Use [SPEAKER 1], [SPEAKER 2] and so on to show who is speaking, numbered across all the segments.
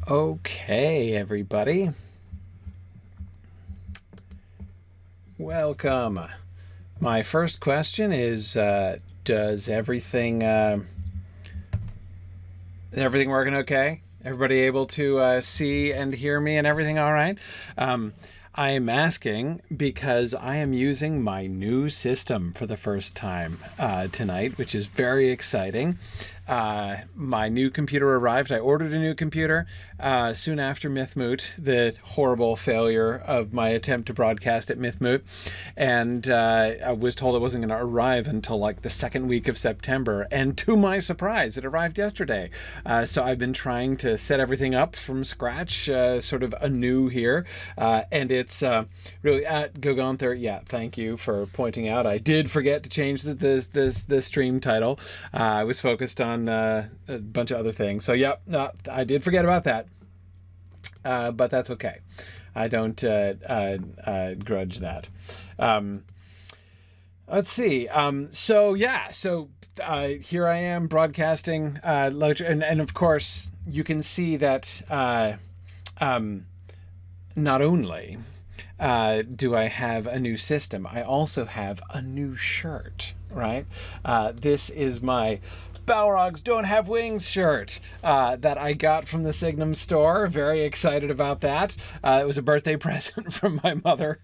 [SPEAKER 1] Okay, everybody. Welcome. My first question is, does everything working okay? Everybody able to see and hear me and everything all right? I am asking because I am using my new system for the first time tonight, which is very exciting. My new computer arrived. I ordered a new computer soon after Mythmoot, the horrible failure of my attempt to broadcast at Mythmoot. And I was told it wasn't going to arrive until like the second week of September. And to my surprise, it arrived yesterday. So I've been trying to set everything up from scratch, sort of anew here. And it's really at Gogonther. Yeah, thank you for pointing out. I did forget to change the stream title. I was focused on a bunch of other things. So, yeah, I did forget about that. But that's okay. I don't grudge that. Let's see. So here I am broadcasting, and of course you can see that not only do I have a new system, I also have a new shirt, right? This is my Balrogs Don't Have Wings shirt that I got from the Signum store. Very excited about that. It was a birthday present from my mother.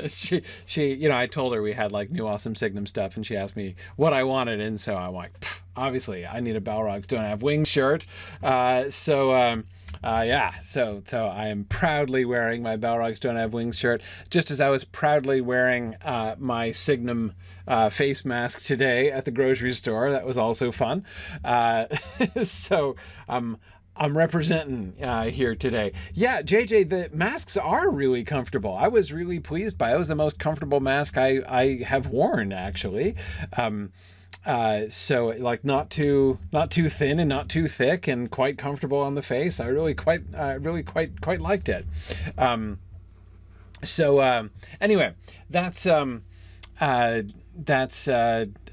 [SPEAKER 1] she, I told her we had like new awesome Signum stuff, and she asked me what I wanted, and so I'm like, obviously I need a Balrogs Don't Have Wings shirt. So I am proudly wearing my Balrogs Don't Have Wings shirt, just as I was proudly wearing my Signum face mask today at the grocery store. That was also fun. So I'm representing here today. Yeah, JJ, the masks are really comfortable. I was really pleased by it. It was the most comfortable mask I have worn, actually. So like not too thin and not too thick, and quite comfortable on the face. I really quite liked it. Anyway, so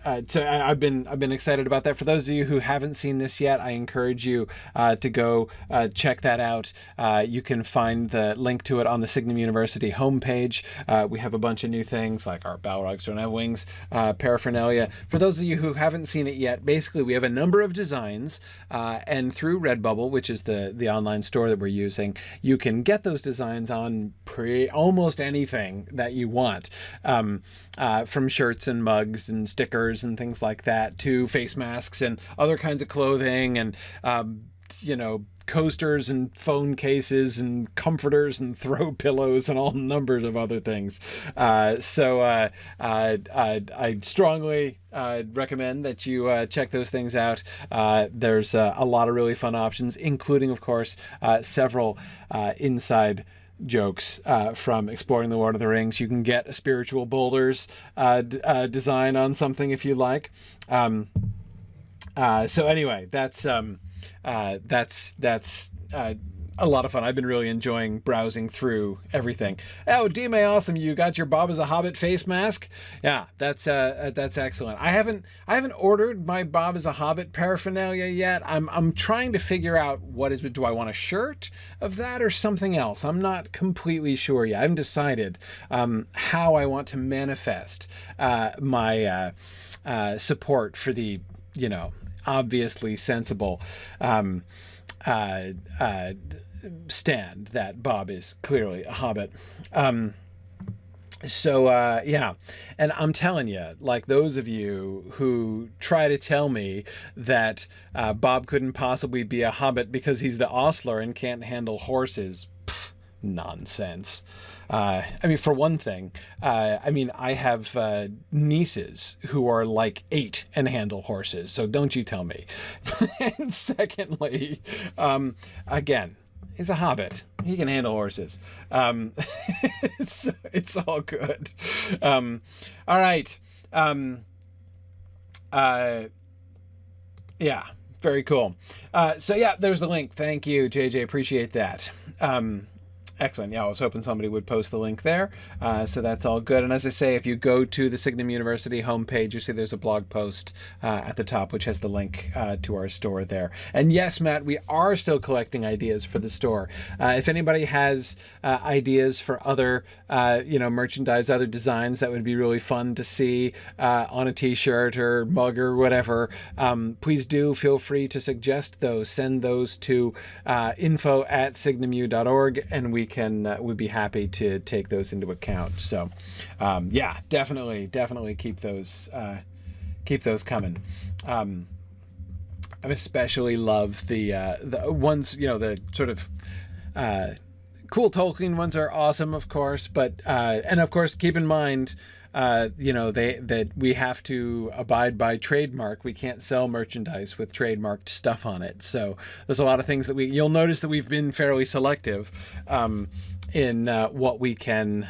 [SPEAKER 1] I've been excited about that. For those of you who haven't seen this yet, I encourage you to go check that out. You can find the link to it on the Signum University homepage. We have a bunch of new things like our Balrogs Don't Have Wings paraphernalia. For those of you who haven't seen it yet, basically we have a number of designs, and through Redbubble, which is the online store that we're using, you can get those designs on almost anything that you want, from shirts and mugs and stickers and things like that to face masks and other kinds of clothing, and coasters and phone cases and comforters and throw pillows and all numbers of other things. So I strongly recommend that you check those things out. There's a lot of really fun options, including, of course, several inside jokes from exploring the Lord of the Rings. You can get a spiritual boulders design on something if you like. So anyway, that's a lot of fun. I've been really enjoying browsing through everything. Oh, Dime, awesome! You got your Bob as a Hobbit face mask. Yeah, that's excellent. I haven't ordered my Bob as a Hobbit paraphernalia yet. I'm trying to figure out do I want a shirt of that or something else? I'm not completely sure yet. I haven't decided how I want to manifest my support for the obviously sensible stand that Bob is clearly a hobbit. Yeah, and I'm telling you, like those of you who try to tell me that Bob couldn't possibly be a hobbit because he's the ostler and can't handle horses, nonsense. For one thing, I have nieces who are like 8 and handle horses, so don't you tell me. And secondly, again, he's a hobbit. He can handle horses. It's all good. All right. Yeah, very cool. There's the link. Thank you, JJ. Appreciate that. Excellent. Yeah, I was hoping somebody would post the link there. So that's all good. And as I say, if you go to the Signum University homepage, you see there's a blog post at the top, which has the link to our store there. And yes, Matt, we are still collecting ideas for the store. If anybody has ideas for other, merchandise, other designs that would be really fun to see on a t-shirt or mug or whatever, please do feel free to suggest those. Send those to info@signumu.org, and we'd be happy to take those into account. So, yeah, definitely keep those coming. I especially love the ones, the sort of cool Tolkien ones are awesome, of course, but and of course keep in mind, that we have to abide by trademark. We can't sell merchandise with trademarked stuff on it. So there's a lot of things that you'll notice that we've been fairly selective in what we can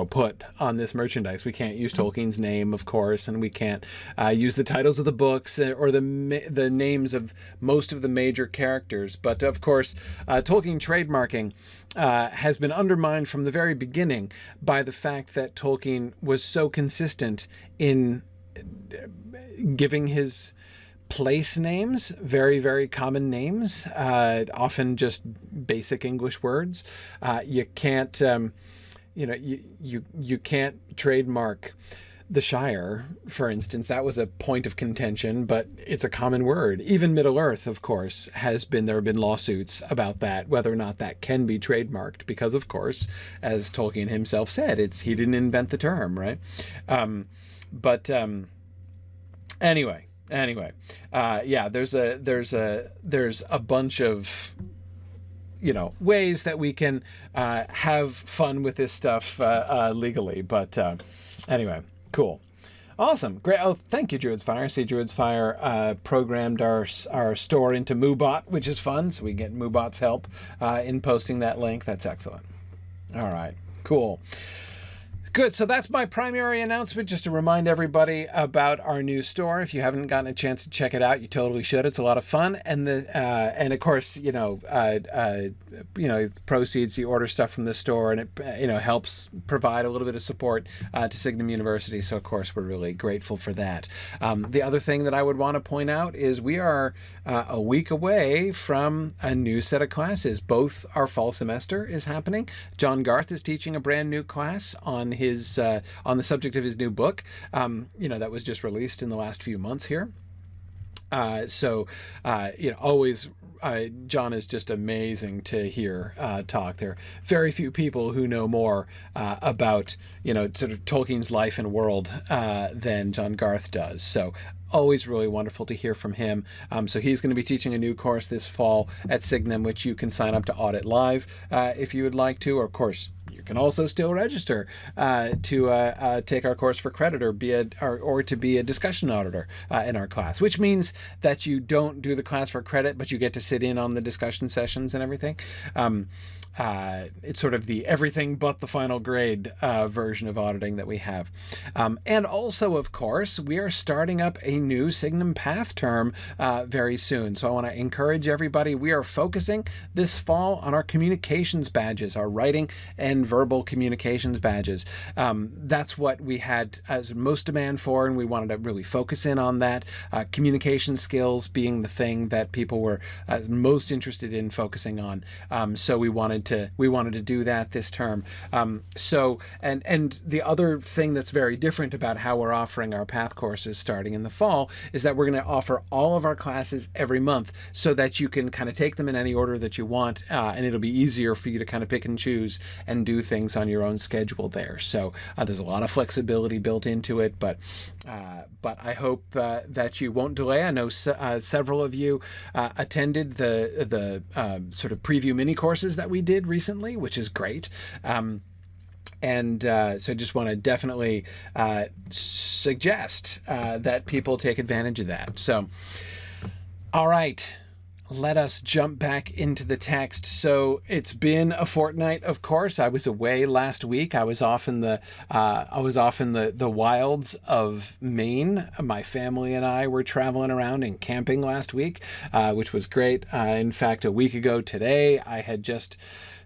[SPEAKER 1] put on this merchandise. We can't use Tolkien's name, of course, and we can't use the titles of the books or the names of most of the major characters. But of course, Tolkien trademarking has been undermined from the very beginning by the fact that Tolkien was so consistent in giving his place names very, very common names, often just basic English words. You can't, you can't trademark the Shire, for instance. That was a point of contention, but it's a common word. Even Middle-earth, of course, there have been lawsuits about that, whether or not that can be trademarked, because, of course, as Tolkien himself said, he didn't invent the term, right? Anyway, yeah, there's a bunch of ways that we can have fun with this stuff legally, but anyway. Cool. Awesome. Great. Oh, thank you, Druid's Fire. See, Druid's Fire programmed our store into Moobot, which is fun. So we get Moobot's help in posting that link. That's excellent. All right. Cool. Good. So that's my primary announcement, just to remind everybody about our new store. If you haven't gotten a chance to check it out, you totally should. It's a lot of fun. And and of course, proceeds, you order stuff from the store, and it helps provide a little bit of support to Signum University. So of course, we're really grateful for that. The other thing that I would want to point out is we are a week away from a new set of classes. Both our fall semester is happening. John Garth is teaching a brand new class on the subject of his new book, that was just released in the last few months here. Always, John is just amazing to hear talk. There are very few people who know more about, sort of Tolkien's life and world than John Garth does. So always really wonderful to hear from him. So he's going to be teaching a new course this fall at Signum, which you can sign up to audit live if you would like to, or of course, you can also still register to take our course for credit or to be a discussion auditor in our class, which means that you don't do the class for credit, but you get to sit in on the discussion sessions and everything. It's sort of the everything but the final grade version of auditing that we have. And also, of course, we are starting up a new Signum Path term very soon. So I want to encourage everybody. We are focusing this fall on our communications badges, our writing and verbal communications badges. That's what we had as most demand for, and we wanted to really focus in on that. Communication skills being the thing that people were most interested in focusing on. So we wanted to do that this term. And the other thing that's very different about how we're offering our Path courses starting in the fall is that we're going to offer all of our classes every month, so that you can kind of take them in any order that you want, and it'll be easier for you to kind of pick and choose and do things on your own schedule there. So there's a lot of flexibility built into it, but I hope that you won't delay. I know several of you attended the sort of preview mini courses that we did recently, which is great. So I just want to definitely suggest that people take advantage of that. So, all right. let us jump back into the text. So it's been a fortnight, of course. I was away last week. I was off in the wilds of Maine. My family and I were traveling around and camping last week, which was great. In fact, a week ago today, I had just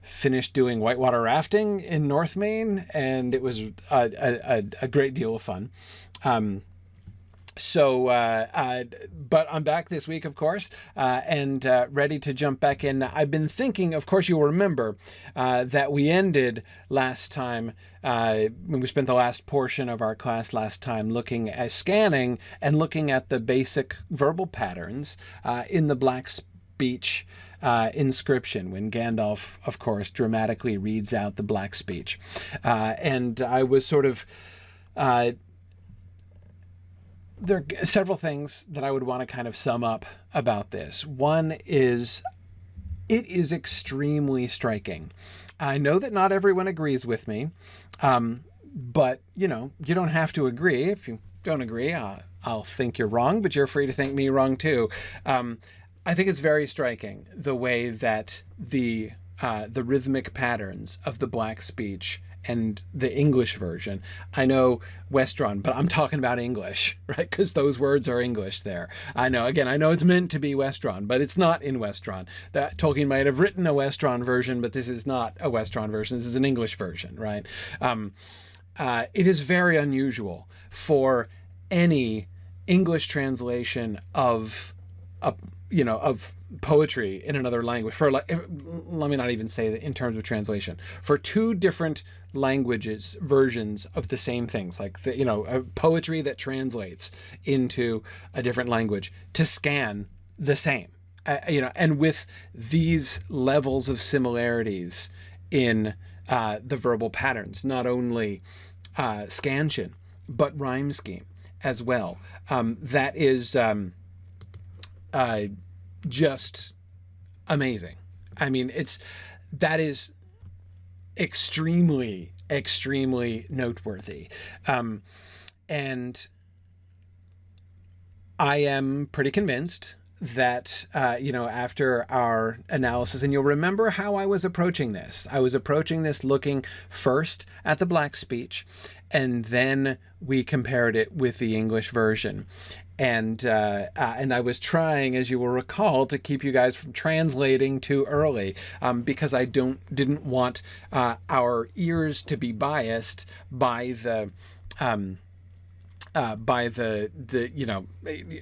[SPEAKER 1] finished doing whitewater rafting in North Maine, and it was a great deal of fun. But I'm back this week, of course, and ready to jump back in. I've been thinking, of course, you'll remember that we ended last time, when we spent the last portion of our class last time looking at scanning and looking at the basic verbal patterns in the Black Speech inscription, when Gandalf, of course, dramatically reads out the Black Speech. And I was sort of... there are several things that I would want to kind of sum up about this. One is, it is extremely striking. I know that not everyone agrees with me, but, you don't have to agree. If you don't agree, I'll think you're wrong, but you're free to think me wrong too. I think it's very striking the way that the rhythmic patterns of the Black Speech and the English version. I know Westron, but I'm talking about English, right? Because those words are English there. I know it's meant to be Westron, but it's not in Westron. That Tolkien might have written a Westron version, but this is not a Westron version. This is an English version, right? It is very unusual for any English translation of poetry in another language, let me not even say that in terms of translation, for two different languages, versions of the same things, like poetry that translates into a different language, to scan the same, and with these levels of similarities in the verbal patterns, not only scansion, but rhyme scheme as well. That is just amazing. I mean, that is extremely, extremely noteworthy. And I am pretty convinced that, after our analysis, and you'll remember how I was approaching this. I was approaching this looking first at the Black Speech, and then we compared it with the English version. And I was trying, as you will recall, to keep you guys from translating too early, because I didn't want our ears to be biased by the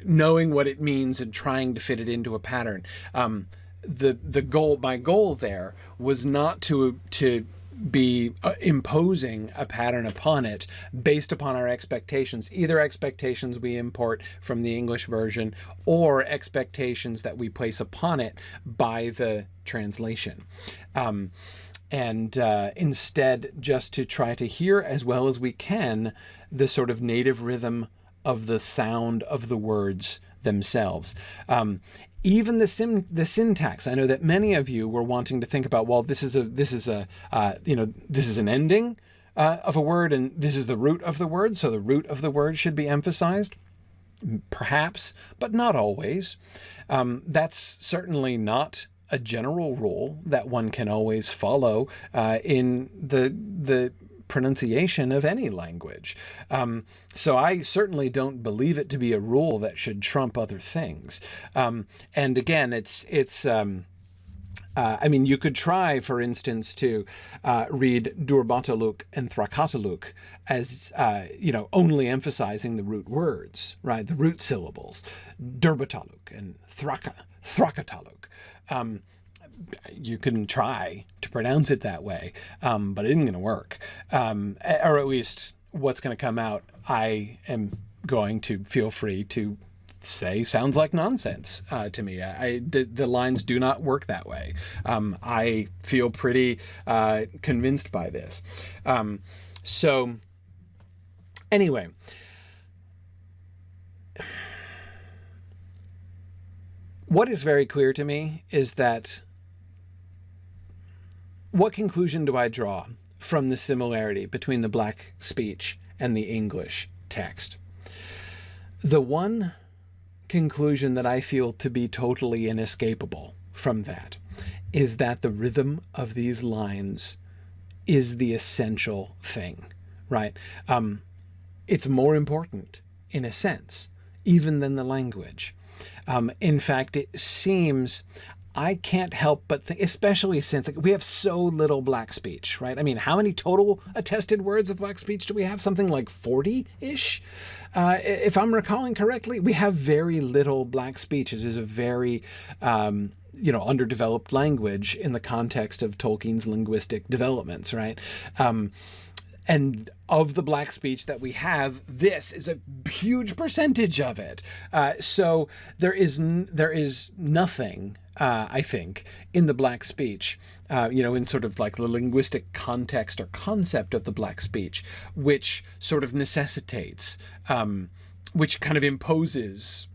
[SPEAKER 1] knowing what it means and trying to fit it into a pattern. My goal there was not to be imposing a pattern upon it based upon our expectations, either expectations we import from the English version or expectations that we place upon it by the translation. Instead, just to try to hear as well as we can the sort of native rhythm of the sound of the words themselves. Even the syntax. I know that many of you were wanting to think about, well, this is an ending of a word, and this is the root of the word, so the root of the word should be emphasized. Perhaps, but not always. That's certainly not a general rule that one can always follow in the pronunciation of any language. So I certainly don't believe it to be a rule that should trump other things. And again, you could try, for instance, to read Durbataluk and Thrakataluk as, only emphasizing the root words, right? The root syllables, Durbataluk and Thrakataluk. You can try to pronounce it that way, but it isn't going to work. Or at least what's going to come out, I am going to feel free to say sounds like nonsense to me. The lines do not work that way. I feel pretty convinced by this. So anyway, what is very clear to me is that what conclusion do I draw from the similarity between the Black Speech and the English text? The one conclusion that I feel to be totally inescapable from that is that the rhythm of these lines is the essential thing, right? It's more important, in a sense, even than the language. In fact, it seems, I can't help but think, especially since we have so little black speech, right? I mean, how many total attested words of black speech do we have? Something like 40-ish? If I'm recalling correctly, we have very little black speech. It is a very, underdeveloped language in the context of Tolkien's linguistic developments, right? And of the black speech that we have, this is a huge percentage of it. So there is nothing, I think, in the black speech, in sort of like the linguistic context or concept of the black speech, which sort of necessitates, which kind of imposes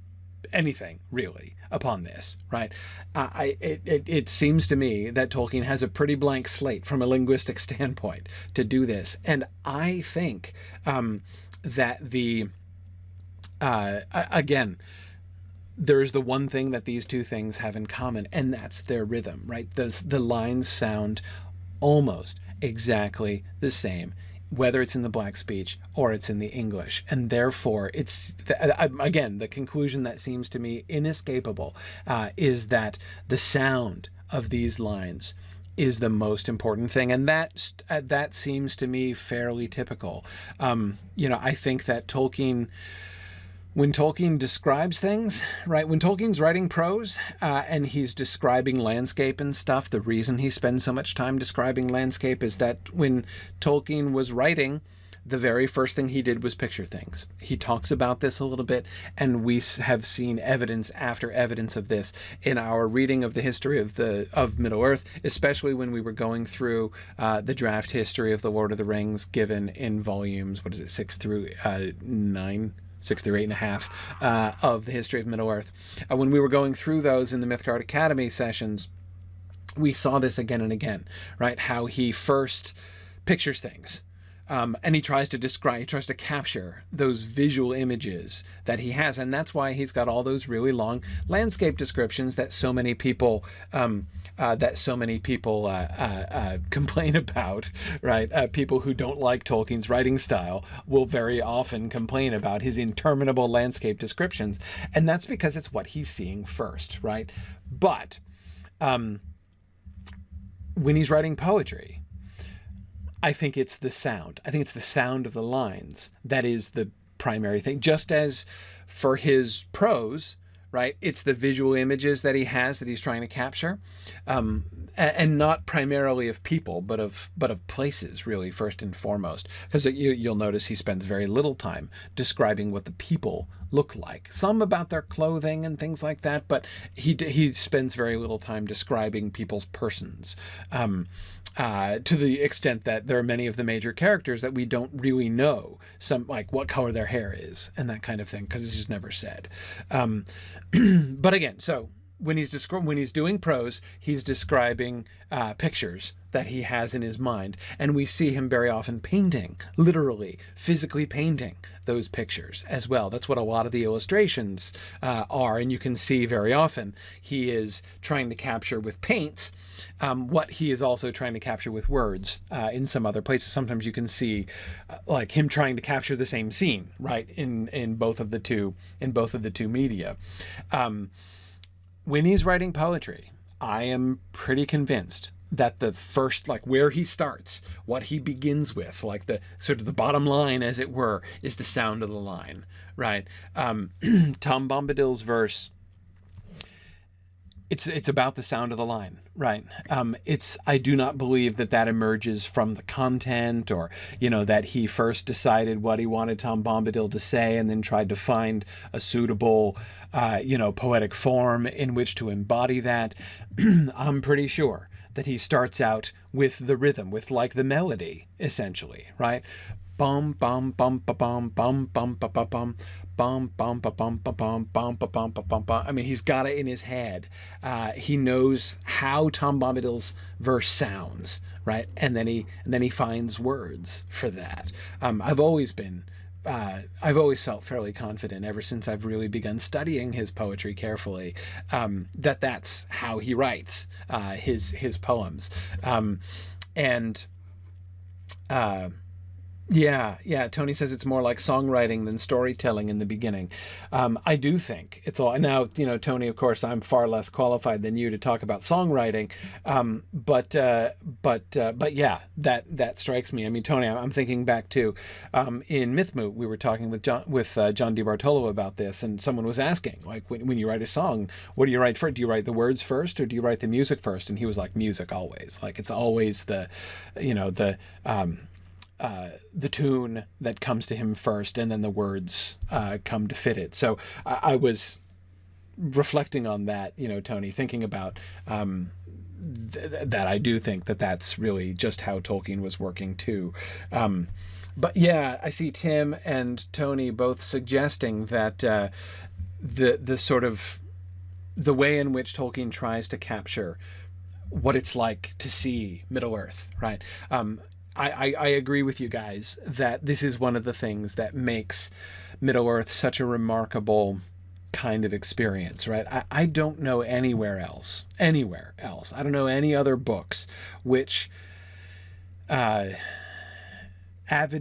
[SPEAKER 1] anything really upon this, right? It seems to me that Tolkien has a pretty blank slate from a linguistic standpoint to do this, and I think that again, there's the one thing that these two things have in common, and that's their rhythm, right? The lines sound almost exactly the same, whether it's in the black speech or it's in the English. And therefore, it's, again, the conclusion that seems to me inescapable is that the sound of these lines is the most important thing. And that seems to me fairly typical. I think that when Tolkien describes things, right, when Tolkien's writing prose and he's describing landscape and stuff, the reason he spends so much time describing landscape is that when Tolkien was writing, the very first thing he did was picture things. He talks about this a little bit, and we have seen evidence after evidence of this in our reading of the history of Middle-earth, especially when we were going through the draft history of The Lord of the Rings given in volumes, 6 through 9? 6 through 8.5 of the history of Middle-earth. When we were going through those in the Mythgard Academy sessions, we saw this again and again, right? How he first pictures things, and he tries to capture those visual images that he has, and that's why he's got all those really long landscape descriptions that so many people complain about, right? People who don't like Tolkien's writing style will very often complain about his interminable landscape descriptions, and that's because it's what he's seeing first, right? But when he's writing poetry, I think it's the sound. I think it's the sound of the lines that is the primary thing. Just as for his prose, right, it's the visual images that he has that he's trying to capture, and not primarily of people, but of places, really, first and foremost. Because you'll notice he spends very little time describing what the people look like. Some about their clothing and things like that, but he spends very little time describing people's persons. To the extent that there are many of the major characters that we don't really know, some like what color their hair is and that kind of thing, because it's just never said. But again, so when he's doing prose, he's describing pictures that he has in his mind, and we see him very often painting, literally, physically painting those pictures as well. That's what a lot of the illustrations are, and you can see very often he is trying to capture with paints what he is also trying to capture with words in some other places. Sometimes you can see like him trying to capture the same scene, right, in both of the two media. When he's writing poetry, I am pretty convinced that the first, like where he starts, what he begins with, like the sort of the bottom line, as it were, is the sound of the line, right? Tom Bombadil's verse, it's about the sound of the line, right? I do not believe that emerges from the content, or, that he first decided what he wanted Tom Bombadil to say and then tried to find a suitable, poetic form in which to embody that. I'm pretty sure that he starts out with the rhythm, with like the melody, essentially, right? Bum bum bum ba bum bum bum ba ba bum bum bum ba bum ba bum bum ba bum ba bum ba. I mean, he's got it in his head. He knows how Tom Bombadil's verse sounds, right? And then he finds words for that. I've always been I've always felt fairly confident ever since I've really begun studying his poetry carefully, that that's how he writes his poems. And yeah. Tony says it's more like songwriting than storytelling in the beginning. I do think it's all now. Tony, of course, I'm far less qualified than you to talk about songwriting. But yeah, that strikes me. I mean, Tony, I'm thinking back to in Mythmoot, we were talking with John DiBartolo about this, and someone was asking, like, when you write a song, what do you write first? Do you write the words first, or do you write the music first? And he was like, music always. Like, it's always the tune that comes to him first, and then the words come to fit it. So I was reflecting on that, Tony, thinking about that I do think that that's really just how Tolkien was working too. But yeah, I see Tim and Tony both suggesting that the sort of the way in which Tolkien tries to capture what it's like to see Middle-earth, right? I agree with you guys that this is one of the things that makes Middle-earth such a remarkable kind of experience, right? I don't know anywhere else. I don't know any other books which avid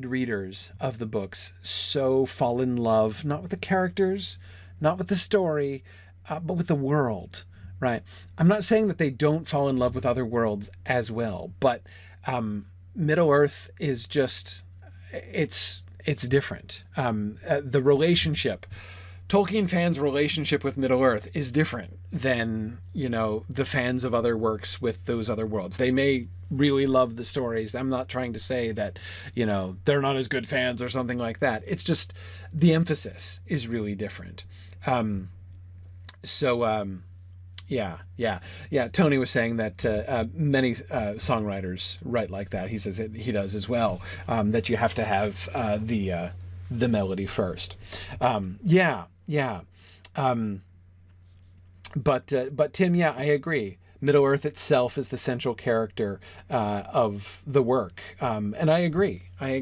[SPEAKER 1] readers of the books so fall in love, not with the characters, not with the story, but with the world, right? I'm not saying that they don't fall in love with other worlds as well, but Middle-earth is just, it's different. The relationship, Tolkien fans' relationship with Middle-earth is different than, the fans of other works with those other worlds. They may really love the stories. I'm not trying to say that, they're not as good fans or something like that. It's just the emphasis is really different. Yeah. Tony was saying that many songwriters write like that. He says he does as well. That you have to have the melody first. But Tim, yeah, I agree. Middle-earth itself is the central character of the work, and I agree. But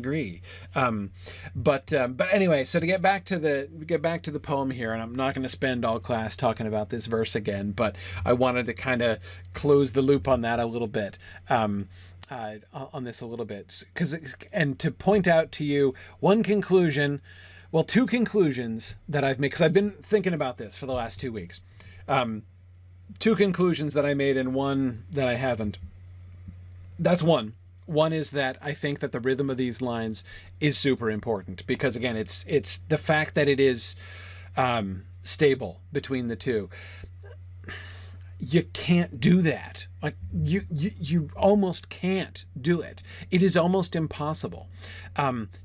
[SPEAKER 1] anyway, so to get back to the poem here, and I'm not going to spend all class talking about this verse again, but I wanted to kind of close the loop on that a little bit. On this a little bit, and to point out to you two conclusions that I've made, because I've been thinking about this for the last 2 weeks. Two conclusions that I made and one that I haven't. That's one. One is that I think that the rhythm of these lines is super important, because again, it's the fact that it is stable between the two. You can't do that. Like you almost can't do it. It is almost impossible.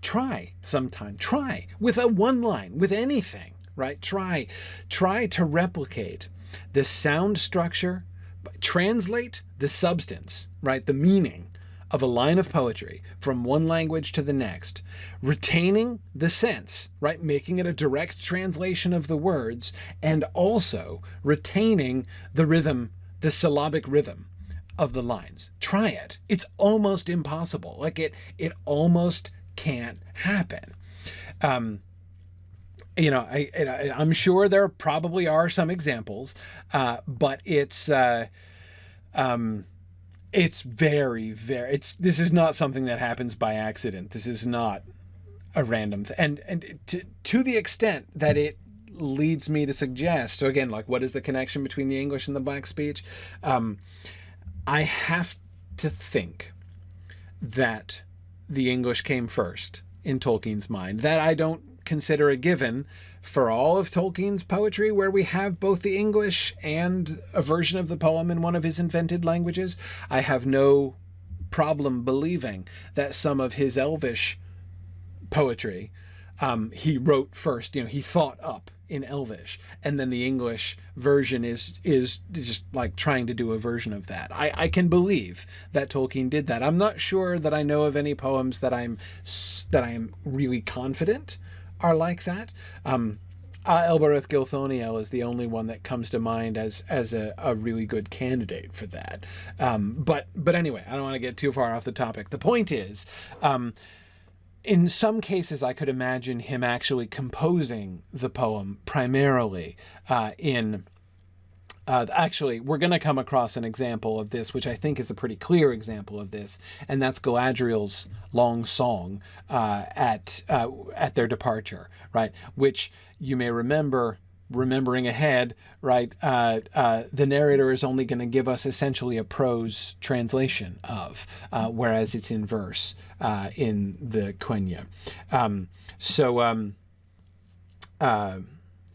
[SPEAKER 1] Try sometime. Try with a one line, with anything, right? Try to replicate the sound structure, translate the substance, right? The meaning of a line of poetry from one language to the next, retaining the sense, right? Making it a direct translation of the words, and also retaining the rhythm, the syllabic rhythm of the lines. Try it. It's almost impossible. Like it almost can't happen. I'm sure there probably are some examples, but it's very, very, this is not something that happens by accident. This is not a random thing. And to the extent that it leads me to suggest, so again, like, what is the connection between the English and the Black speech? I have to think that the English came first in Tolkien's mind. That I don't consider a given for all of Tolkien's poetry, where we have both the English and a version of the poem in one of his invented languages. I have no problem believing that some of his Elvish poetry he wrote first, he thought up in Elvish, and then the English version is just like trying to do a version of that. I can believe that Tolkien did that. I'm not sure that I know of any poems that I am really confident are like that. Elbereth Gilthoniel is the only one that comes to mind as a really good candidate for that. But anyway, I don't want to get too far off the topic. The point is, in some cases, I could imagine him actually composing the poem primarily in... actually, we're going to come across an example of this, which I think is a pretty clear example of this, and that's Galadriel's long song at their departure, right? Which you may remember, remembering ahead, right? The narrator is only going to give us essentially a prose translation of, whereas it's in verse in the Quenya.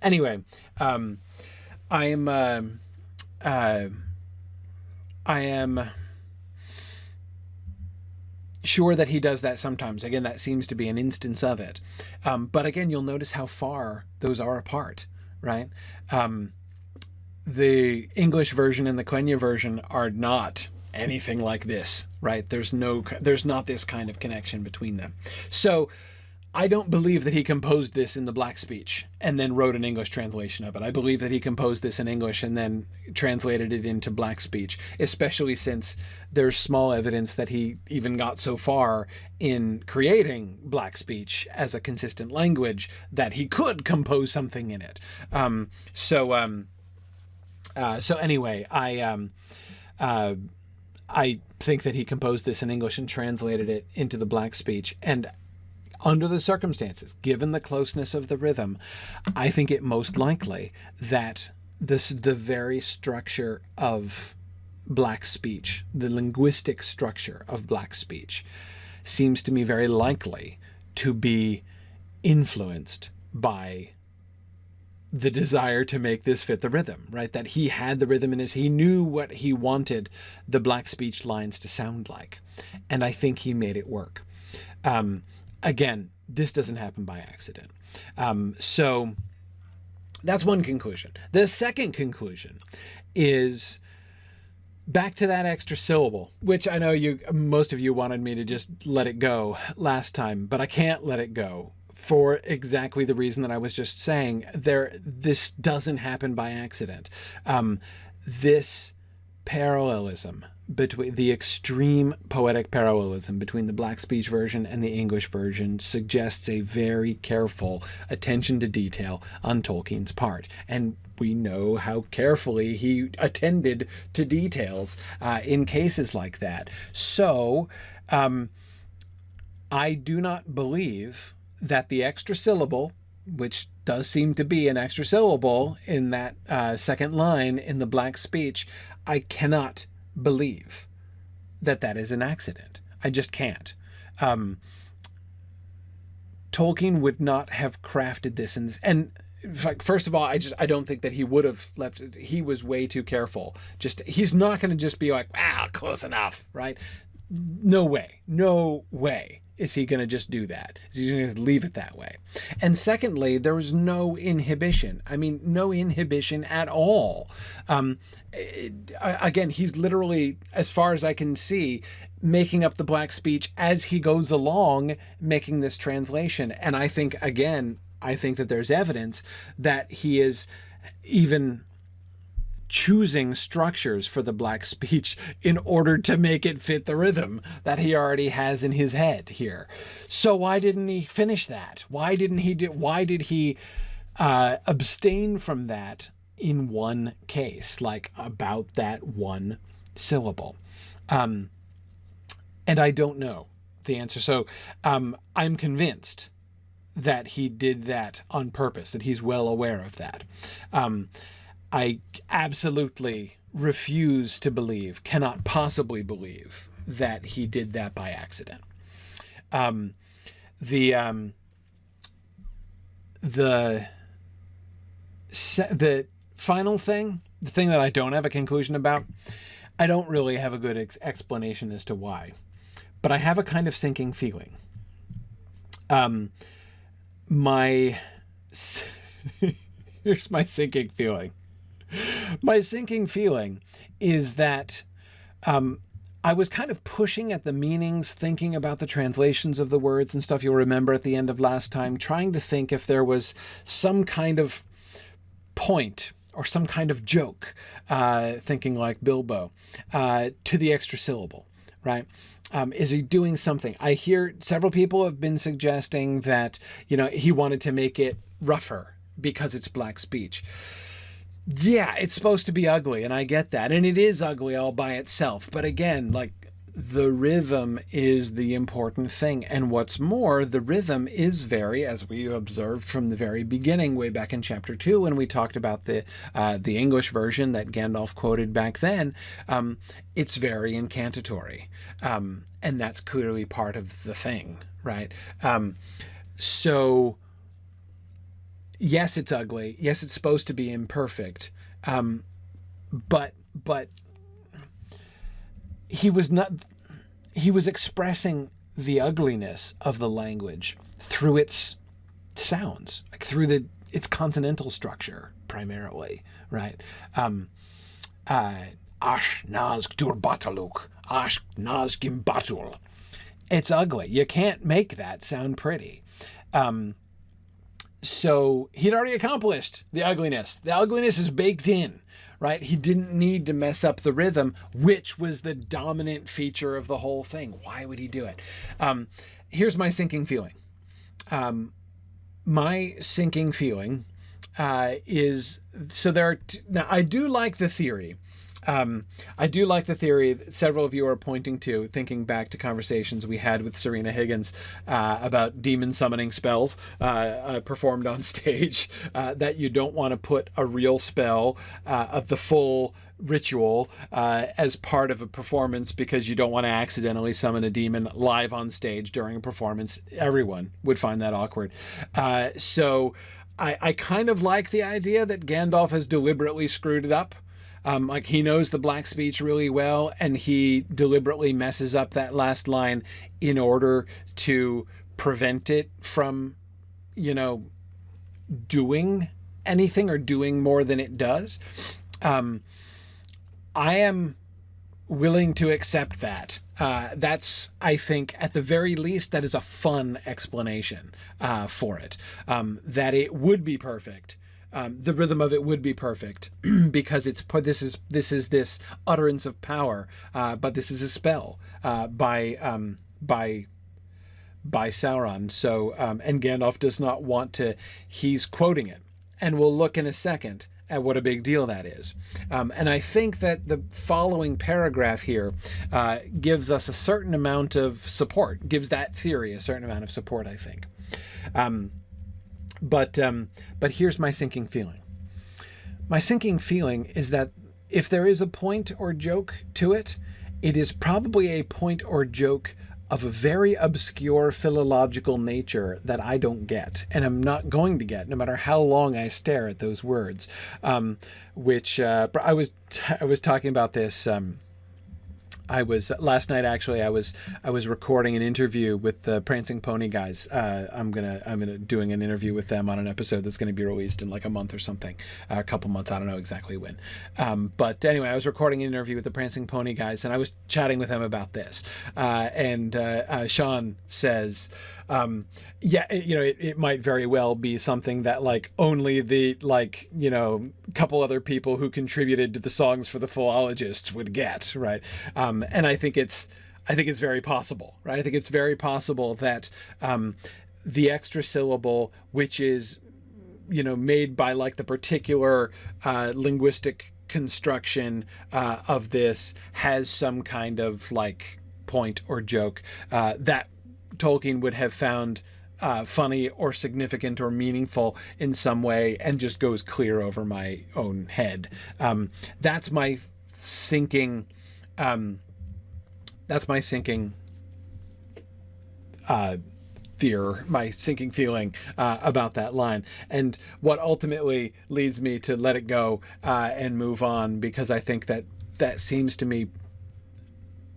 [SPEAKER 1] Anyway, I am sure that he does that sometimes. Again, that seems to be an instance of it. But again, you'll notice how far those are apart, right? The English version and the Quenya version are not anything like this, right? There's not this kind of connection between them. So I don't believe that he composed this in the Black Speech and then wrote an English translation of it. I believe that he composed this in English and then translated it into Black Speech, especially since there's small evidence that he even got so far in creating Black Speech as a consistent language that he could compose something in it. So anyway, I think that he composed this in English and translated it into the Black Speech. And under the circumstances, given the closeness of the rhythm, I think it most likely that the very structure of Black Speech, the linguistic structure of Black Speech, seems to me very likely to be influenced by the desire to make this fit the rhythm, right? That he had the rhythm in he knew what he wanted the Black Speech lines to sound like. And I think he made it work. Again, this doesn't happen by accident. So that's one conclusion. The second conclusion is back to that extra syllable, which I know most of you wanted me to just let it go last time, but I can't let it go for exactly the reason that I was just saying. This doesn't happen by accident. This parallelism between the extreme poetic parallelism between the Black Speech version and the English version suggests a very careful attention to detail on Tolkien's part. And we know how carefully he attended to details in cases like that. So I do not believe that the extra syllable, which does seem to be an extra syllable in that second line in the Black Speech, I cannot believe that that is an accident. I just can't. Tolkien would not have crafted this in this. And first of all, I don't think that he would have left it. He was way too careful. He's not going to just be like, wow, close enough, right? No way is he going to just do that. He's going to leave it that way. And secondly, there was no inhibition. I mean, no inhibition at all. Again, he's literally, as far as I can see, making up the Black Speech as he goes along, making this translation. And I think that there's evidence that he is even choosing structures for the Black Speech in order to make it fit the rhythm that he already has in his head here. So why didn't he finish that? Why did he abstain from that in one case, like about that one syllable? And I don't know the answer. So I'm convinced that he did that on purpose, that he's well aware of that. I absolutely refuse to believe, cannot possibly believe, that he did that by accident. The final thing, the thing that I don't have a conclusion about, I don't really have a good explanation as to why, but I have a kind of sinking feeling. Here's my sinking feeling. My sinking feeling is that I was kind of pushing at the meanings, thinking about the translations of the words and stuff. You'll remember at the end of last time, trying to think if there was some kind of point or some kind of joke, thinking like Bilbo, to the extra syllable, right? Is he doing something? I hear several people have been suggesting that, he wanted to make it rougher because it's black speech. Yeah, it's supposed to be ugly, and I get that. And it is ugly all by itself. But again, like, the rhythm is the important thing. And what's more, the rhythm is very, as we observed from the very beginning, way back in chapter 2, when we talked about the English version that Gandalf quoted back then, it's very incantatory. And that's clearly part of the thing, right? So yes, it's ugly. Yes, it's supposed to be imperfect. But he was expressing the ugliness of the language through its sounds, like through its consonantal structure primarily, right? Ash nazg dur bataluk, ash nazgim batul. It's ugly. You can't make that sound pretty. So he'd already accomplished the ugliness. The ugliness is baked in, right? He didn't need to mess up the rhythm, which was the dominant feature of the whole thing. Why would he do it? Here's my sinking feeling. My sinking feeling is, so there are, now I do like the theory. I do like the theory that several of you are pointing to, thinking back to conversations we had with Serena Higgins about demon summoning spells performed on stage, that you don't want to put a real spell of the full ritual as part of a performance because you don't want to accidentally summon a demon live on stage during a performance. Everyone would find that awkward. So I kind of like the idea that Gandalf has deliberately screwed it up. Like, he knows the black speech really well, and he deliberately messes up that last line in order to prevent it from, doing anything or doing more than it does. I am willing to accept that. That's, I think, at the very least, that is a fun explanation for it. That it would be perfect. The rhythm of it would be perfect because this is this utterance of power, but this is a spell by Sauron. So and Gandalf does not want to. He's quoting it, and we'll look in a second at what a big deal that is. And I think that the following paragraph here gives us a certain amount of support. Gives that theory a certain amount of support, I think. But here's my sinking feeling. My sinking feeling is that if there is a point or joke to it, it is probably a point or joke of a very obscure philological nature that I don't get, and I'm not going to get, no matter how long I stare at those words. Which I was talking about this. Last night, actually, I was recording an interview with the Prancing Pony guys. I'm doing an interview with them on an episode that's gonna be released in like a month or something, a couple months. I don't know exactly when. But anyway, I was recording an interview with the Prancing Pony guys, and I was chatting with them about this. And Sean says, it might very well be something that like only the couple other people who contributed to the songs for the philologists would get, right? And I think it's very possible, right? I think it's very possible that the extra syllable, which is made by like the particular linguistic construction of this, has some kind of like point or joke that Tolkien would have found funny or significant or meaningful in some way, and just goes clear over my own head. That's my sinking. That's my sinking fear, my sinking feeling about that line, and what ultimately leads me to let it go and move on, because I think that seems to me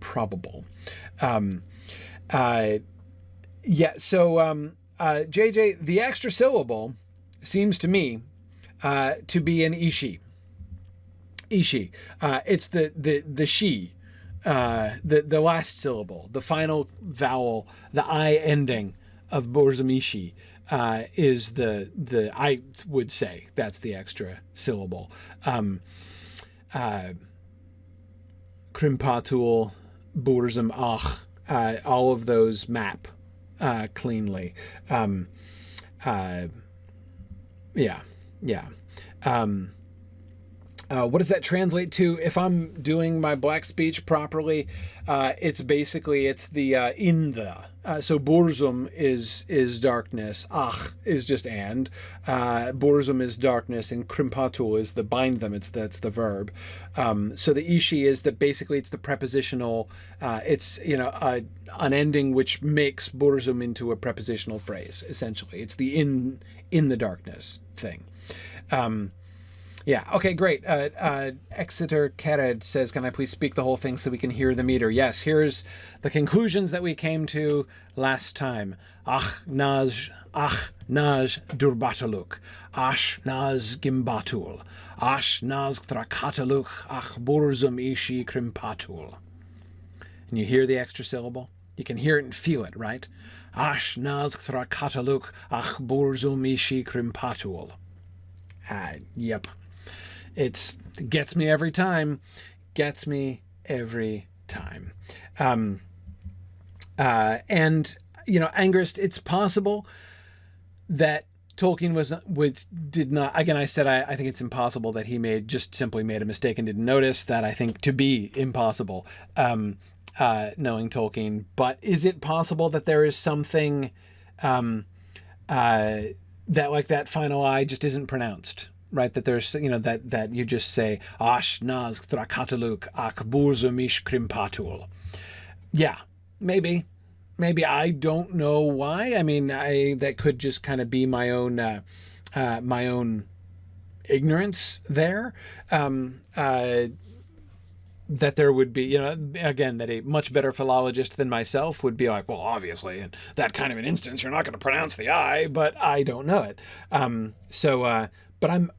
[SPEAKER 1] probable. So JJ, the extra syllable seems to me to be an ishi. Ishi. It's the she, the last syllable, the final vowel, the I ending of Borzamishi is the I would say that's the extra syllable. Krimpatul, Burzum, ach, all of those map cleanly. Yeah, yeah. What does that translate to? If I'm doing my black speech properly, it's basically, it's the in the. So Burzum is darkness. Ach is just and. Burzum is darkness, and krimpatul is the bind them. That's the verb. So the ishi is that basically it's the prepositional. It's an ending which makes Burzum into a prepositional phrase. Essentially, it's the in the darkness thing. Yeah, okay, great. Exeter Kered says, can I please speak the whole thing so we can hear the meter? Yes, here's the conclusions that we came to last time. Ach naz durbataluk, ash naz gimbatul, ash naz thrakataluk, ach burzum ishi krimpatul. And you hear the extra syllable? You can hear it and feel it, right? Ash naz thrakataluk, ach burzum ishi krimpatul. Yep. It gets me every time. Gets me every time. And, Angrist, it's possible that Tolkien did not, again, I said, I think it's impossible that he just simply made a mistake and didn't notice that. I think to be impossible, knowing Tolkien. But is it possible that there is something, that like that final I just isn't pronounced? Right, that there's, that you just say, Ash naz thrakataluk ak burzum krimpatul. Yeah, maybe. I don't know why. I mean, that could just kind of be my own ignorance there. That there would be, again, that a much better philologist than myself would be like, well, obviously, in that kind of an instance, you're not going to pronounce the I, but I don't know it. But I'm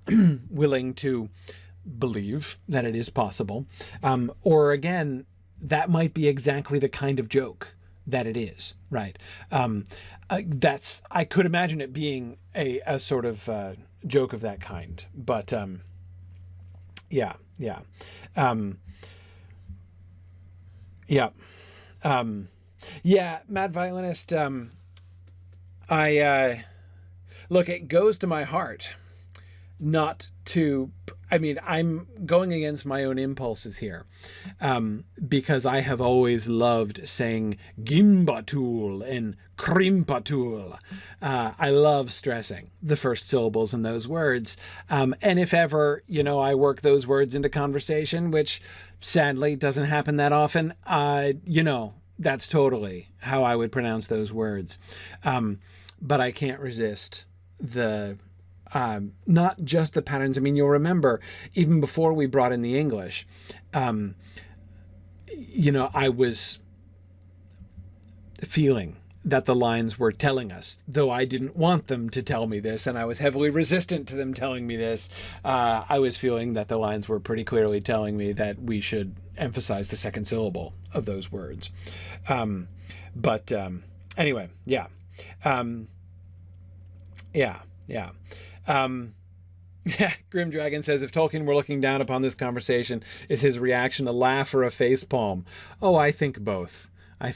[SPEAKER 1] willing to believe that it is possible. Or again, that might be exactly the kind of joke that it is, right? I could imagine it being a sort of joke of that kind. But yeah. Mad Violinist, look, it goes to my heart not to, I'm going against my own impulses here, because I have always loved saying gimbatul and krimpatul. I love stressing the first syllables in those words. And if ever, I work those words into conversation, which sadly doesn't happen that often, that's totally how I would pronounce those words. But I can't resist not just the patterns. You'll remember, even before we brought in the English, I was feeling that the lines were telling us, though I didn't want them to tell me this, and I was heavily resistant to them telling me this. I was feeling that the lines were pretty clearly telling me that we should emphasize the second syllable of those words. Anyway, yeah. Grim Dragon says, if Tolkien were looking down upon this conversation, is his reaction a laugh or a facepalm? Oh, I think both. I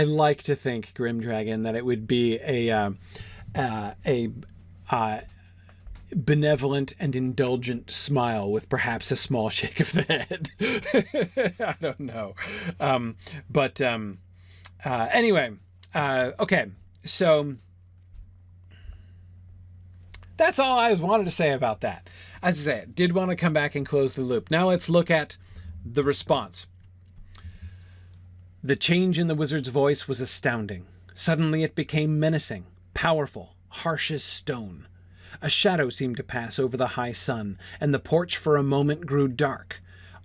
[SPEAKER 1] like to think, Grim Dragon, that it would be a benevolent and indulgent smile with perhaps a small shake of the head. I don't know. Anyway, okay. So that's all I wanted to say about that. As I say, I did want to come back and close the loop. Now let's look at the response. The change in the wizard's voice was astounding. Suddenly it became menacing, powerful, harsh as stone. A shadow seemed to pass over the high sun, and the porch for a moment grew dark.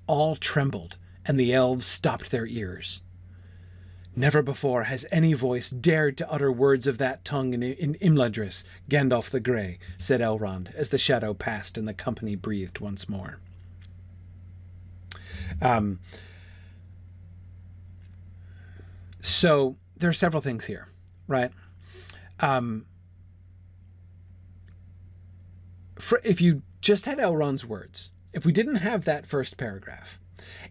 [SPEAKER 1] All trembled, and the elves stopped their ears. Never before has any voice dared to utter words of that tongue in Imladris, Gandalf the Grey, said Elrond, as the shadow passed and the company breathed once more. So there are several things here, right? If you just had Elrond's words, if we didn't have that first paragraph,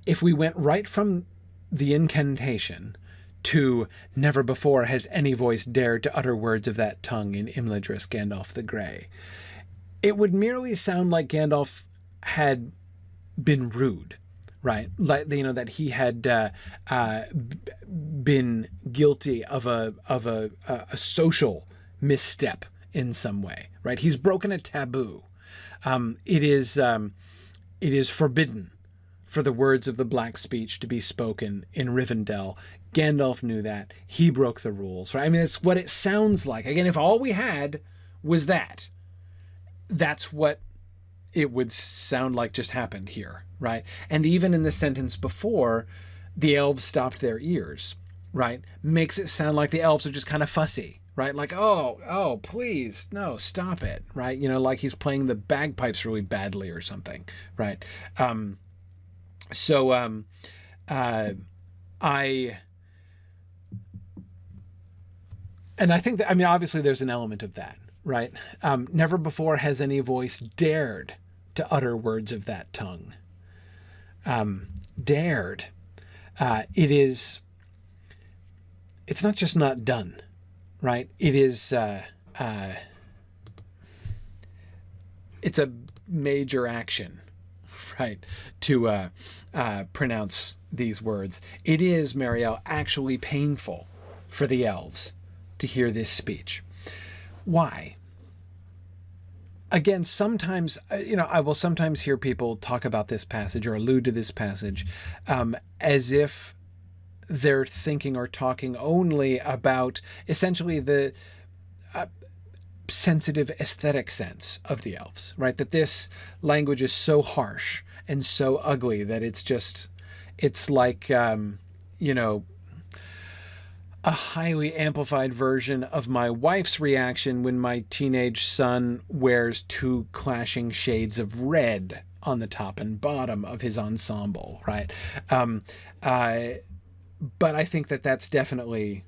[SPEAKER 1] If we went right from the incantation to never before has any voice dared to utter words of that tongue in Imladris Gandalf the Grey, it would merely sound like Gandalf had been rude, right? Like, you know, that he had been guilty of a social misstep in some way, right? He's broken a taboo. It is forbidden for the words of the black speech to be spoken in Rivendell. Gandalf knew that. He broke the rules, right? I mean, it's what it sounds like. Again, if all we had was that, that's what it would sound like just happened here, right? And even in the sentence before, the elves stopped their ears, right? Makes it sound like the elves are just kind of fussy, right? Like, oh, please, no, stop it, right? You know, like he's playing the bagpipes really badly or something, right? I think that, I mean, obviously there's an element of that, right? Never before has any voice dared to utter words of that tongue. Dared. It's not just not done, right? It is, it's a major action, right? To pronounce these words. It is, Marielle, actually painful for the elves to hear this speech. Why? Again, sometimes, you know, I will sometimes hear people talk about this passage or allude to this passage as if they're thinking or talking only about essentially the sensitive aesthetic sense of the elves, right? That this language is so harsh and so ugly that it's like, you know, a highly amplified version of my wife's reaction when my teenage son wears two clashing shades of red on the top and bottom of his ensemble, right? But I think that that's definitely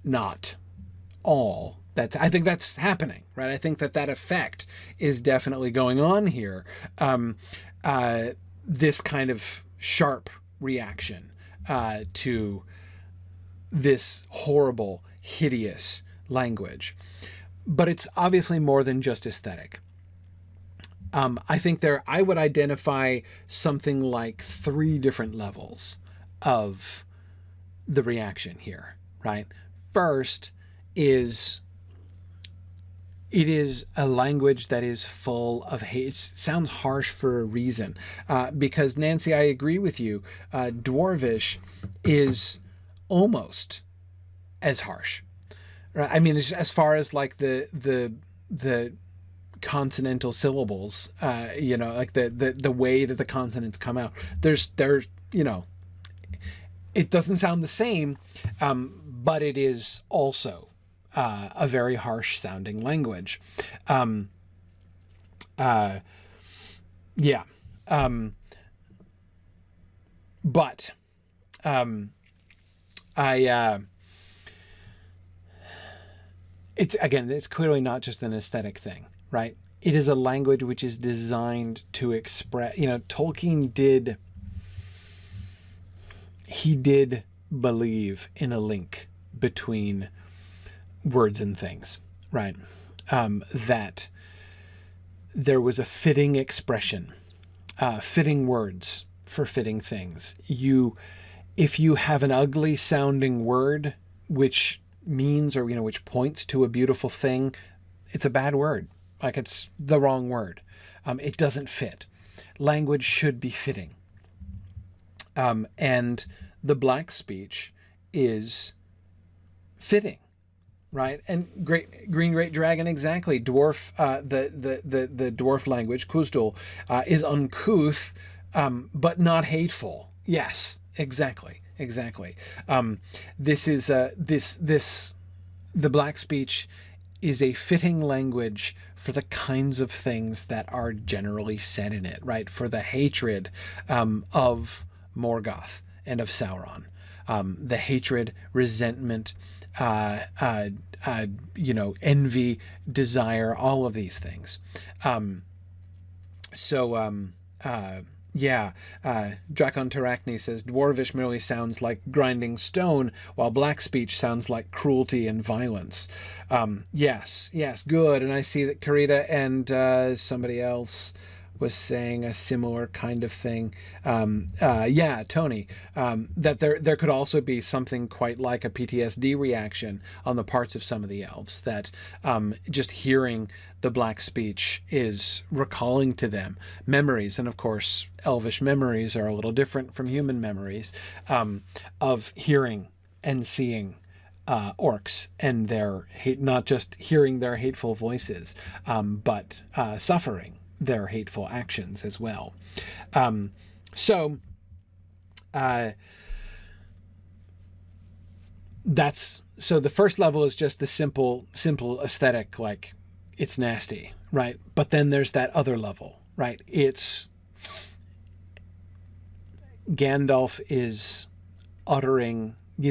[SPEAKER 1] not all. I think that's happening, right? I think that that effect is definitely going on here. This kind of sharp reaction to this horrible, hideous language. But it's obviously more than just aesthetic. I think I would identify something like 3 different levels of the reaction here, right? First is it is a language that is full of hate. It sounds harsh for a reason, because Nancy, I agree with you. Dwarvish is almost as harsh, right? I mean, as far as like the consonantal syllables, you know, like the way that the consonants come out. There's you know, it doesn't sound the same, but it is also a very harsh sounding language. Yeah. But it's clearly not just an aesthetic thing, right? It is a language which is designed to express, you know, Tolkien did believe in a link between words and things, right? That there was a fitting expression, fitting words for fitting things. If you have an ugly sounding word, which means, or, you know, which points to a beautiful thing, it's a bad word. Like, it's the wrong word. It doesn't fit. Language should be fitting. And the black speech is fitting, right? And Green Great Dragon, exactly. Dwarf, the dwarf language, Kuzdul, is uncouth, but not hateful. Yes, exactly. This is the black speech is a fitting language for the kinds of things that are generally said in it, right? For the hatred of Morgoth and of Sauron, the hatred, resentment, you know, envy, desire, all of these things. Yeah, Drakon Tarakni says Dwarvish merely sounds like grinding stone, while black speech sounds like cruelty and violence. Yes, yes, good. And I see that Karita and somebody else was saying a similar kind of thing. Yeah, Tony, that there could also be something quite like a PTSD reaction on the parts of some of the elves, that just hearing the black speech is recalling to them memories. And of course, elvish memories are a little different from human memories, of hearing and seeing orcs and their hate, not just hearing their hateful voices, but suffering their hateful actions as well. So the first level is just the simple aesthetic, like it's nasty, right? But then there's that other level, right? It's Gandalf is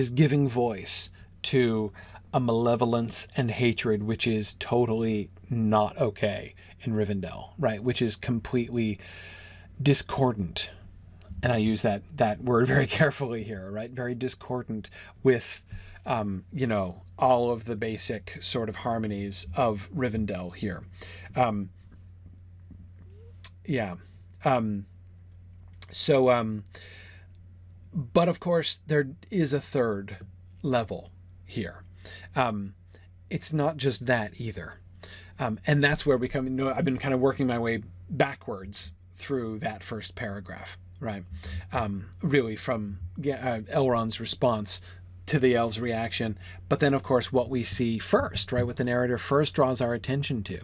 [SPEAKER 1] giving voice to a malevolence and hatred which is totally not okay in Rivendell, right? Which is completely discordant. And I use that word very carefully here, right? Very discordant with, all of the basic sort of harmonies of Rivendell here. But of course, there is a third level here. It's not just that either. And that's where we come. I've been kind of working my way backwards through that first paragraph, right? Really from Elrond's response to the elves' reaction. But then, of course, what we see first, right, what the narrator first draws our attention to,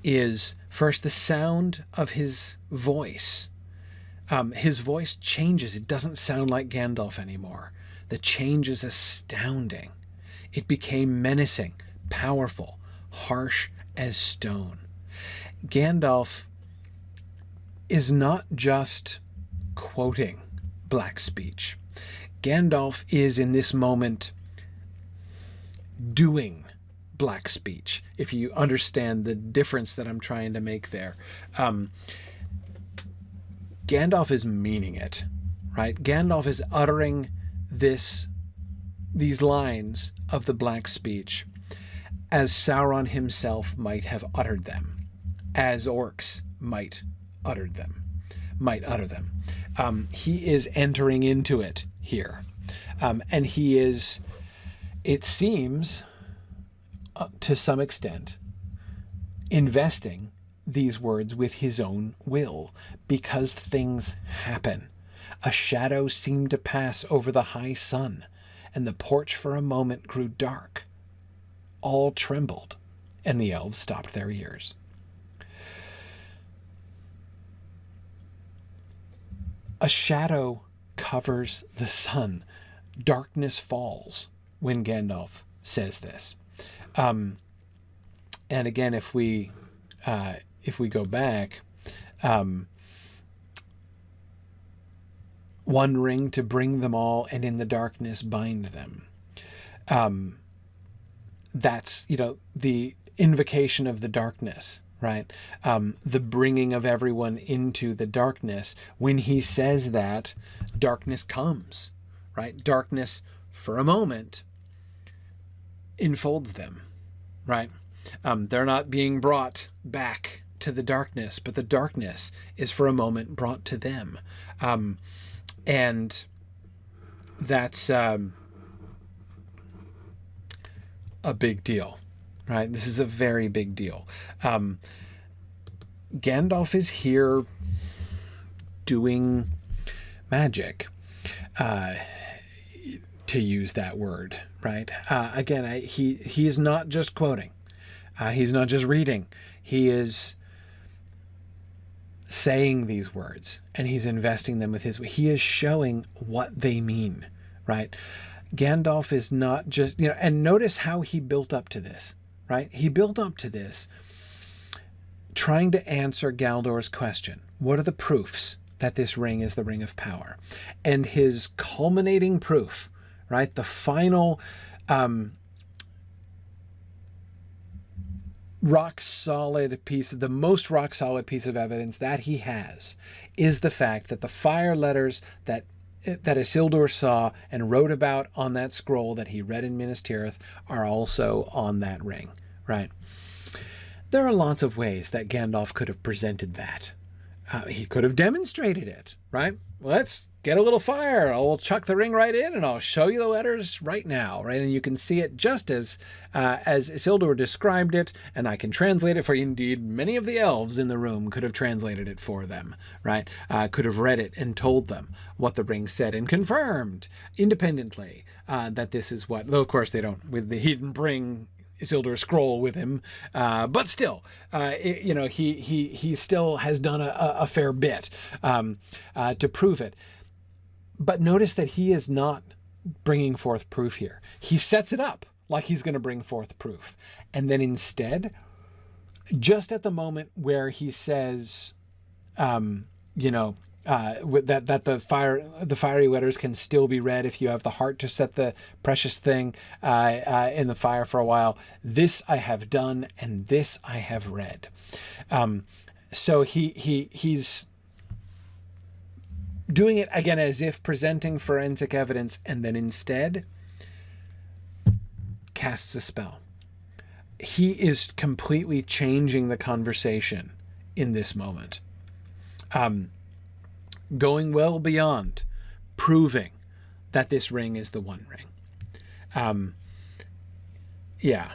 [SPEAKER 1] is first the sound of his voice. His voice changes. It doesn't sound like Gandalf anymore. The change is astounding. It became menacing, powerful, harsh as stone. Gandalf is not just quoting black speech. Gandalf is in this moment doing black speech, if you understand the difference that I'm trying to make there. Gandalf is meaning it, right? Gandalf is uttering these lines of the black speech as Sauron himself might have uttered them, as orcs might utter them. He is entering into it here, and he is, it seems, to some extent, investing these words with his own will, because things happen. A shadow seemed to pass over the high sun, and the porch for a moment grew dark. All trembled, and the elves stopped their ears. A shadow covers the sun. Darkness falls when Gandalf says this. And again, if we go back, one ring to bring them all, and in the darkness bind them. That's, the invocation of the darkness, right? The bringing of everyone into the darkness. When he says that, darkness comes, right? Darkness, for a moment, enfolds them, right? They're not being brought back to the darkness, but the darkness is for a moment brought to them. And that's a big deal, right? This is a very big deal. Gandalf is here doing magic, to use that word, right? Again, he is not just quoting. He's not just reading. He is saying these words, and he's investing them with his. He is showing what they mean, right? Gandalf is not just, and notice how he built up to this, right? He built up to this trying to answer Galdor's question. What are the proofs that this ring is the ring of power? And his culminating proof, right? The final the most rock solid piece of evidence that he has is the fact that the fire letters that Isildur saw and wrote about on that scroll that he read in Minas Tirith are also on that ring, right? There are lots of ways that Gandalf could have presented that. He could have demonstrated it, right? Let's get a little fire. I'll chuck the ring right in and I'll show you the letters right now, right? And you can see it just as Isildur described it, and I can translate it for you. Indeed, many of the elves in the room could have translated it for them, right? Could have read it and told them what the ring said and confirmed independently that this is what, though of course they don't, he didn't bring Isildur scroll with him, but still, he still has done a fair bit to prove it. But notice that he is not bringing forth proof here. He sets it up like he's going to bring forth proof, and then instead, just at the moment where he says, that the fiery letters can still be read if you have the heart to set the precious thing in the fire for a while. This I have done, and this I have read. So he's doing it again as if presenting forensic evidence, and then instead casts a spell. He is completely changing the conversation in this moment. Going well beyond proving that this ring is the One Ring. Yeah,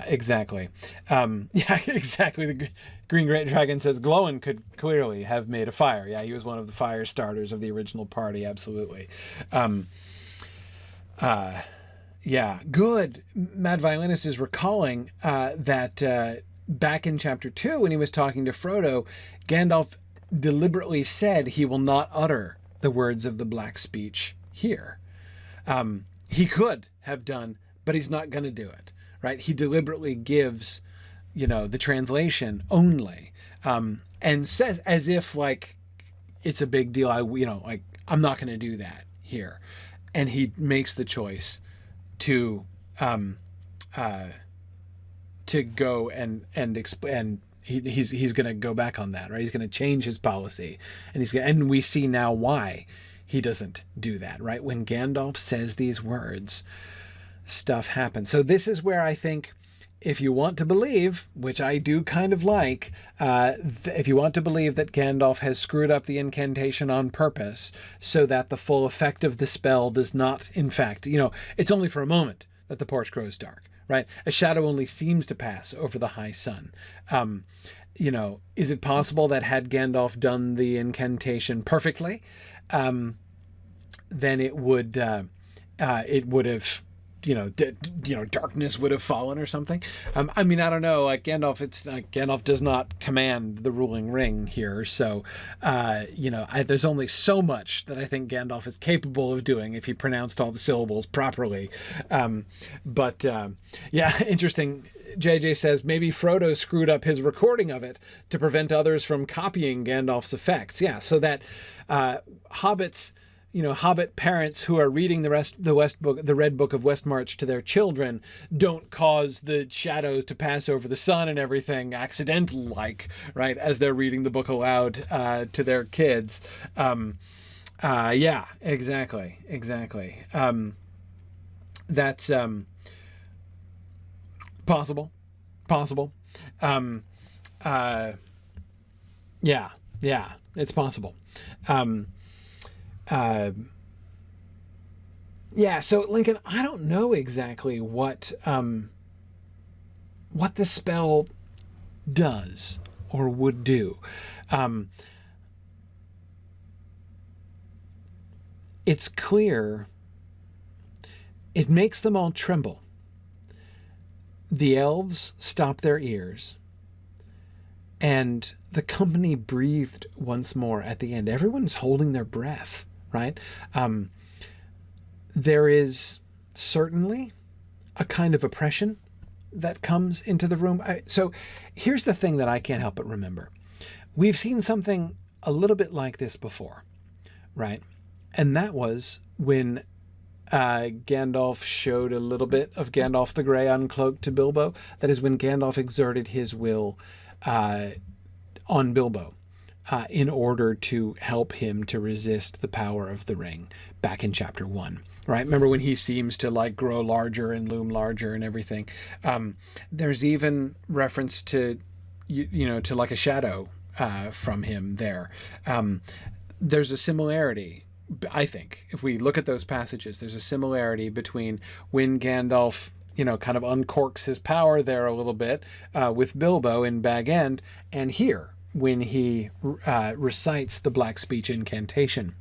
[SPEAKER 1] exactly. Exactly. The Green Great Dragon says Glowin could clearly have made a fire. Yeah, he was one of the fire starters of the original party. Absolutely. Good. Mad Violinist is recalling that back in chapter 2, when he was talking to Frodo, Gandalf deliberately said he will not utter the words of the Black Speech here. He could have done, but he's not going to do it, right? He deliberately gives, the translation only, and says as if like it's a big deal. I'm not going to do that here. And he makes the choice to go and he's going to go back on that, right? He's going to change his policy, and we see now why he doesn't do that, right? When Gandalf says these words, stuff happens. So this is where I think, if you want to believe, which I do kind of like, if you want to believe that Gandalf has screwed up the incantation on purpose so that the full effect of the spell does not, in fact, it's only for a moment that the porch grows dark, right? A shadow only seems to pass over the high sun. Is it possible that had Gandalf done the incantation perfectly, then it would have, darkness would have fallen or something. I don't know. Like Gandalf does not command the ruling ring here. So, there's only so much that I think Gandalf is capable of doing if he pronounced all the syllables properly. Interesting. JJ says maybe Frodo screwed up his recording of it to prevent others from copying Gandalf's effects. Yeah. So that, hobbits, Hobbit parents who are reading the Red Book of Westmarch to their children don't cause the shadow to pass over the sun and everything accidental, right, as they're reading the book aloud to their kids. Exactly. That's possible. It's possible. So Lincoln, I don't know exactly what the spell does or would do. It's clear it makes them all tremble. The elves stop their ears, and the company breathed once more at the end. Everyone's holding their breath, right? There is certainly a kind of oppression that comes into the room. So here's the thing that I can't help but remember. We've seen something a little bit like this before, right? And that was when Gandalf showed a little bit of Gandalf the Grey uncloaked to Bilbo. That is when Gandalf exerted his will on Bilbo in order to help him to resist the power of the ring back in chapter 1. Right? Remember when he seems to like grow larger and loom larger and everything. There's even reference to, to like a shadow from him there. There's a similarity, I think, if we look at those passages, there's a similarity between when Gandalf, kind of uncorks his power there a little bit with Bilbo in Bag End, and here when he recites the Black Speech incantation.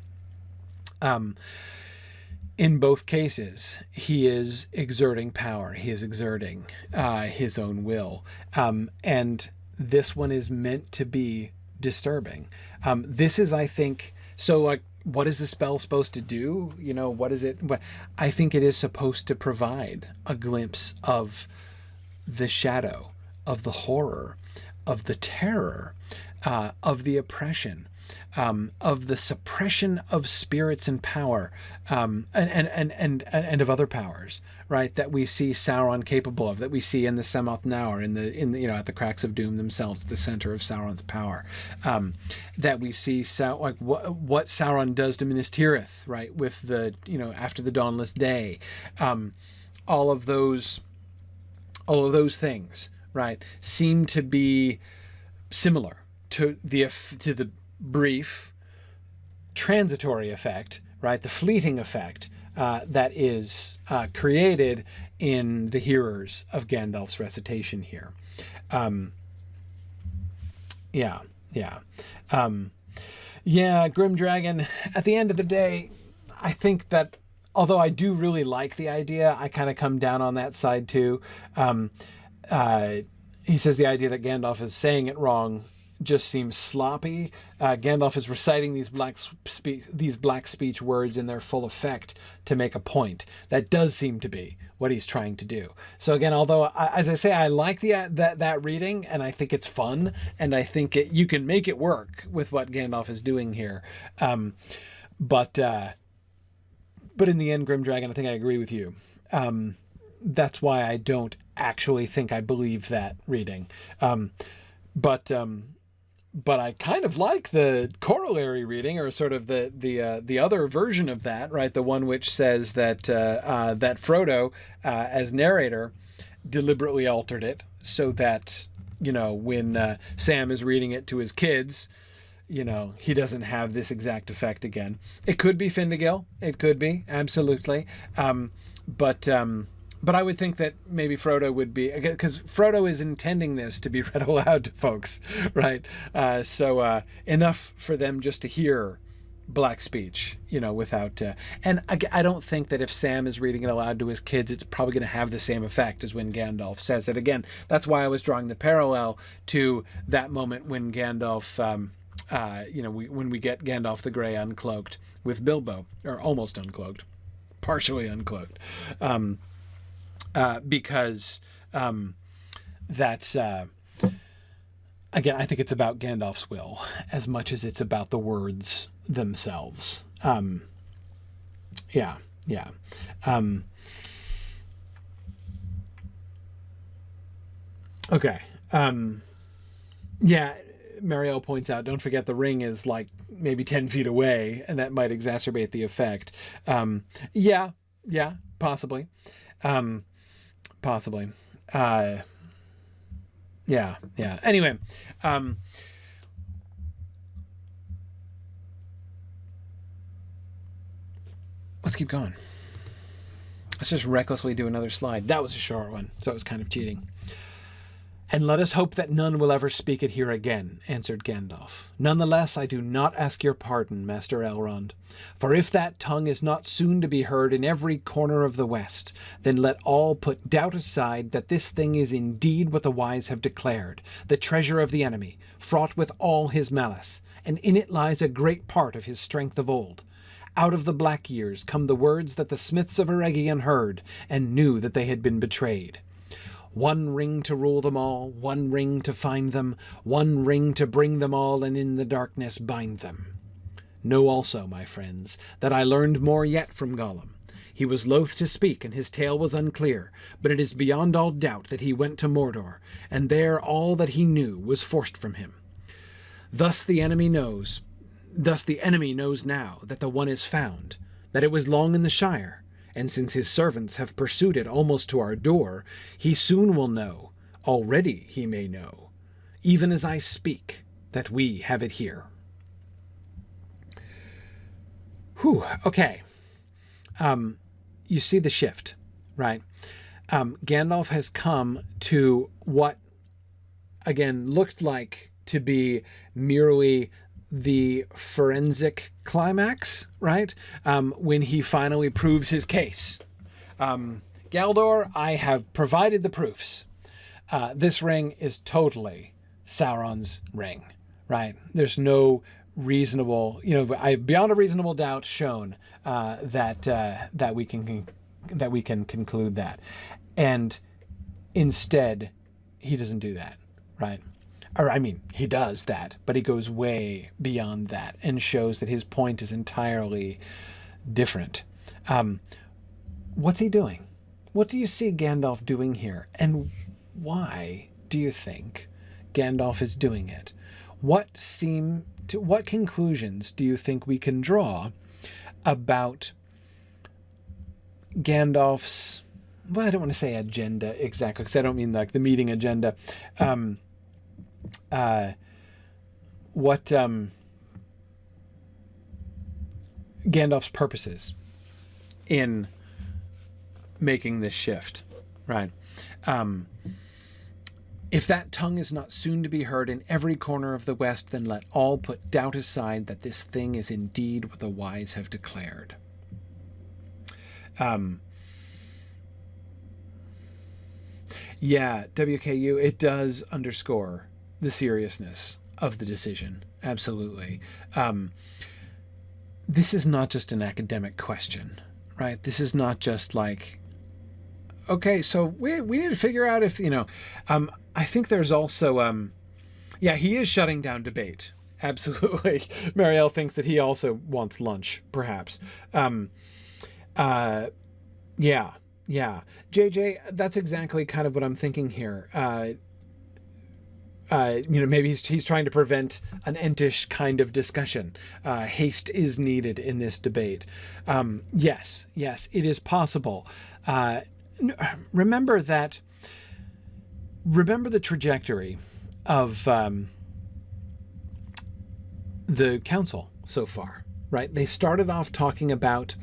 [SPEAKER 1] In both cases, he is exerting power. He is exerting his own will. And this one is meant to be disturbing. This is, I think, so like, what is the spell supposed to do? What is it? I think it is supposed to provide a glimpse of the shadow, of the horror, of the terror, of the oppression, of the suppression of spirits and power, and of other powers, right? That we see Sauron capable of, that we see in the Semoth Naur, in the at the cracks of doom themselves, at the center of Sauron's power, that we see what Sauron does to Minas Tirith, right? With the after the dawnless day, all of those things, right, seem to be similar to the brief transitory effect, right, the fleeting effect that is created in the hearers of Gandalf's recitation here. Grim Dragon, at the end of the day, I think that although I do really like the idea, I kind of come down on that side too. He says the idea that Gandalf is saying it wrong just seems sloppy. Gandalf is reciting these black speech words in their full effect to make a point. That does seem to be what he's trying to do. So again, although as I say, I like that reading, and I think it's fun, and I think you can make it work with what Gandalf is doing here. But in the end, Grim Dragon, I think I agree with you. That's why I don't actually think I believe that reading. But I kind of like the corollary reading, or sort of the other version of that, right? The one which says that that Frodo, as narrator, deliberately altered it so that when Sam is reading it to his kids, he doesn't have this exact effect again. It could be Findegil. It could be, absolutely. But I would think that maybe Frodo would be, because Frodo is intending this to be read aloud to folks, right? So enough for them just to hear black speech, without... and I don't think that if Sam is reading it aloud to his kids, it's probably going to have the same effect as when Gandalf says it. Again, that's why I was drawing the parallel to that moment when Gandalf... when we get Gandalf the Grey uncloaked with Bilbo, or almost uncloaked, partially uncloaked. Because that's, again, I think it's about Gandalf's will as much as it's about the words themselves. Okay. Marielle points out, don't forget the ring is like maybe 10 feet away, and that might exacerbate the effect. Possibly. Possibly. Anyway, let's keep going. Let's just recklessly do another slide. That was a short one, so it was kind of cheating. "And let us hope that none will ever speak it here again," answered Gandalf. "Nonetheless, I do not ask your pardon, Master Elrond. For if that tongue is not soon to be heard in every corner of the West, then let all put doubt aside that this thing is indeed what the wise have declared, the treasure of the enemy, fraught with all his malice, and in it lies a great part of his strength of old. Out of the black years come the words that the smiths of Eregion heard, and knew that they had been betrayed. One ring to rule them all, one ring to find them, one ring to bring them all and in the darkness bind them. Know also, my friends, that I learned more yet from Gollum. He was loath to speak, and his tale was unclear, but it is beyond all doubt that he went to Mordor, and there all that he knew was forced from him. Thus the enemy knows now that the one is found, that it was long in the Shire, and since his servants have pursued it almost to our door, he soon will know, already he may know, even as I speak, that we have it here. Whew, okay. You see the shift, right? Gandalf has come to what, again, looked like to be merely the forensic climax, right? When he finally proves his case. Galdor, I have provided the proofs. This ring is totally Sauron's ring, right? There's no reasonable, I've beyond a reasonable doubt shown that we can conclude that, and instead he doesn't do that, right? Or I mean, he does that, but he goes way beyond that and shows that his point is entirely different. What's he doing? What do you see Gandalf doing here, and why do you think Gandalf is doing it? What conclusions do you think we can draw about Gandalf's, well, I don't want to say agenda exactly, because I don't mean like the meeting agenda. Gandalf's purposes in making this shift, right? If that tongue is not soon to be heard in every corner of the West, then let all put doubt aside that this thing is indeed what the wise have declared. Yeah, WKU, it does underscore the seriousness of the decision. Absolutely. This is not just an academic question, right? This is not just like, okay, so we need to figure out if, I think there's also, he is shutting down debate. Absolutely. Marielle thinks that he also wants lunch, perhaps. Yeah. JJ, that's exactly kind of what I'm thinking here. Maybe he's trying to prevent an entish kind of discussion. Haste is needed in this debate. Yes, it is possible. Remember the trajectory of the council so far, right? They started off talking about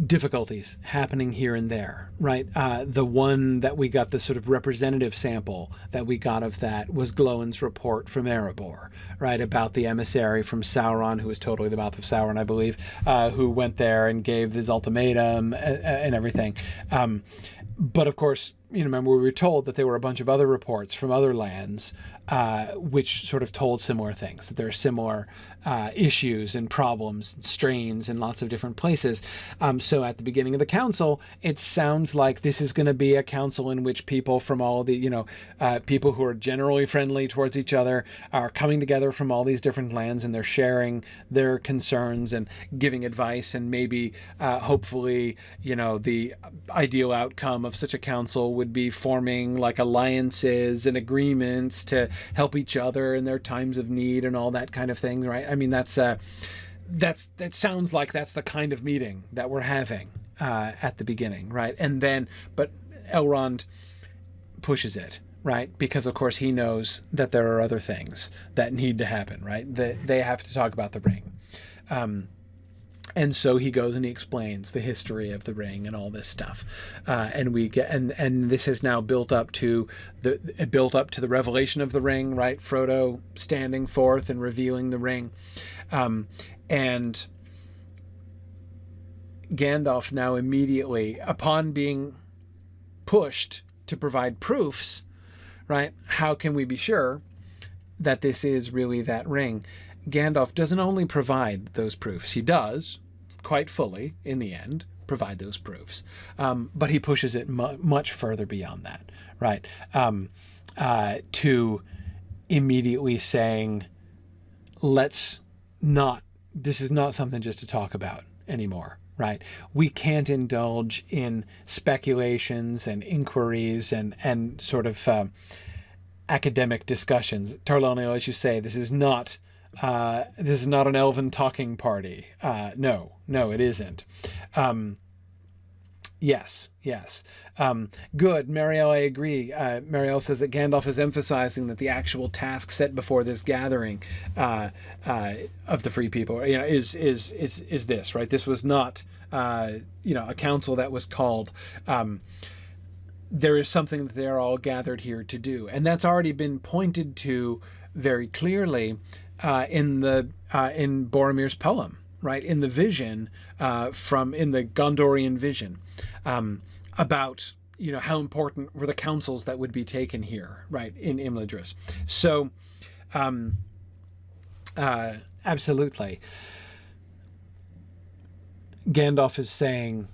[SPEAKER 1] difficulties happening here and there, right? The one that we got, the sort of representative sample that we got of that was Glóin's report from Erebor, right? About the emissary from Sauron, who was totally the mouth of Sauron, I believe, who went there and gave his ultimatum and everything. But of course, remember we were told that there were a bunch of other reports from other lands which sort of told similar things, that there are similar issues and problems and strains in lots of different places. So at the beginning of the council, it sounds like this is going to be a council in which people from all the, people who are generally friendly towards each other are coming together from all these different lands, and they're sharing their concerns and giving advice, and maybe hopefully, the ideal outcome of such a council would be forming like alliances and agreements to help each other in their times of need and all that kind of thing, right? I mean, that sounds like that's the kind of meeting that we're having at the beginning, right? And then, but Elrond pushes it, right? Because of course he knows that there are other things that need to happen, right? They have to talk about the ring. And so he goes and he explains the history of the ring and all this stuff, and we get and this has now built up to the revelation of the ring, right? Frodo standing forth and revealing the ring, and Gandalf now immediately, upon being pushed to provide proofs, right? How can we be sure that this is really that ring? Gandalf doesn't only provide those proofs; he does, quite fully, in the end, provide those proofs. But he pushes it much further beyond that, right? To immediately saying, this is not something just to talk about anymore, right? We can't indulge in speculations and inquiries and sort of academic discussions. Tarlonio, as you say, this is not an elven talking party. No, it isn't. Yes. Good. Marielle, I agree. Marielle says that Gandalf is emphasizing that the actual task set before this gathering of the free people, is this, right? This was not, a council that was called. There is something that they're all gathered here to do, and that's already been pointed to very clearly in Boromir's poem, right? In the vision in the Gondorian vision. About how important were the councils that would be taken here, right, in Imladris. So absolutely, Gandalf is saying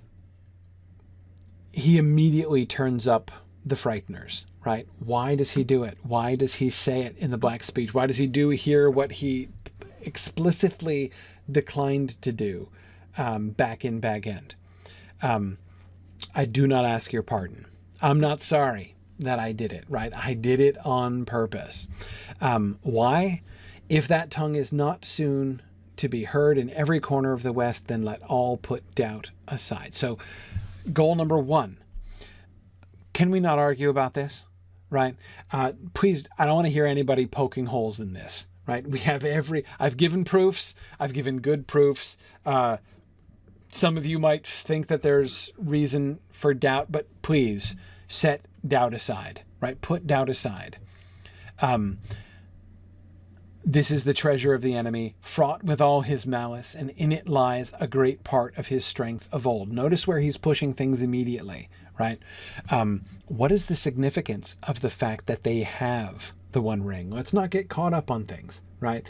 [SPEAKER 1] he immediately turns up the frighteners, right? Why does he do it? Why does he say it in the Black Speech? Why does he do here what he explicitly declined to do back in Bag End? I do not ask your pardon. I'm not sorry that I did it, right? I did it on purpose. Why? If that tongue is not soon to be heard in every corner of the West, then let all put doubt aside. So goal number 1, can we not argue about this, right? Please, I don't want to hear anybody poking holes in this, right? We have I've given proofs. I've given good proofs. Some of you might think that there's reason for doubt, but please set doubt aside, right? Put doubt aside. This is the treasure of the enemy, fraught with all his malice, and in it lies a great part of his strength of old. Notice where he's pushing things immediately, right? What is the significance of the fact that they have the One Ring? Let's not get caught up on things, right?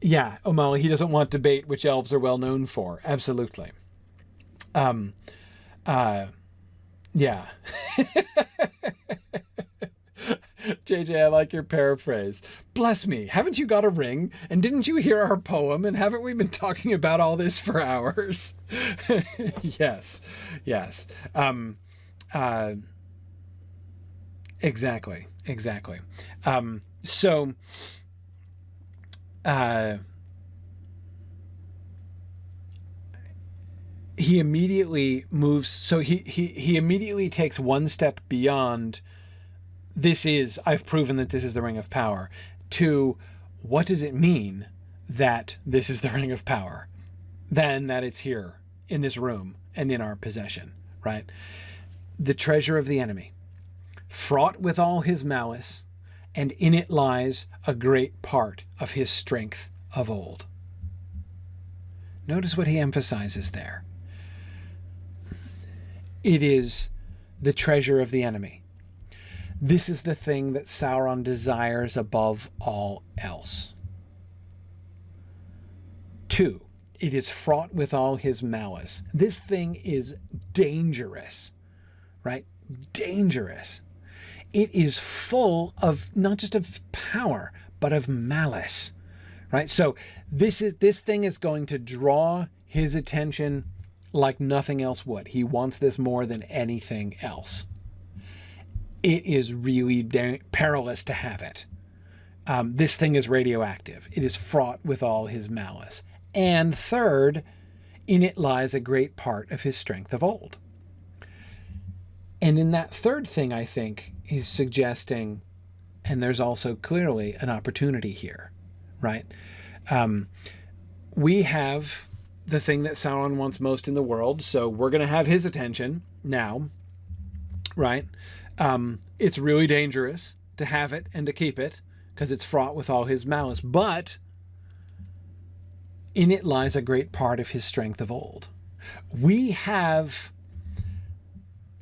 [SPEAKER 1] Yeah, O'Malley, he doesn't want debate, which elves are well known for. Absolutely. Yeah. JJ, I like your paraphrase. Bless me, haven't you got a ring? And didn't you hear our poem? And haven't we been talking about all this for hours? Yes. Exactly. He immediately moves. So he immediately takes one step beyond. I've proven that this is the Ring of Power, to what does it mean that this is the Ring of Power? Then that it's here in this room and in our possession, right? The treasure of the enemy, fraught with all his malice, and in it lies a great part of his strength of old. Notice what he emphasizes there. It is the treasure of the enemy. This is the thing that Sauron desires above all else. 2, it is fraught with all his malice. This thing is dangerous, right? Dangerous. It is full of not just of power, but of malice, right? So this thing is going to draw his attention like nothing else would. He wants this more than anything else. It is really perilous to have it. This thing is radioactive. It is fraught with all his malice. And 3rd, in it lies a great part of his strength of old. And in that 3rd thing, I think, he's suggesting, and there's also clearly an opportunity here, right? We have the thing that Sauron wants most in the world, so we're going to have his attention now, right? It's really dangerous to have it and to keep it because it's fraught with all his malice, but in it lies a great part of his strength of old. We have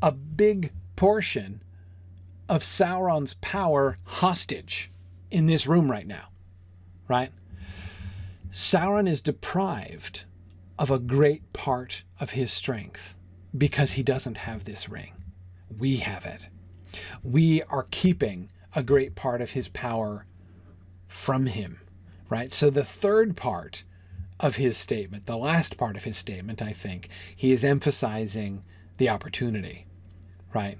[SPEAKER 1] a big portion of Sauron's power hostage in this room right now, right? Sauron is deprived of a great part of his strength because he doesn't have this ring. We have it. We are keeping a great part of his power from him, right? So the 3rd part of his statement, the last part of his statement, I think, he is emphasizing the opportunity, right?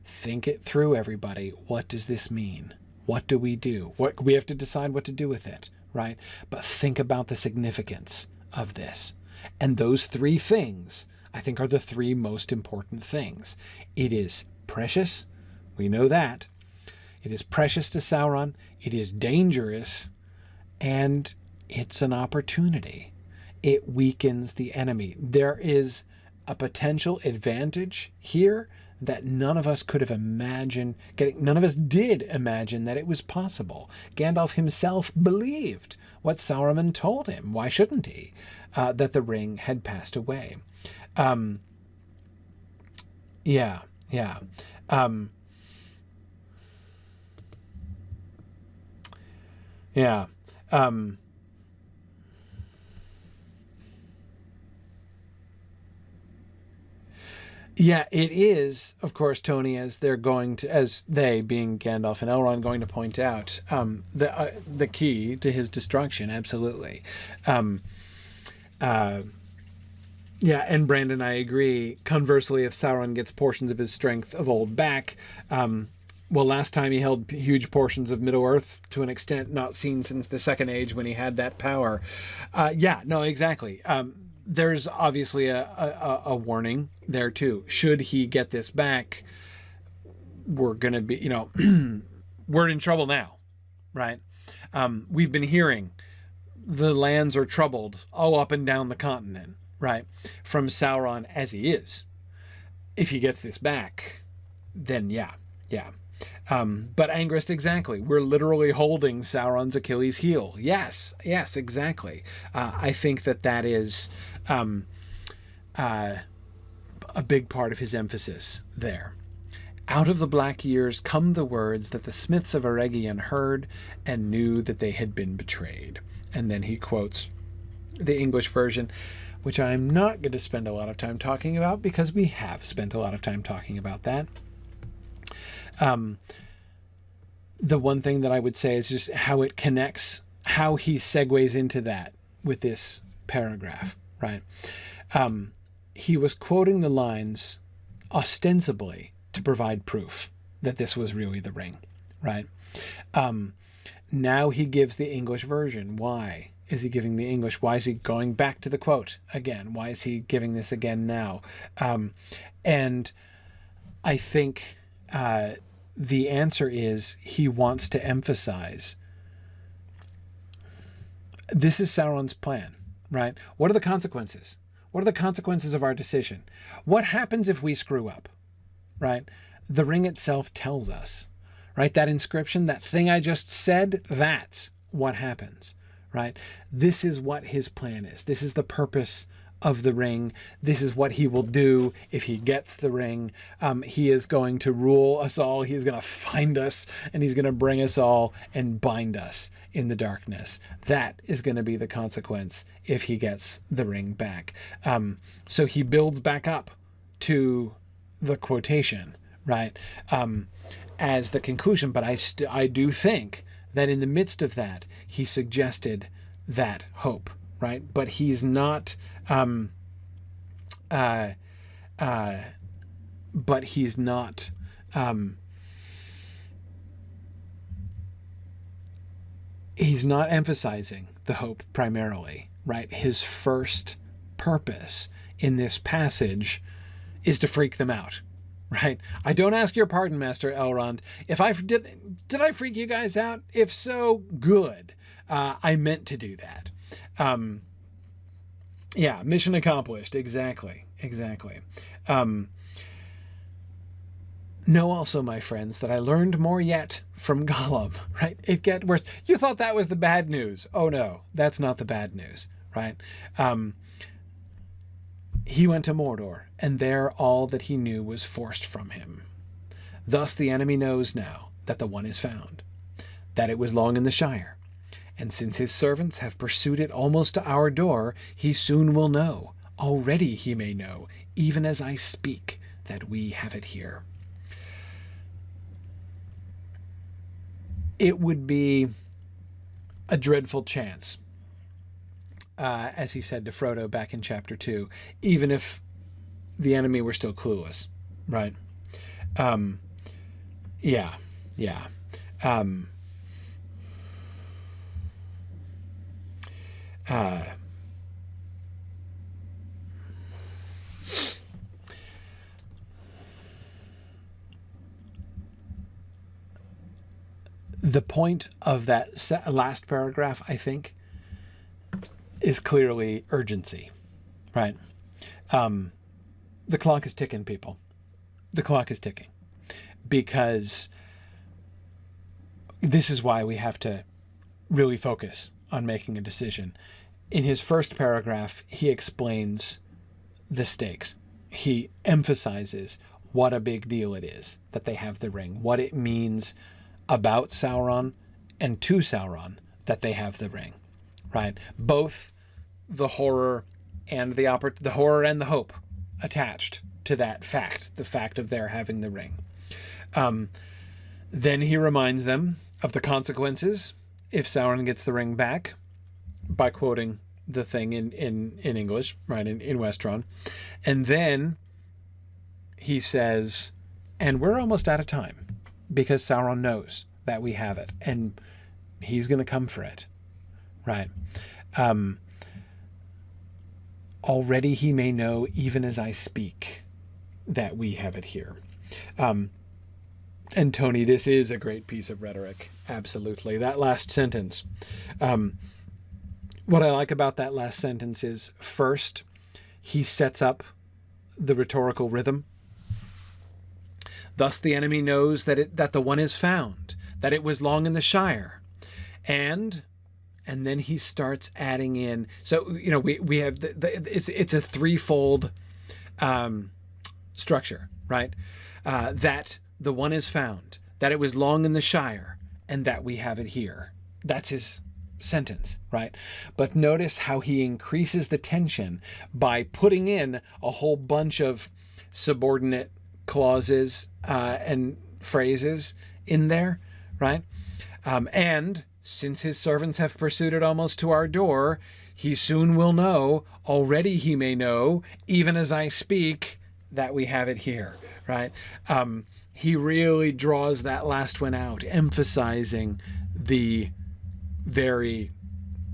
[SPEAKER 1] Think it through, everybody. What does this mean? What do? We have to decide what to do with it, right? But think about the significance of this. And those three things, I think, are the three most important things. It is precious. We know that. It is precious to Sauron. It is dangerous. And it's an opportunity. It weakens the enemy. There is a potential advantage here that none of us could have imagined getting. None of us did imagine that it was possible. Gandalf himself believed what Sauron told him. Why shouldn't he? That the ring had passed away. Yeah. Yeah, it is, of course, Tony, as they, being Gandalf and Elrond, going to point out, the key to his destruction, absolutely. Yeah, and Brandon, I agree. Conversely, if Sauron gets portions of his strength of old back, well, last time he held huge portions of Middle-earth to an extent not seen since the Second Age when he had that power. Yeah, no, exactly. There's obviously a warning there too. Should he get this back, we're going to be, we're in trouble now, right? We've been hearing the lands are troubled all up and down the continent, right? From Sauron as he is. If he gets this back, then yeah. But Angrist, exactly. We're literally holding Sauron's Achilles heel. Yes, exactly. I think that is a big part of his emphasis there. Out of the black years come the words that the smiths of Eregion heard and knew that they had been betrayed. And then he quotes the English version, which I'm not going to spend a lot of time talking about because we have spent a lot of time talking about that. The one thing that I would say is just how it connects, how he segues into that with this paragraph, right? He was quoting the lines ostensibly to provide proof that this was really the ring, right? Now he gives the English version. Why is he giving the English? Why is he going back to the quote again? Why is he giving this again now? And I think the answer is he wants to emphasize this is Sauron's plan, right? What are the consequences? What are the consequences of our decision? What happens if we screw up, right? The ring itself tells us, right? That inscription, that thing I just said, that's what happens, right? This is what his plan is. This is the purpose of the ring. This is what he will do if he gets the ring. He is going to rule us all. He is going to find us and he's going to bring us all and bind us in the darkness. That is going to be the consequence if he gets the ring back. So he builds back up to the quotation, right? As the conclusion, but I do think that in the midst of that, he suggested that hope, right? But he's not, but he's not, he's not emphasizing the hope primarily, right? His first purpose in this passage is to freak them out, right? I don't ask your pardon, Master Elrond. If I did I freak you guys out? If so, good. I meant to do that. Yeah, mission accomplished. Exactly. Know also, my friends, that I learned more yet from Gollum, right? It gets worse. You thought that was the bad news. Oh no, that's not the bad news, right? He went to Mordor, and there all that he knew was forced from him. Thus the enemy knows now that the one is found, that it was long in the Shire. And since his servants have pursued it almost to our door, he soon will know. Already he may know, even as I speak, that we have it here. It would be a dreadful chance as he said to Frodo back in chapter 2, even if the enemy were still clueless, right? Yeah, yeah. The point of that last paragraph, I think, is clearly urgency, right? The clock is ticking, people. The clock is ticking. Because this is why we have to really focus on making a decision. In his first paragraph, he explains the stakes. He emphasizes what a big deal it is that they have the ring, what it means about Sauron and to Sauron that they have the ring, right? Both the horror and the horror and the hope attached to that fact, the fact of their having the ring. Then he reminds them of the consequences if Sauron gets the ring back by quoting the thing in English, right, in Westron. And then he says, and we're almost out of time because Sauron knows that we have it and he's going to come for it, right? Already he may know, even as I speak, that we have it here. And Tony, this is a great piece of rhetoric. Absolutely. That last sentence. What I like about that last sentence is, first, he sets up the rhetorical rhythm. Thus the enemy knows that the one is found, that it was long in the Shire. And then he starts adding in. So, we have it's a threefold structure, right? That the one is found, that it was long in the Shire, and that we have it here. That's his sentence, right? But notice how he increases the tension by putting in a whole bunch of subordinate clauses and phrases in there, right? And since his servants have pursued it almost to our door, he soon will know, already he may know, even as I speak, that we have it here, right? He really draws that last one out, emphasizing the very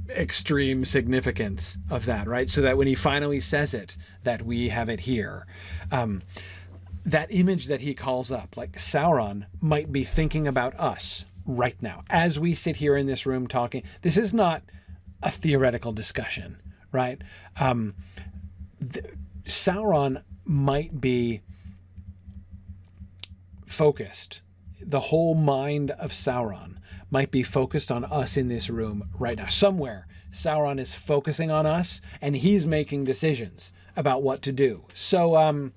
[SPEAKER 1] extreme significance of that, right? So that when he finally says it, that we have it here. That image that he calls up, like Sauron might be thinking about us right now, as we sit here in this room talking. This is not a theoretical discussion, right? Sauron might be focused. The whole mind of Sauron might be focused on us in this room right now. Somewhere Sauron is focusing on us and he's making decisions about what to do. So,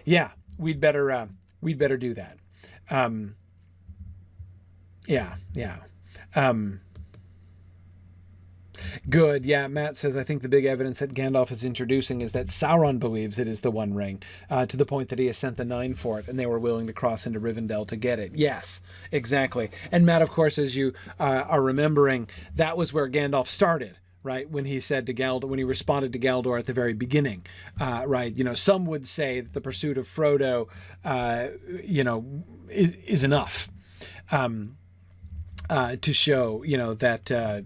[SPEAKER 1] yeah, we'd better do that. Yeah. Good. Yeah, Matt says, I think the big evidence that Gandalf is introducing is that Sauron believes it is the One Ring, to the point that he has sent the Nine for it, and they were willing to cross into Rivendell to get it. Yes, exactly. And Matt, of course, as you are remembering, that was where Gandalf started, right? When he said to Galdor, when he responded to Galdor at the very beginning, right? Some would say that the pursuit of Frodo, is enough to show, that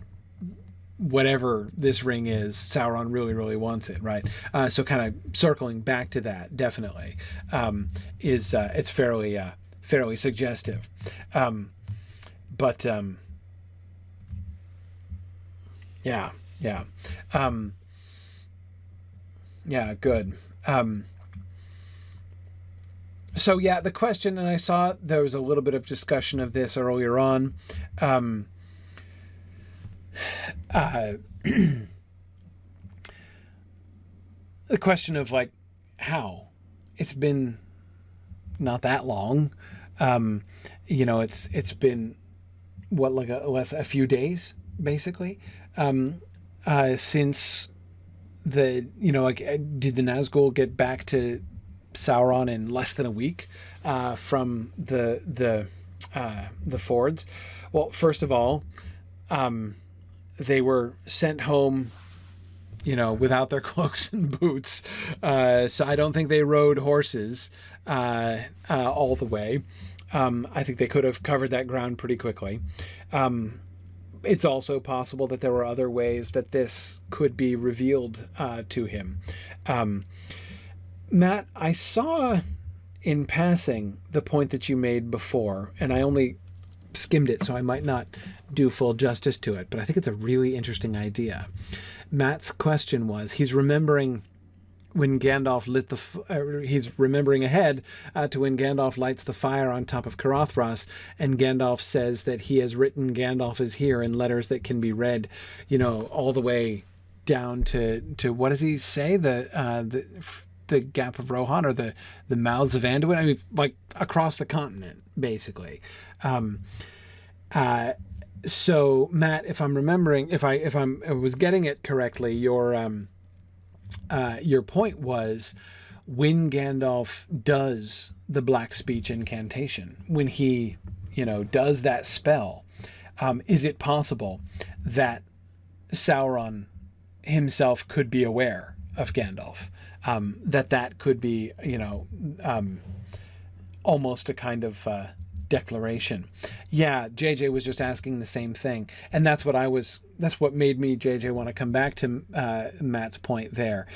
[SPEAKER 1] whatever this ring is, Sauron really, really wants it, right? So kind of circling back to that, definitely, it's fairly suggestive. Yeah, good. So yeah, the question, and I saw there was a little bit of discussion of this earlier on. The question of how it's been not that long. It's been what, a few days basically, since did the Nazgul get back to Sauron in less than a week from the fords? Well, first of all, they were sent home without their cloaks and boots. So I don't think they rode horses all the way. I think they could have covered that ground pretty quickly. It's also possible that there were other ways that this could be revealed to him. Matt, I saw in passing the point that you made before, and I only skimmed it, so I might not do full justice to it, but I think it's a really interesting idea. Matt's question was, he's remembering when Gandalf he's remembering ahead to when Gandalf lights the fire on top of Carothras, and Gandalf says that he has written "Gandalf is here" in letters that can be read, all the way down to what does he say, the Gap of Rohan, or the mouths of Anduin? I mean, like across the continent, basically. So Matt, if I'm remembering, if I was getting it correctly, your point was when Gandalf does the Black Speech incantation, when he, does that spell, is it possible that Sauron himself could be aware of Gandalf? That could be, almost a kind of declaration. Yeah, JJ was just asking the same thing, and that's what made me, JJ, want to come back to Matt's point there,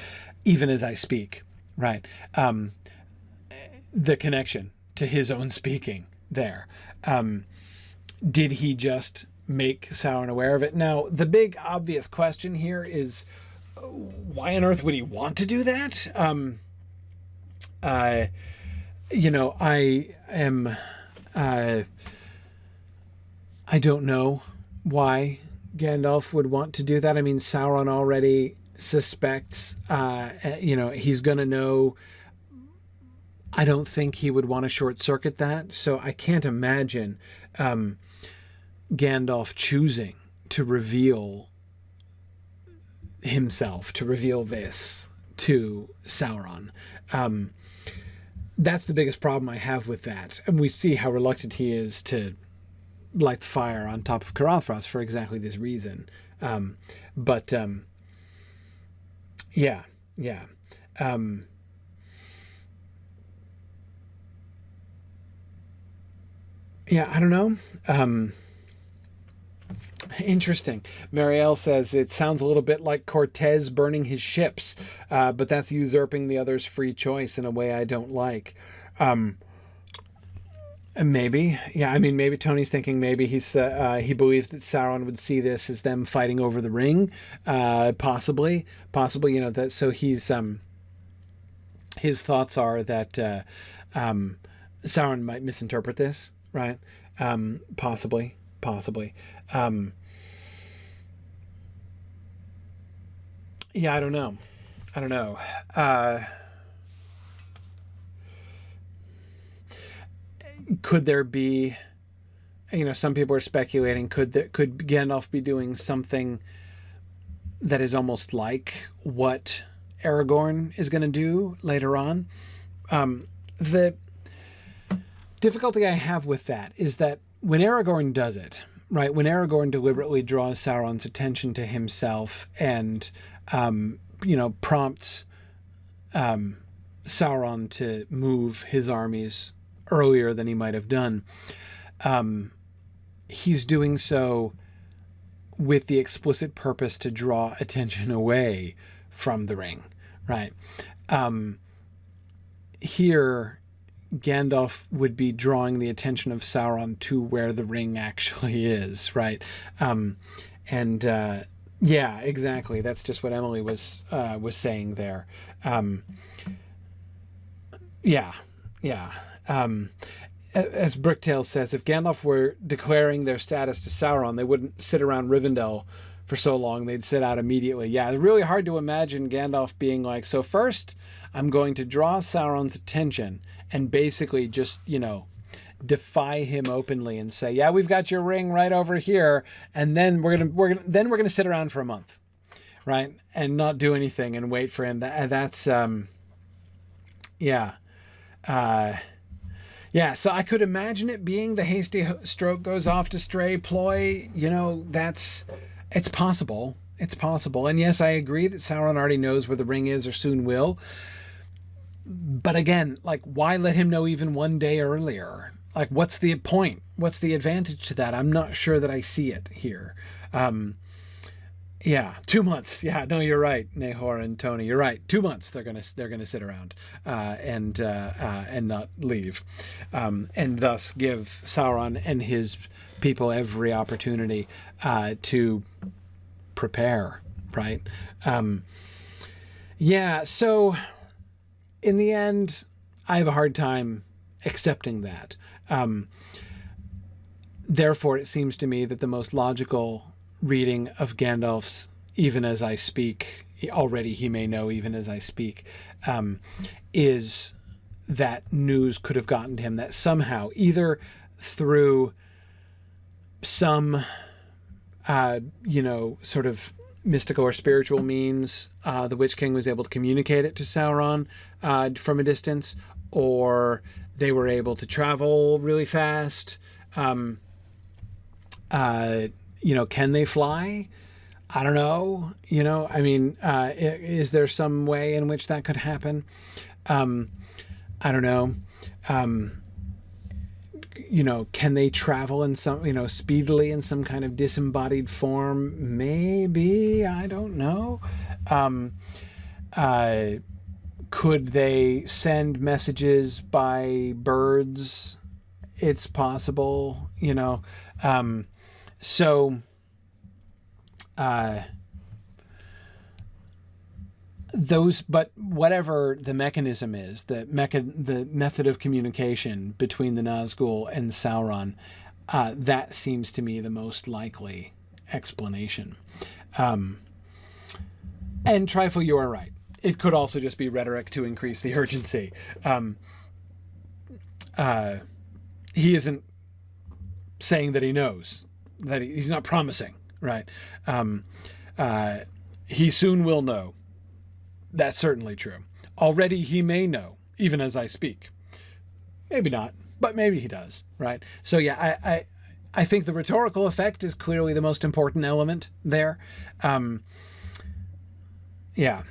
[SPEAKER 1] even as I speak, right? The connection to his own speaking there. Did he just make Sauron aware of it? Now, the big obvious question here is, why on earth would he want to do that? I don't know why Gandalf would want to do that. I mean, Sauron already suspects, he's going to know. I don't think he would want to short circuit that. So I can't imagine Gandalf choosing to reveal himself, to reveal this to Sauron. That's the biggest problem I have with that. And we see how reluctant he is to light the fire on top of Carothras for exactly this reason. Yeah. I don't know. Interesting. Marielle says it sounds a little bit like Cortez burning his ships, but that's usurping the other's free choice in a way I don't like. Maybe. Yeah, I mean, maybe Tony's thinking maybe he believes that Sauron would see this as them fighting over the ring. Possibly, that, so he's, his thoughts are that Sauron might misinterpret this, right? Possibly. Yeah, I don't know. Could there be, some people are speculating, could Gandalf be doing something that is almost like what Aragorn is going to do later on? The difficulty I have with that is that when Aragorn does it, right, when Aragorn deliberately draws Sauron's attention to himself and, prompts Sauron to move his armies earlier than he might have done, he's doing so with the explicit purpose to draw attention away from the ring, right? Here, Gandalf would be drawing the attention of Sauron to where the ring actually is, right? Yeah, exactly. That's just what Emily was saying there. As Brooktail says, if Gandalf were declaring their status to Sauron, they wouldn't sit around Rivendell for so long. They'd sit out immediately. Yeah, it's really hard to imagine Gandalf being like, so first I'm going to draw Sauron's attention and basically just, defy him openly and say, yeah, we've got your ring right over here, and then we're gonna sit around for a month, right, and not do anything and wait for him. That's so I could imagine it being the hasty stroke goes off to stray ploy. It's possible. It's possible. And yes, I agree that Sauron already knows where the ring is or soon will. But again, like, why let him know even one day earlier? Like, what's the point? What's the advantage to that? I'm not sure that I see it here. Yeah, 2 months. Yeah, no, you're right, Nahor and Tony. You're right. 2 months they're gonna sit around and not leave, and thus give Sauron and his people every opportunity to prepare. Right? Yeah. So in the end, I have a hard time accepting that. Therefore, it seems to me that the most logical reading of Gandalf's "Even as I speak," already he may know even as I speak, is that news could have gotten to him, that somehow, either through some, sort of mystical or spiritual means, the Witch King was able to communicate it to Sauron from a distance, or they were able to travel really fast. Can they fly? I don't know. I mean, is there some way in which that could happen? I don't know. Can they travel in some, speedily in some kind of disembodied form? Maybe. I don't know. Could they send messages by birds? It's possible, So, but whatever the mechanism is, the method of communication between the Nazgul and Sauron, that seems to me the most likely explanation. And Trifle, you are right. It could also just be rhetoric to increase the urgency. He isn't saying that he knows, that he's not promising, right? He soon will know. That's certainly true. Already he may know, even as I speak. Maybe not, but maybe he does, right? So yeah, I think the rhetorical effect is clearly the most important element there. Yeah.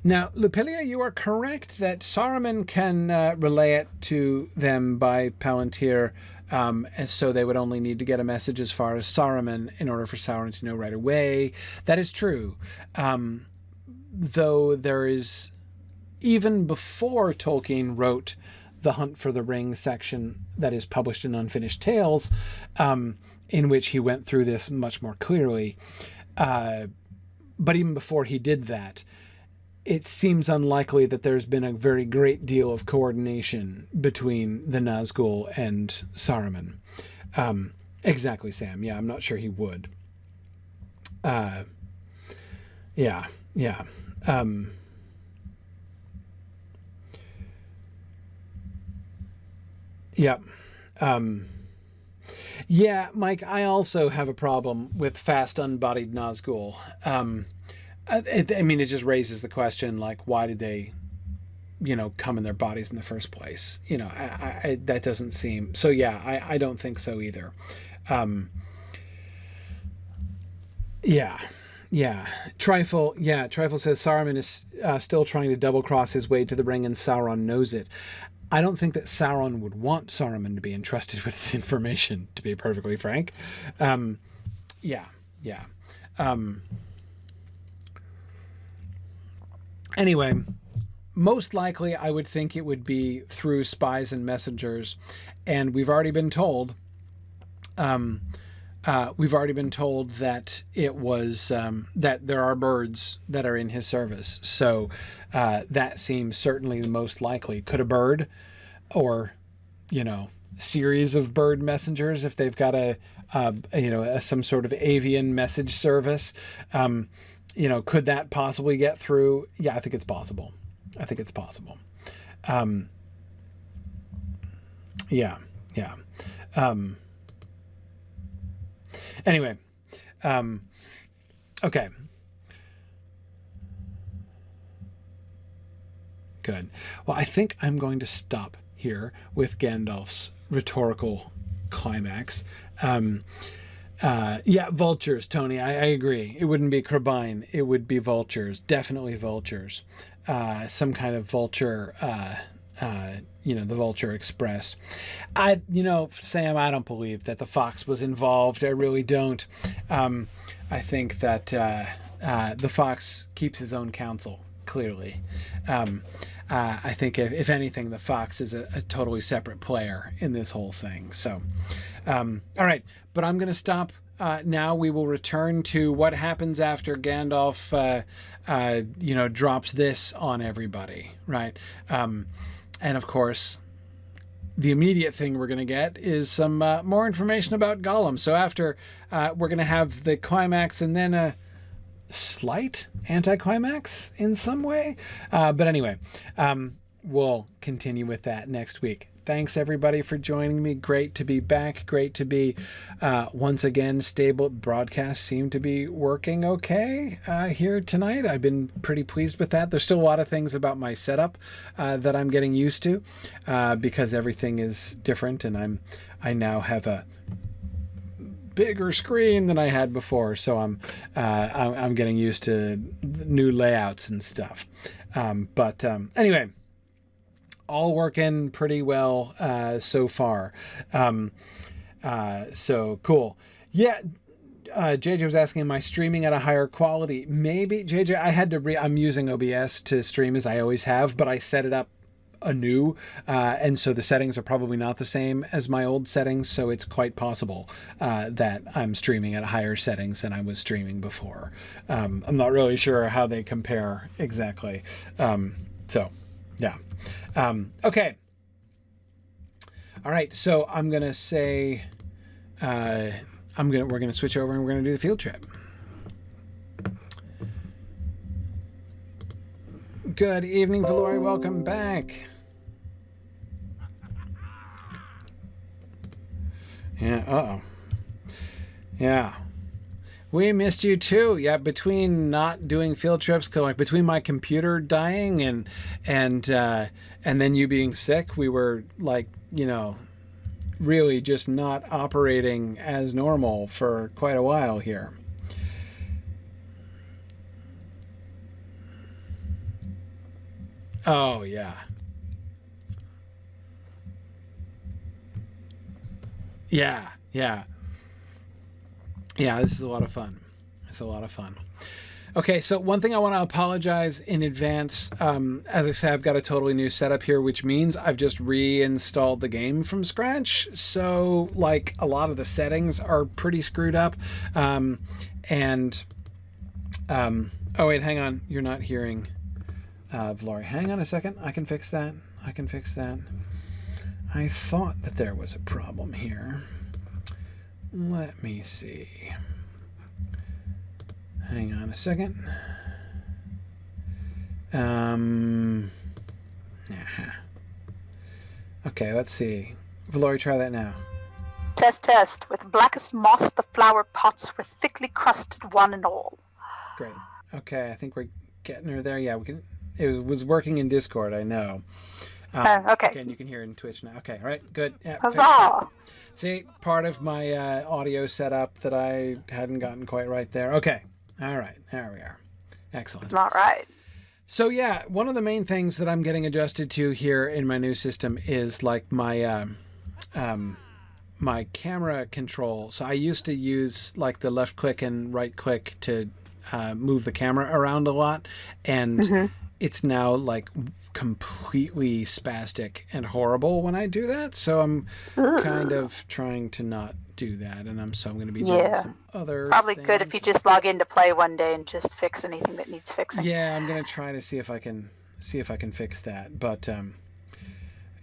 [SPEAKER 1] Now, Lupilia, you are correct that Saruman can relay it to them by Palantir, and so they would only need to get a message as far as Saruman in order for Sauron to know right away. That is true. Though there is, even before Tolkien wrote the Hunt for the Ring section that is published in Unfinished Tales, in which he went through this much more clearly, but even before he did that, it seems unlikely that there's been a very great deal of coordination between the Nazgul and Saruman. Exactly, Sam. Yeah, I'm not sure he would. Yeah. Yeah, Mike, I also have a problem with fast unbodied Nazgul. It just raises the question, like, why did they, come in their bodies in the first place? That doesn't seem... So, yeah, I don't think so either. Yeah. Trifle says Saruman is still trying to double-cross his way to the ring, and Sauron knows it. I don't think that Sauron would want Saruman to be entrusted with this information, to be perfectly frank. Anyway, most likely I would think it would be through spies and messengers, and we've already been told that it was that there are birds that are in his service. So that seems certainly the most likely. Could a bird, or series of bird messengers, if they've got some sort of avian message service, could that possibly get through? Yeah, I think it's possible. Anyway, okay. Good. Well, I think I'm going to stop here with Gandalf's rhetorical climax. Yeah, vultures, Tony. I agree. It wouldn't be crabine. It would be vultures. Definitely vultures. Some kind of vulture, the Vulture Express. Sam, I don't believe that the fox was involved. I really don't. I think that the fox keeps his own counsel, clearly. I think if anything, the fox is a totally separate player in this whole thing. So, all right, but I'm going to stop now. We will return to what happens after Gandalf, drops this on everybody, right? And of course, the immediate thing we're going to get is some more information about Gollum. So after, we're going to have the climax and then a slight anticlimax in some way. But anyway, we'll continue with that next week. Thanks everybody for joining me. Great to be back. Great to be once again stable. Broadcasts seem to be working okay here tonight. I've been pretty pleased with that. There's still a lot of things about my setup that I'm getting used to because everything is different, and I now have a bigger screen than I had before, so I'm getting used to new layouts and stuff. But anyway, all working pretty well so far. So cool. Yeah. JJ was asking, am I streaming at a higher quality? Maybe, JJ, I had to I'm using OBS to stream as I always have, but I set it up anew, and so the settings are probably not the same as my old settings, so it's quite possible that I'm streaming at higher settings than I was streaming before. I'm not really sure how they compare exactly. So yeah. Okay. All right. So I'm going to say, we're going to switch over and we're going to do the field trip. Good evening, Valori. Welcome back. Yeah. Uh-oh. Yeah. We missed you too. Yeah, between not doing field trips, like between my computer dying and then you being sick, we were like, really just not operating as normal for quite a while here. Oh, yeah. Yeah, yeah. Yeah, this is a lot of fun. It's a lot of fun. Okay, so one thing I want to apologize in advance. As I said, I've got a totally new setup here, which means I've just reinstalled the game from scratch. So, like, a lot of the settings are pretty screwed up. Oh, wait, hang on. You're not hearing Valori. Hang on a second. I can fix that. I thought that there was a problem here. Let me see. Hang on a second. Okay, let's see. Valori, try that now.
[SPEAKER 2] Test. With blackest moss, the flower pots were thickly crusted, one and all.
[SPEAKER 1] Great. Okay, I think we're getting her there. Yeah, we can. It was working in Discord, I know.
[SPEAKER 2] Okay.
[SPEAKER 1] And you can hear it in Twitch now. Okay, all right, good. Yeah,
[SPEAKER 2] huzzah!
[SPEAKER 1] See, part of my audio setup that I hadn't gotten quite right there. Okay, all right, there we are. Excellent.
[SPEAKER 2] All right.
[SPEAKER 1] So yeah, one of the main things that I'm getting adjusted to here in my new system is like my my camera control. So I used to use like the left click and right click to move the camera around a lot, and it's now like completely spastic and horrible when I do that. So I'm kind of trying to not do that, and I'm going to be doing some other
[SPEAKER 2] probably
[SPEAKER 1] things.
[SPEAKER 2] Good if you just log into play one day and just fix anything that needs fixing.
[SPEAKER 1] Yeah, I'm going to try to see if I can fix that. But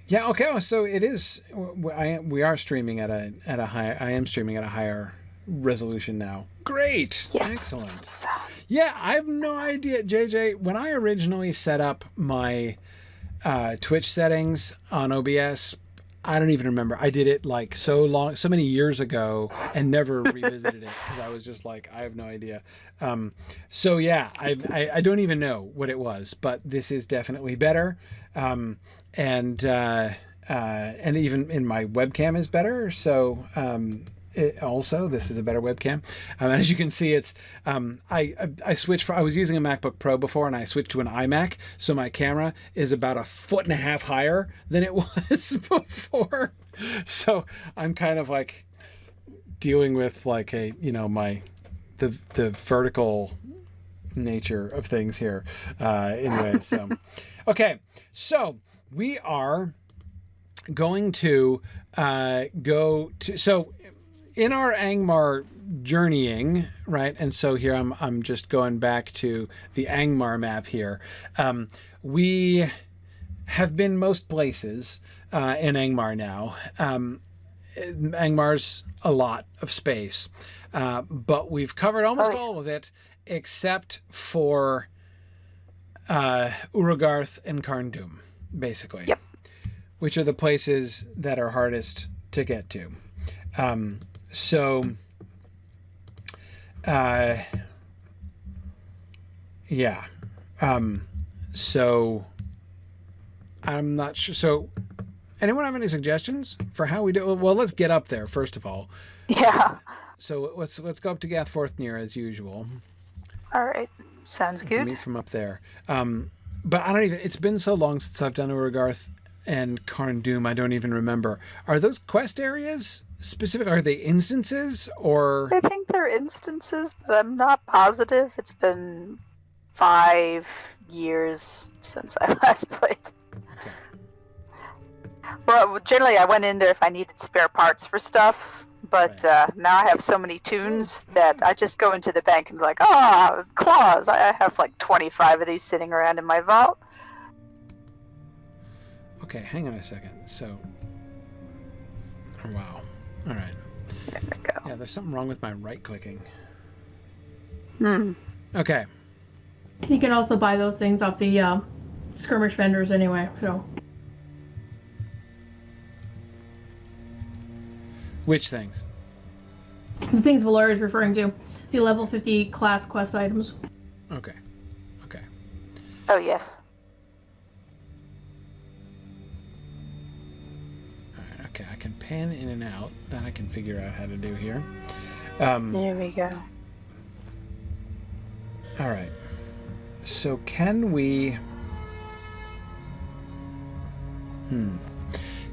[SPEAKER 1] yeah, okay. So it is. We are streaming at a high. I am streaming at a higher resolution now. Great.
[SPEAKER 2] Yes.
[SPEAKER 1] Excellent. Yeah, I have no idea, JJ. When I originally set up my Twitch settings on OBS, I don't even remember. I did it like so many years ago and never revisited it because I was just like, I have no idea. So yeah, I don't even know what it was, but this is definitely better. And even in my webcam is better. So, also, this is a better webcam. And as you can see, it's I switched. I was using a MacBook Pro before, and I switched to an iMac, so my camera is about 1.5 feet higher than it was before. So I'm kind of like dealing with like the vertical nature of things here. Anyway, so okay, so we are going to go to in our Angmar journeying, right? And so here I'm just going back to the Angmar map here. We have been most places in Angmar now. Angmar's a lot of space, but we've covered almost all of it except for Uragarth and Carndum, basically.
[SPEAKER 2] Yep. Which
[SPEAKER 1] are the places that are hardest to get to. So I'm not sure. So anyone have any suggestions for how we do it? Well, let's get up there first of all.
[SPEAKER 2] Yeah.
[SPEAKER 1] So let's go up to Gathforthnear as usual.
[SPEAKER 2] All right. Sounds good.
[SPEAKER 1] Meet from up there. But I don't even. It's been so long since I've done Uragarth and Carndum, I don't even remember. Are those quest areas specific? Are they instances or?
[SPEAKER 2] I think they're instances, but I'm not positive. It's been 5 years since I last played.
[SPEAKER 1] Okay.
[SPEAKER 2] Well, generally I went in there if I needed spare parts for stuff, but
[SPEAKER 1] Right.
[SPEAKER 2] now I have so many tunes that I just go into the bank and be like, claws. I have like 25 of these sitting around in my vault.
[SPEAKER 1] Okay, hang on a second. So, oh, wow. All right.
[SPEAKER 2] There we go.
[SPEAKER 1] Yeah, there's something wrong with my right-clicking.
[SPEAKER 2] Okay.
[SPEAKER 3] You can also buy those things off the skirmish vendors anyway, so.
[SPEAKER 1] Which things?
[SPEAKER 3] The things Valeria's referring to. The level 50 class quest items.
[SPEAKER 1] Okay.
[SPEAKER 2] Oh, yes.
[SPEAKER 1] All right, okay, I can pan in and out. That I can figure out how to do here.
[SPEAKER 2] There we go.
[SPEAKER 1] All right. So can we...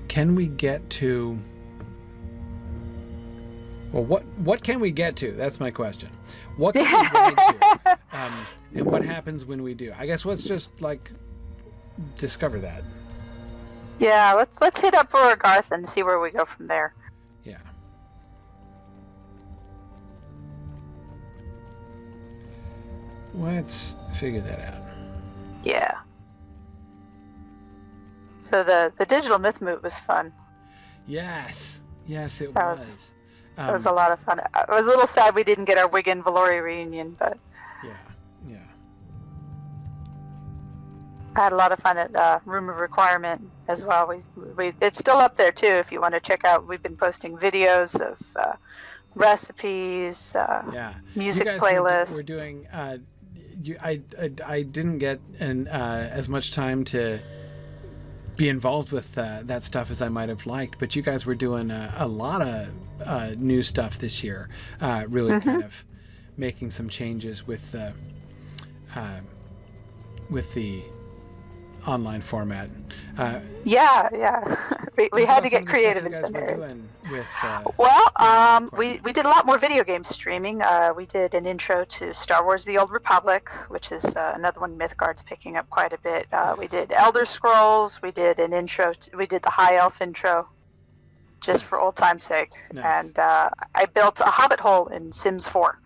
[SPEAKER 1] Can we get to... Well, what can we get to? That's my question. What can we ride to? And what happens when we do? I guess let's just, like, discover that.
[SPEAKER 2] Yeah, let's hit up Uragarth and see where we go from there.
[SPEAKER 1] Yeah. Let's figure that out.
[SPEAKER 2] Yeah. So the digital myth moot was fun.
[SPEAKER 1] Yes, it
[SPEAKER 2] That
[SPEAKER 1] was.
[SPEAKER 2] It was a lot of fun. I was a little sad we didn't get our Wigan Valori reunion, but
[SPEAKER 1] Yeah.
[SPEAKER 2] I had a lot of fun at Room of Requirement as well. We it's still up there too if you want to check out. We've been posting videos of recipes, music
[SPEAKER 1] you guys
[SPEAKER 2] playlists.
[SPEAKER 1] We're doing. I didn't get as much time to be involved with that stuff as I might have liked, but you guys were doing a lot of new stuff this year. Really kind of making some changes with the online format.
[SPEAKER 2] Yeah. we had to get creative in some areas. We did a lot more video game streaming. We did an intro to Star Wars: The Old Republic, which is another one Mythgard's picking up quite a bit. We did Elder Scrolls. We did an intro. We did the High Elf intro, just for old time's sake.
[SPEAKER 1] Nice.
[SPEAKER 2] And I built a Hobbit hole in Sims 4.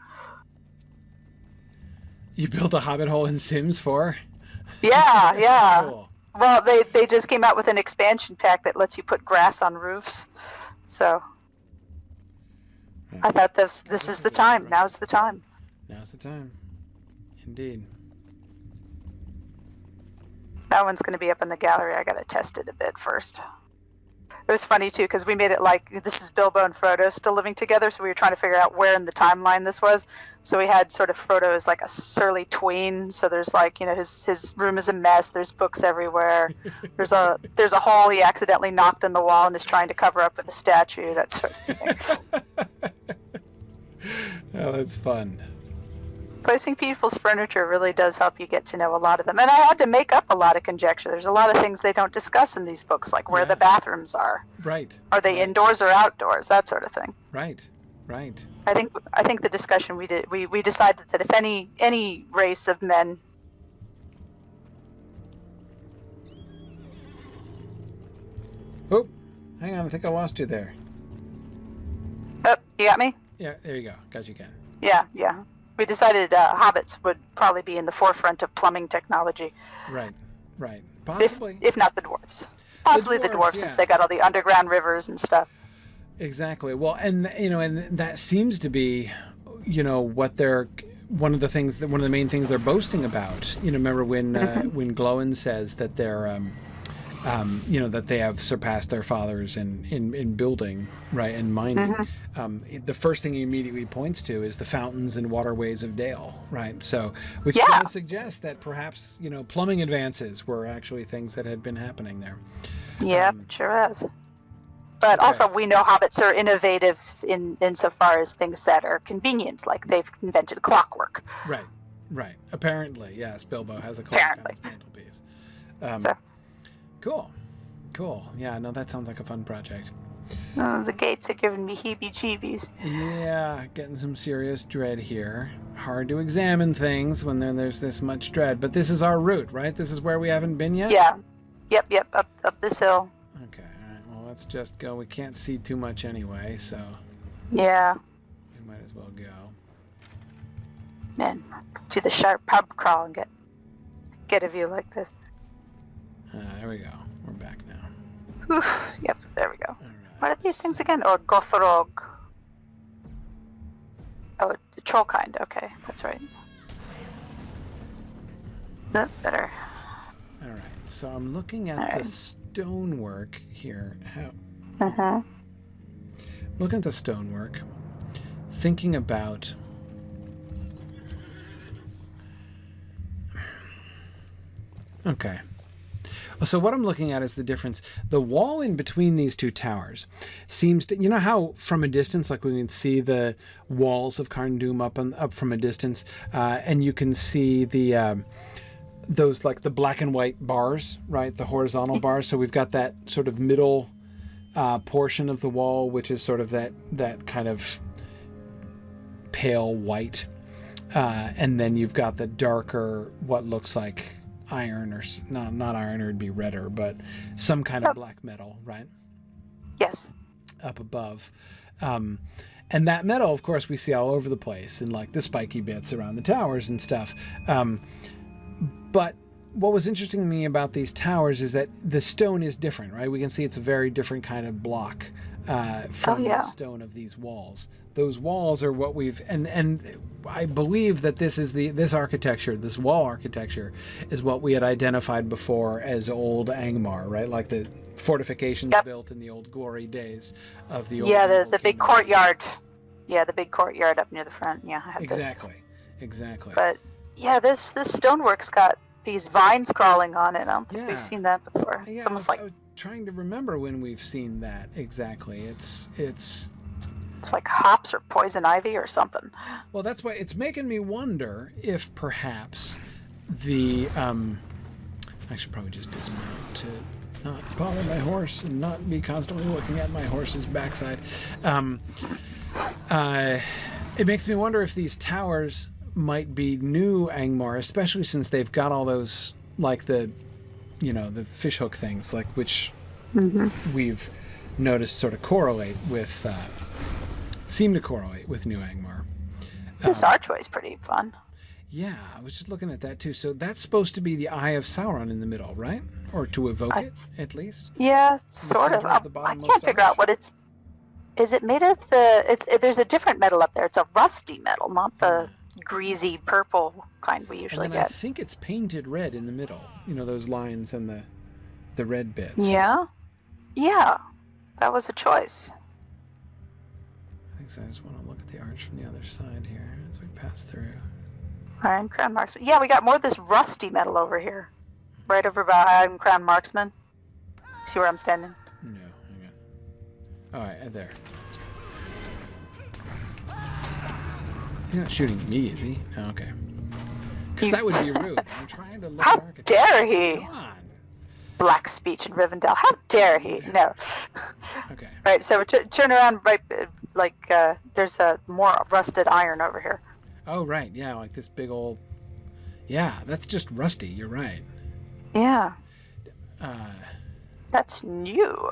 [SPEAKER 1] You built a Hobbit hole in Sims 4?
[SPEAKER 2] Yeah.
[SPEAKER 1] Cool.
[SPEAKER 2] Well, they just came out with an expansion pack that lets you put grass on roofs. So I thought this is the time. Now's the time.
[SPEAKER 1] Now's the time. Indeed.
[SPEAKER 2] That one's going to be up in the gallery. I got to test it a bit first. It was funny too because we made it like this is Bilbo and Frodo still living together, so we were trying to figure out where in the timeline this was. So we had sort of Frodo as like a surly tween. So there's like his room is a mess. There's books everywhere. There's a hole he accidentally knocked in the wall and is trying to cover up with a statue. That sort of thing.
[SPEAKER 1] Oh, that's fun.
[SPEAKER 2] Placing people's furniture really does help you get to know a lot of them. And I had to make up a lot of conjecture. There's a lot of things they don't discuss in these books, like where the bathrooms are.
[SPEAKER 1] Right.
[SPEAKER 2] Are they indoors or outdoors? That sort of thing.
[SPEAKER 1] Right. Right.
[SPEAKER 2] I think the discussion we did, we decided that if any race of men.
[SPEAKER 1] Oh, hang on. I think I lost you there.
[SPEAKER 2] Oh, you got me?
[SPEAKER 1] Yeah, there you go. Got you again.
[SPEAKER 2] Yeah. We decided hobbits would probably be in the forefront of plumbing technology.
[SPEAKER 1] Right. Possibly.
[SPEAKER 2] If not the dwarves. Possibly the dwarves, since they got all the underground rivers and stuff.
[SPEAKER 1] Exactly. Well, and that seems to be, what they're one of the main things they're boasting about. Remember when when Glowin says that they're that they have surpassed their fathers in building, right, and mining. The first thing he immediately points to is the fountains and waterways of Dale, right? So, which kind of suggests that perhaps plumbing advances were actually things that had been happening there.
[SPEAKER 2] Yeah, sure is. But also, we know hobbits are innovative insofar as things that are convenient, like they've invented clockwork.
[SPEAKER 1] Right. Apparently, yes, Bilbo has a clock on his mantelpiece. Cool. Yeah, no, that sounds like a fun project.
[SPEAKER 2] The gates are giving me heebie-jeebies.
[SPEAKER 1] Yeah, getting some serious dread here. Hard to examine things when there's this much dread. But this is our route, right? This is where we haven't been yet?
[SPEAKER 2] Yeah. Yep, up this hill.
[SPEAKER 1] Okay, all right. Well, let's just go. We can't see too much anyway, so...
[SPEAKER 2] Yeah.
[SPEAKER 1] We might as well go.
[SPEAKER 2] Man, do the sharp pub crawl and get a view like this.
[SPEAKER 1] There we go. We're back now.
[SPEAKER 2] Whew. Yep, there we go.
[SPEAKER 1] All right.
[SPEAKER 2] What are these things again? Or Gothrog? Oh, the troll kind. Okay, that's right. Better.
[SPEAKER 1] All right. So I'm looking at the stonework here. Looking at the stonework, thinking about. Okay. So what I'm looking at is the difference. The wall in between these two towers seems to, how from a distance, like we can see the walls of Carn Dûm up from a distance, and you can see the those like the black and white bars, right? The horizontal bars. So we've got that sort of middle portion of the wall, which is sort of that kind of pale white, and then you've got the darker, what looks like iron, or not iron, or it'd be redder, but some kind of black metal, right?
[SPEAKER 2] Yes.
[SPEAKER 1] Up above. And that metal, of course, we see all over the place in like the spiky bits around the towers and stuff. But what was interesting to me about these towers is that the stone is different, right? We can see it's a very different kind of block from the stone of these walls. Those walls are what we've, and I believe that this architecture, this wall architecture, is what we had identified before as old Angmar, right? Like the fortifications built in the old glory days of the old.
[SPEAKER 2] Yeah, the big courtyard. Yeah, the big courtyard up near the front. Yeah, I have
[SPEAKER 1] exactly.
[SPEAKER 2] But yeah, this stonework's got these vines crawling on it. I don't think we've seen that before.
[SPEAKER 1] Yeah,
[SPEAKER 2] it's almost like.
[SPEAKER 1] I was trying to remember when we've seen that exactly. It's
[SPEAKER 2] like hops or poison ivy or something.
[SPEAKER 1] Well, that's why it's making me wonder if perhaps the I should probably just dismount to not bother my horse and not be constantly looking at my horse's backside. It makes me wonder if these towers might be new Angmar, especially since they've got all those, like the fishhook things, like which we've noticed sort of seem to correlate with new Angmar.
[SPEAKER 2] This archway is pretty fun.
[SPEAKER 1] Yeah, I was just looking at that too. So that's supposed to be the Eye of Sauron in the middle, right? Or to evoke it, at least?
[SPEAKER 2] Yeah, sort of. I can't figure out what it's... Is it made of there's a different metal up there. It's a rusty metal, not the greasy purple kind we usually get.
[SPEAKER 1] I think it's painted red in the middle. Those lines and the red bits.
[SPEAKER 2] Yeah. Yeah. That was a choice.
[SPEAKER 1] So I just want to look at the arch from the other side here as we pass through.
[SPEAKER 2] Iron Crown Marksman. Yeah, we got more of this rusty metal over here. Right over by Iron Crown Marksman. See where I'm standing?
[SPEAKER 1] No, hang on. All right, there. He's not shooting me, is he? Oh, okay. Because that would be rude. I'm trying to look
[SPEAKER 2] How
[SPEAKER 1] at architecture.
[SPEAKER 2] dare he?
[SPEAKER 1] Come on.
[SPEAKER 2] Black speech in Rivendell. How dare he? No.
[SPEAKER 1] Okay.
[SPEAKER 2] All right, so we turn around right, there's a more rusted iron over here.
[SPEAKER 1] Oh, right. Yeah, like this big old... Yeah, that's just rusty. You're right.
[SPEAKER 2] Yeah.
[SPEAKER 1] Uh,
[SPEAKER 2] That's new.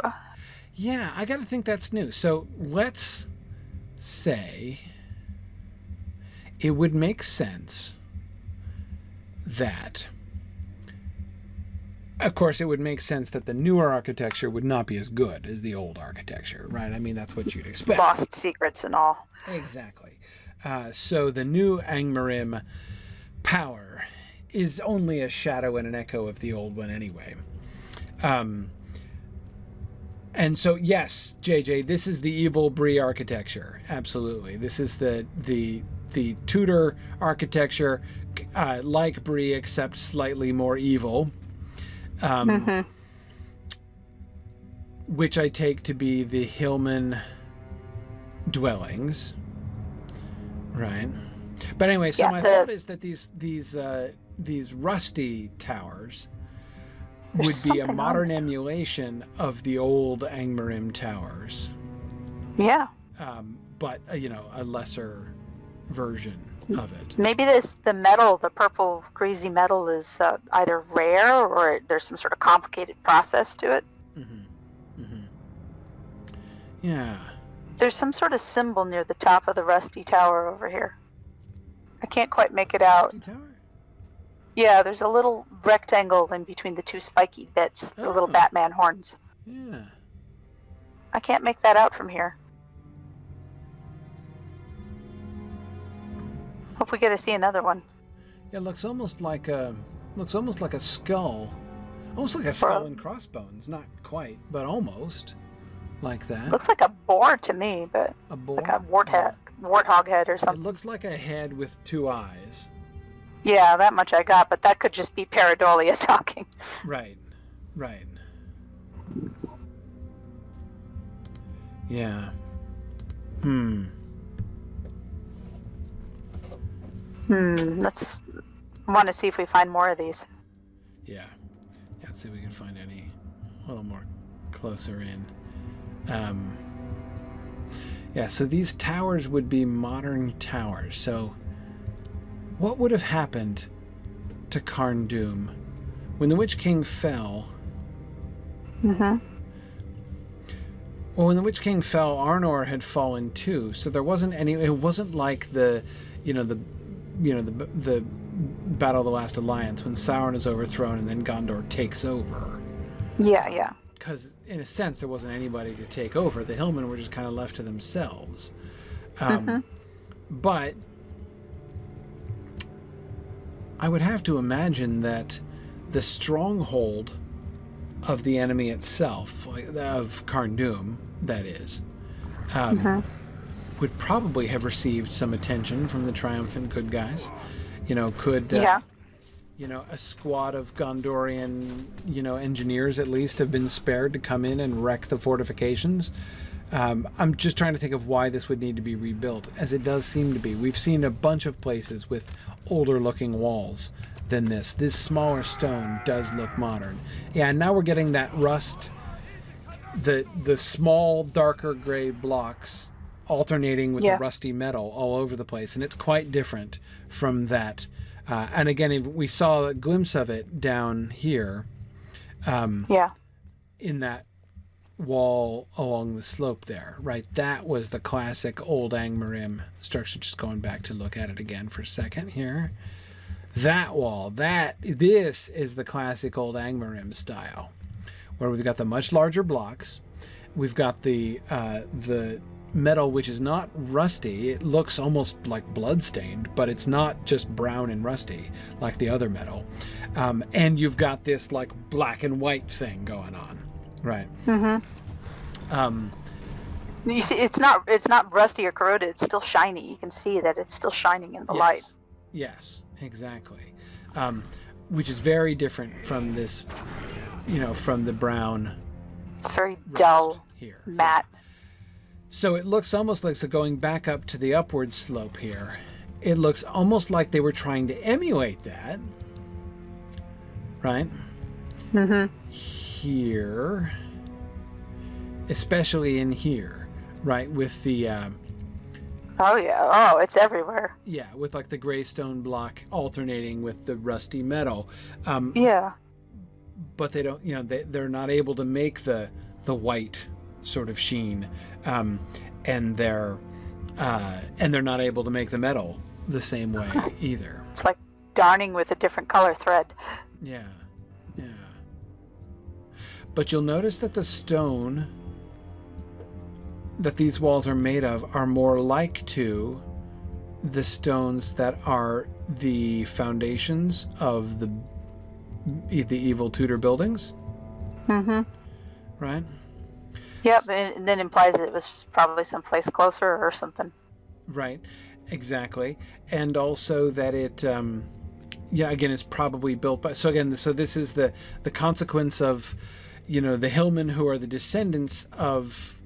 [SPEAKER 1] yeah, I got to think that's new. So let's say it would make sense that... Of course, it would make sense that the newer architecture would not be as good as the old architecture, right? I mean, that's what you'd expect.
[SPEAKER 2] Lost secrets and all.
[SPEAKER 1] Exactly. So the new Angmarim power is only a shadow and an echo of the old one anyway. And so, yes, JJ, this is the evil Bree architecture. Absolutely. This is the Tudor architecture, like Bree, except slightly more evil. Which I take to be the Hillman dwellings, right? But anyway, so my thought is that these rusty towers would be a modern emulation of the old Angmarim towers.
[SPEAKER 2] Yeah.
[SPEAKER 1] But a lesser version of it.
[SPEAKER 2] Maybe the metal, the purple greasy metal, is either rare or there's some sort of complicated process to it.
[SPEAKER 1] Yeah.
[SPEAKER 2] There's some sort of symbol near the top of the rusty tower over here. I can't quite make it out.
[SPEAKER 1] Rusty tower?
[SPEAKER 2] Yeah, there's a little rectangle in between the two spiky bits, the little Batman horns.
[SPEAKER 1] Yeah.
[SPEAKER 2] I can't make that out from here. Hope we get to see another one.
[SPEAKER 1] Yeah, it looks almost like a skull. Almost like a skull and crossbones. Not quite, but almost like that.
[SPEAKER 2] Looks like a boar to me, but
[SPEAKER 1] A boar?
[SPEAKER 2] like a warthog head or
[SPEAKER 1] It
[SPEAKER 2] something.
[SPEAKER 1] looks like a head with two eyes.
[SPEAKER 2] Yeah, that much I got, but that could just be pareidolia talking.
[SPEAKER 1] Right. Yeah.
[SPEAKER 2] Let's want to see if we find more of these.
[SPEAKER 1] Yeah. Let's see if we can find any a little more closer in. Yeah, so these towers would be modern towers. So what would have happened to Carn Dûm when the Witch King fell? Well, when the Witch King fell, Arnor had fallen too. So there wasn't any. It wasn't like the Battle of the Last Alliance when Sauron is overthrown and then Gondor takes over.
[SPEAKER 2] Yeah.
[SPEAKER 1] Because in a sense, there wasn't anybody to take over. The Hillmen were just kind of left to themselves. But I would have to imagine that the stronghold of the enemy itself, of Carn Dûm, that is, would probably have received some attention from the triumphant good guys. A squad of Gondorian, engineers at least have been spared to come in and wreck the fortifications. I'm just trying to think of why this would need to be rebuilt, as it does seem to be. We've seen a bunch of places with older looking walls than this. This smaller stone does look modern. Yeah, and now we're getting that rust, the small darker gray blocks alternating with the rusty metal all over the place, and it's quite different from that. And again, we saw a glimpse of it down here. In that wall along the slope there, right? That was the classic old Angmarim structure. Just going back to look at it again for a second here. That wall, this is the classic old Angmarim style, where we've got the much larger blocks. We've got the metal, which is not rusty. It looks almost like blood-stained, but it's not just brown and rusty like the other metal. And you've got this like black and white thing going on, right?
[SPEAKER 2] You see, it's not rusty or corroded. It's still shiny. You can see that it's still shining in the light.
[SPEAKER 1] Yes, exactly. Which is very different from this, from the brown.
[SPEAKER 2] It's very dull,
[SPEAKER 1] here,
[SPEAKER 2] matte.
[SPEAKER 1] So it looks almost like, so going back up to the upward slope here, it looks almost like they were trying to emulate that, right? Here, especially in here, right, with the
[SPEAKER 2] oh yeah, oh, it's everywhere.
[SPEAKER 1] yeah, with like the gray stone block alternating with the rusty metal.
[SPEAKER 2] Yeah.
[SPEAKER 1] But they don't, you know, they're not able to make the white sort of sheen, and they're not able to make the metal the same way either.
[SPEAKER 2] It's like darning with a different color thread.
[SPEAKER 1] Yeah, yeah. But you'll notice that the stone that these walls are made of are more like to the stones that are the foundations of the evil Tudor buildings. Right?
[SPEAKER 2] Yep, and then implies it was probably someplace closer or something.
[SPEAKER 1] Right, exactly. And also that it, yeah, again, it's probably built by, so this is the consequence of, you know, the hillmen who are the descendants of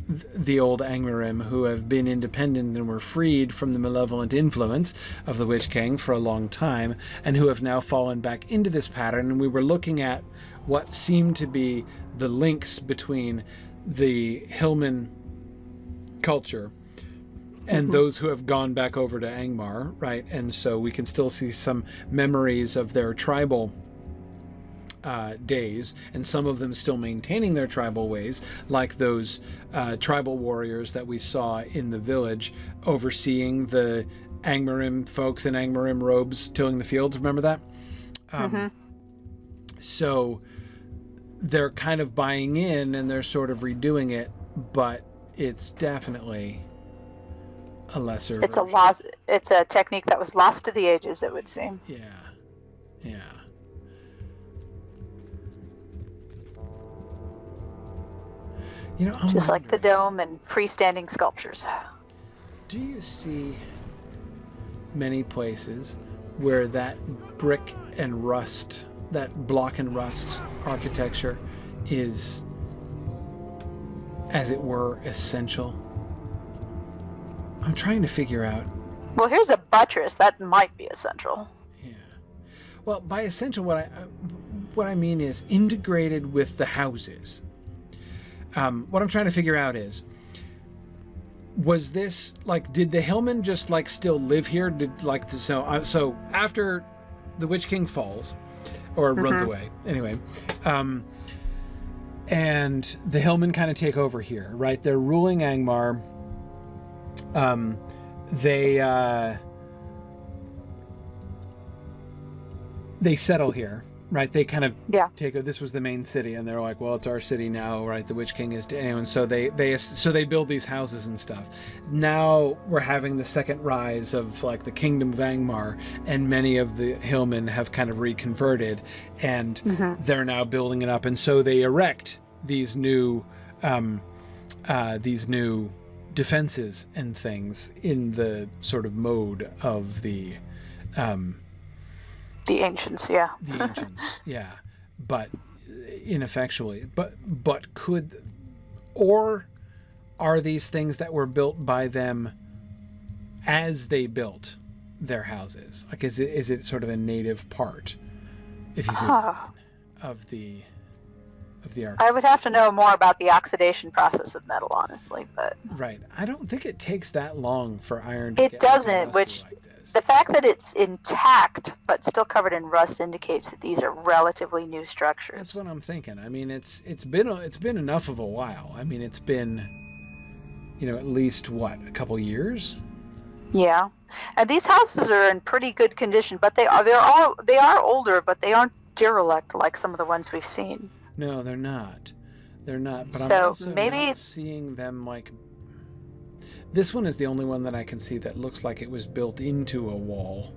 [SPEAKER 1] the old Angmarim, who have been independent and were freed from the malevolent influence of the Witch King for a long time, and who have now fallen back into this pattern. And we were looking at what seemed to be the links between the hillman culture and those who have gone back over to Angmar, right? And so we can still see some memories of their tribal days, and some of them still maintaining their tribal ways, like those tribal warriors that we saw in the village overseeing the Angmarim folks in Angmarim robes tilling the fields. Remember that? So they're kind of buying in and they're sort of redoing it, but it's definitely a lesser
[SPEAKER 2] It's
[SPEAKER 1] version.
[SPEAKER 2] a lost. It's a technique that was lost to the ages, it would seem.
[SPEAKER 1] Yeah, yeah. You know, I'm
[SPEAKER 2] Just like the
[SPEAKER 1] wondering,
[SPEAKER 2] dome and freestanding sculptures.
[SPEAKER 1] do you see many places where that brick and rust, that block and rust architecture is, as it were, essential? I'm trying to figure out.
[SPEAKER 2] Well, here's a buttress. That might be essential.
[SPEAKER 1] Yeah. Well, by essential, what I mean is integrated with the houses. What I'm trying to figure out is, was this like, did the hillmen just like still live here? Did like so after the Witch King falls or runs away anyway, and the hillmen kind of take over here, right? They're ruling Angmar. They settle here, right? They kind of take over. This was the main city, and they're like, well, it's our city now, right? The Witch King is dead. And so they build these houses and stuff. Now we're having the second rise of like the kingdom of Angmar, and many of the hillmen have kind of reconverted, and they're now building it up. And so they erect these new defenses and things in the sort of mode of the
[SPEAKER 2] ancients, yeah.
[SPEAKER 1] the ancients, yeah, but ineffectually. But could, or are these things that were built by them as they built their houses? Like, is it sort of a native part, if you see what I mean, of the art?
[SPEAKER 2] I would have to know more about the oxidation process of metal, honestly, but
[SPEAKER 1] Right. I don't think it takes that long for iron to
[SPEAKER 2] it
[SPEAKER 1] get
[SPEAKER 2] doesn't,
[SPEAKER 1] rusty
[SPEAKER 2] which
[SPEAKER 1] like this.
[SPEAKER 2] the fact that it's intact but still covered in rust indicates that these are relatively new structures.
[SPEAKER 1] That's what I'm thinking. I mean, it's been enough of a while. I mean, it's been, you know, at least what, a couple years?
[SPEAKER 2] Yeah, and these houses are in pretty good condition, but they are older, but they aren't derelict like some of the ones we've seen.
[SPEAKER 1] No, they're not. They're not. But I'm
[SPEAKER 2] So
[SPEAKER 1] also
[SPEAKER 2] maybe
[SPEAKER 1] not seeing them like. This one is the only one that I can see that looks like it was built into a wall,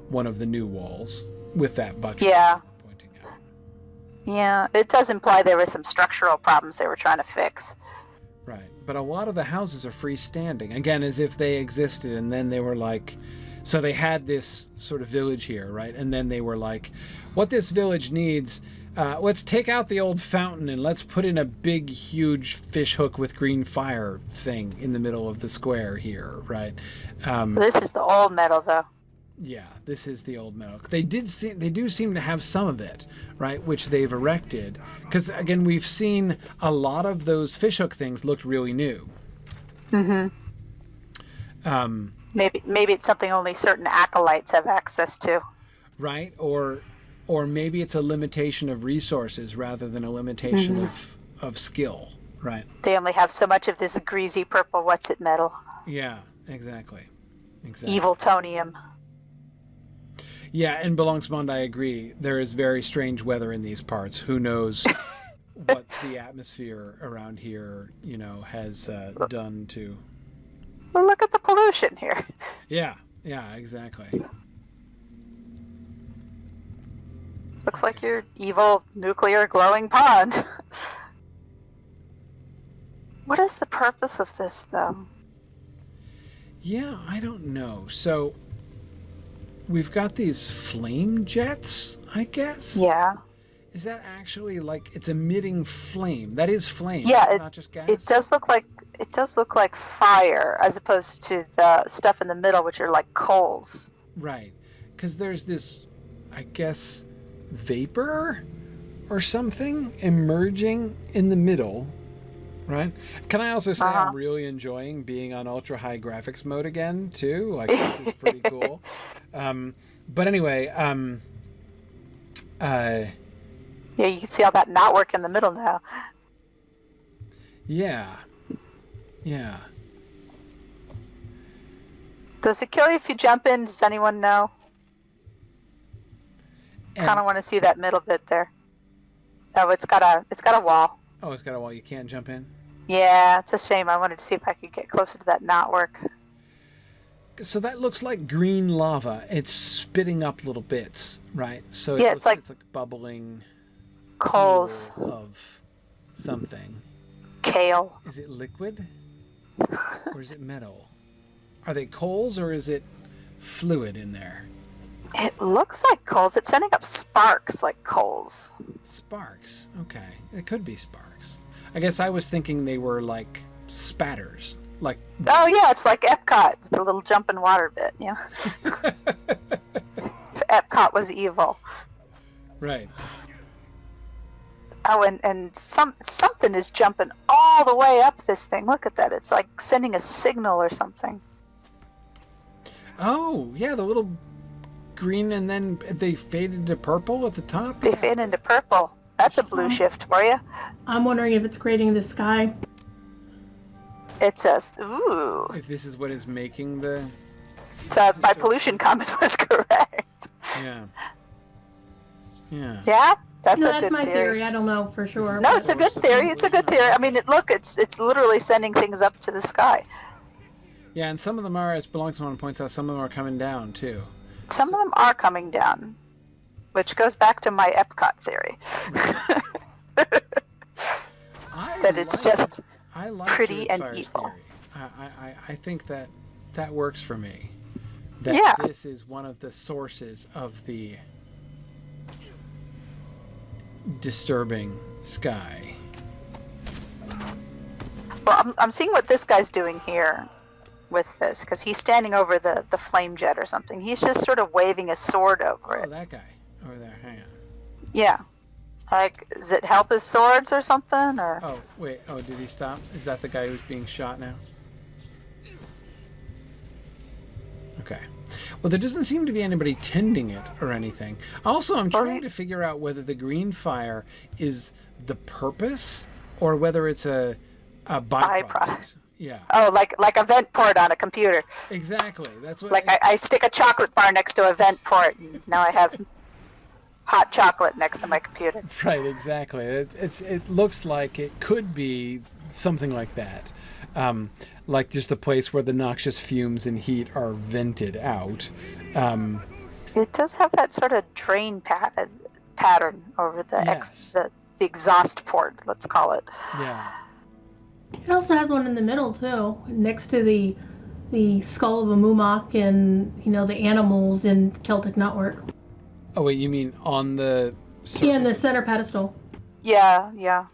[SPEAKER 1] one of the new walls, with that buttress
[SPEAKER 2] Yeah.
[SPEAKER 1] pointing out.
[SPEAKER 2] Yeah, it does imply there were some structural problems they were trying to fix.
[SPEAKER 1] Right. But a lot of the houses are freestanding, again, as if they existed, and then they were like, so they had this sort of village here, right? And then they were like, what this village needs let's take out the old fountain and let's put in a big, huge fish hook with green fire thing in the middle of the square here, right?
[SPEAKER 2] This is the old metal, though.
[SPEAKER 1] Yeah, this is the old metal. They do seem to have some of it, right, which they've erected. Because, again, we've seen a lot of those fishhook things looked really new.
[SPEAKER 2] Mm-hmm. Maybe it's something only certain acolytes have access to.
[SPEAKER 1] Right, or maybe it's a limitation of resources rather than a limitation of skill, right?
[SPEAKER 2] They only have so much of this greasy purple what's-it metal.
[SPEAKER 1] Yeah, exactly.
[SPEAKER 2] Evil tonium.
[SPEAKER 1] Yeah, and Belongs I agree. There is very strange weather in these parts. Who knows what the atmosphere around here, has done to...
[SPEAKER 2] Well, look at the pollution here.
[SPEAKER 1] Yeah, exactly.
[SPEAKER 2] Looks like your evil nuclear glowing pond. What is the purpose of this, though?
[SPEAKER 1] Yeah, I don't know. So... we've got these flame jets, I guess?
[SPEAKER 2] Yeah.
[SPEAKER 1] Is that actually it's emitting flame? That is flame,
[SPEAKER 2] yeah,
[SPEAKER 1] not just gas?
[SPEAKER 2] It does look like fire as opposed to the stuff in the middle, which are like coals.
[SPEAKER 1] Right. Because there's this, I guess, vapor or something emerging in the middle. Right. Can I also say I'm really enjoying being on ultra high graphics mode again too? This is pretty cool. But anyway,
[SPEAKER 2] yeah, you can see all that knotwork in the middle now.
[SPEAKER 1] Yeah.
[SPEAKER 2] Does it kill you if you jump in? Does anyone know? Kind of want to see that middle bit there. Oh, it's got a wall.
[SPEAKER 1] Oh, it's got a wall. You can't jump in?
[SPEAKER 2] Yeah, it's a shame. I wanted to see if I could get closer to that knotwork.
[SPEAKER 1] So that looks like green lava. It's spitting up little bits, right? So
[SPEAKER 2] yeah,
[SPEAKER 1] it's like bubbling
[SPEAKER 2] coals
[SPEAKER 1] of something.
[SPEAKER 2] Kale.
[SPEAKER 1] Is it liquid? Or is it metal? Are they coals or is it fluid in there?
[SPEAKER 2] It looks like coals. It's sending up sparks like coals.
[SPEAKER 1] Sparks. Okay. It could be sparks. I guess I was thinking they were like spatters.
[SPEAKER 2] Oh yeah, it's like Epcot, the little jumping water bit, yeah. Epcot was evil.
[SPEAKER 1] Right.
[SPEAKER 2] Oh, and something is jumping all the way up this thing. Look at that. It's like sending a signal or something.
[SPEAKER 1] Oh, yeah, the little green, and then they faded to purple at the top?
[SPEAKER 2] They fade into purple. That's a blue shift for you.
[SPEAKER 3] I'm wondering if it's creating the sky.
[SPEAKER 2] It says, ooh.
[SPEAKER 1] If this is what is making the...
[SPEAKER 2] So my pollution comment was correct.
[SPEAKER 1] Yeah.
[SPEAKER 2] Yeah? That's
[SPEAKER 3] my theory. I don't know for sure.
[SPEAKER 2] No, it's a good theory. It's a good theory. I mean, it's literally sending things up to the sky.
[SPEAKER 1] Yeah, and some of them are, as Belongs One points out, some of them are coming down, too.
[SPEAKER 2] Some of them are coming down, which goes back to my Epcot theory. That it's just pretty and evil.
[SPEAKER 1] I think that works for me. That this is one of the sources of the disturbing sky.
[SPEAKER 2] Well, I'm seeing what this guy's doing here with this, because he's standing over the flame jet or something. He's just sort of waving a sword over it.
[SPEAKER 1] Oh, that guy over there. Hang on.
[SPEAKER 2] Yeah. Like, does it help his swords or something? Or?
[SPEAKER 1] Oh, wait. Oh, did he stop? Is that the guy who's being shot now? Okay. Well, there doesn't seem to be anybody tending it or anything. Also, I'm trying to figure out whether the green fire is the purpose or whether it's a byproduct. Yeah.
[SPEAKER 2] Oh, like a vent port on a computer.
[SPEAKER 1] Exactly. That's what.
[SPEAKER 2] Like I stick a chocolate bar next to a vent port. And now I have hot chocolate next to my computer.
[SPEAKER 1] Right. Exactly. It looks like it could be something like that. Like just the place where the noxious fumes and heat are vented out.
[SPEAKER 2] It does have that sort of drain pattern over the exhaust port, let's call it.
[SPEAKER 1] Yeah.
[SPEAKER 3] It also has one in the middle too, next to the skull of a Mumok and the animals in Celtic knotwork.
[SPEAKER 1] Oh wait, you mean on the
[SPEAKER 3] Yeah, in the
[SPEAKER 1] surface.
[SPEAKER 3] center pedestal.
[SPEAKER 2] Yeah, yeah.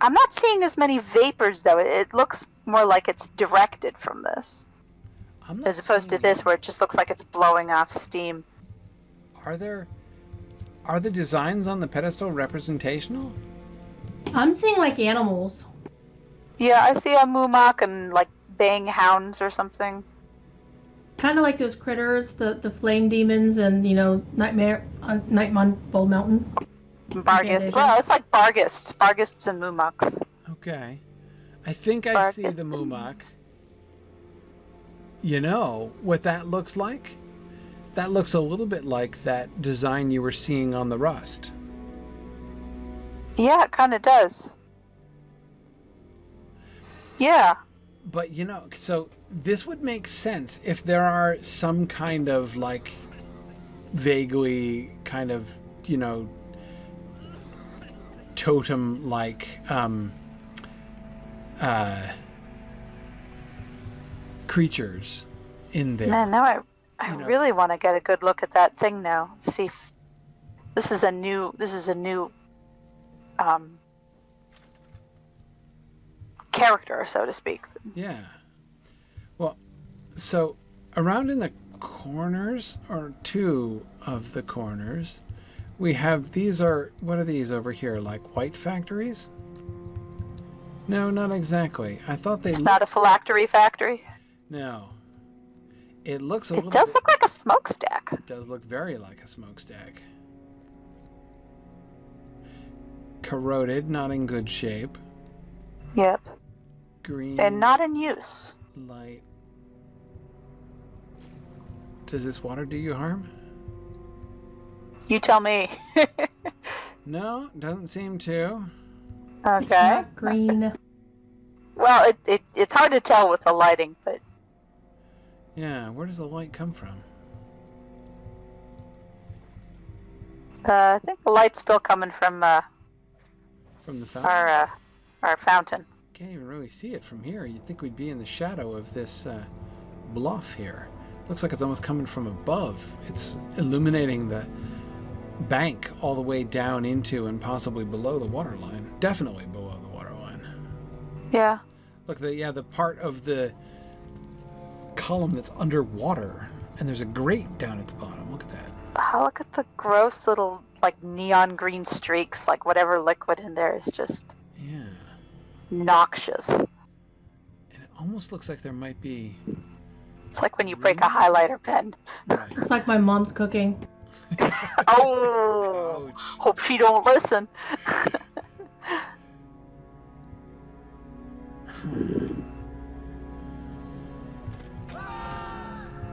[SPEAKER 2] I'm not seeing as many vapors though. It looks more like it's directed from this,
[SPEAKER 1] I'm not
[SPEAKER 2] as opposed to
[SPEAKER 1] seeing
[SPEAKER 2] this
[SPEAKER 1] it.
[SPEAKER 2] where it just looks like it's blowing off steam.
[SPEAKER 1] Are the designs on the pedestal representational?
[SPEAKER 3] I'm seeing like animals.
[SPEAKER 2] Yeah, I see a Mumak and like bang hounds or something.
[SPEAKER 3] Kind of like those critters, the flame demons and, Nightmare on Bull Mountain.
[SPEAKER 2] Barghest.
[SPEAKER 3] Incantation.
[SPEAKER 2] Well, it's like Barghists. Barghists and Mumaks.
[SPEAKER 1] Okay. I think I see the Mumak. You know what that looks like? That looks a little bit like that design you were seeing on the rust.
[SPEAKER 2] Yeah, it kind of does. Yeah.
[SPEAKER 1] But so this would make sense if there are some kind of like vaguely kind of, totem like creatures in there.
[SPEAKER 2] Man, now I really want to get a good look at that thing now. See if this is a new character, so to speak.
[SPEAKER 1] Yeah. Well, so around in the corners, or two of the corners, we have what are these over here? Like white factories? No, not exactly. I thought they
[SPEAKER 2] It's not a phylactery factory.
[SPEAKER 1] No. It looks a
[SPEAKER 2] It
[SPEAKER 1] little
[SPEAKER 2] does
[SPEAKER 1] bit,
[SPEAKER 2] look like a smokestack.
[SPEAKER 1] It does look very like a smokestack. Corroded, not in good shape.
[SPEAKER 2] Yep.
[SPEAKER 1] Green.
[SPEAKER 2] And not in use.
[SPEAKER 1] Light. Does this water do you harm?
[SPEAKER 2] You tell me.
[SPEAKER 1] No, doesn't seem to.
[SPEAKER 3] It's
[SPEAKER 2] Okay.
[SPEAKER 3] not green.
[SPEAKER 2] Well, it's hard to tell with the lighting, but
[SPEAKER 1] Yeah, where does the light come from?
[SPEAKER 2] I think the light's still coming from
[SPEAKER 1] From the fountain?
[SPEAKER 2] our fountain.
[SPEAKER 1] Can't even really see it from here. You'd think we'd be in the shadow of this bluff here. Looks like it's almost coming from above. It's illuminating the bank all the way down into and possibly below the water line. Definitely below the water line.
[SPEAKER 2] Yeah.
[SPEAKER 1] Look, the part of the column that's underwater, and there's a grate down at the bottom. Look at that.
[SPEAKER 2] Oh, look at the gross little like neon green streaks. Like whatever liquid in there is just
[SPEAKER 1] Yeah.
[SPEAKER 2] noxious.
[SPEAKER 1] And it almost looks like there might be...
[SPEAKER 2] It's like when you break a highlighter pen.
[SPEAKER 1] Right.
[SPEAKER 3] It's like my mom's cooking.
[SPEAKER 2] Oh,
[SPEAKER 1] Ouch.
[SPEAKER 2] hope she don't listen.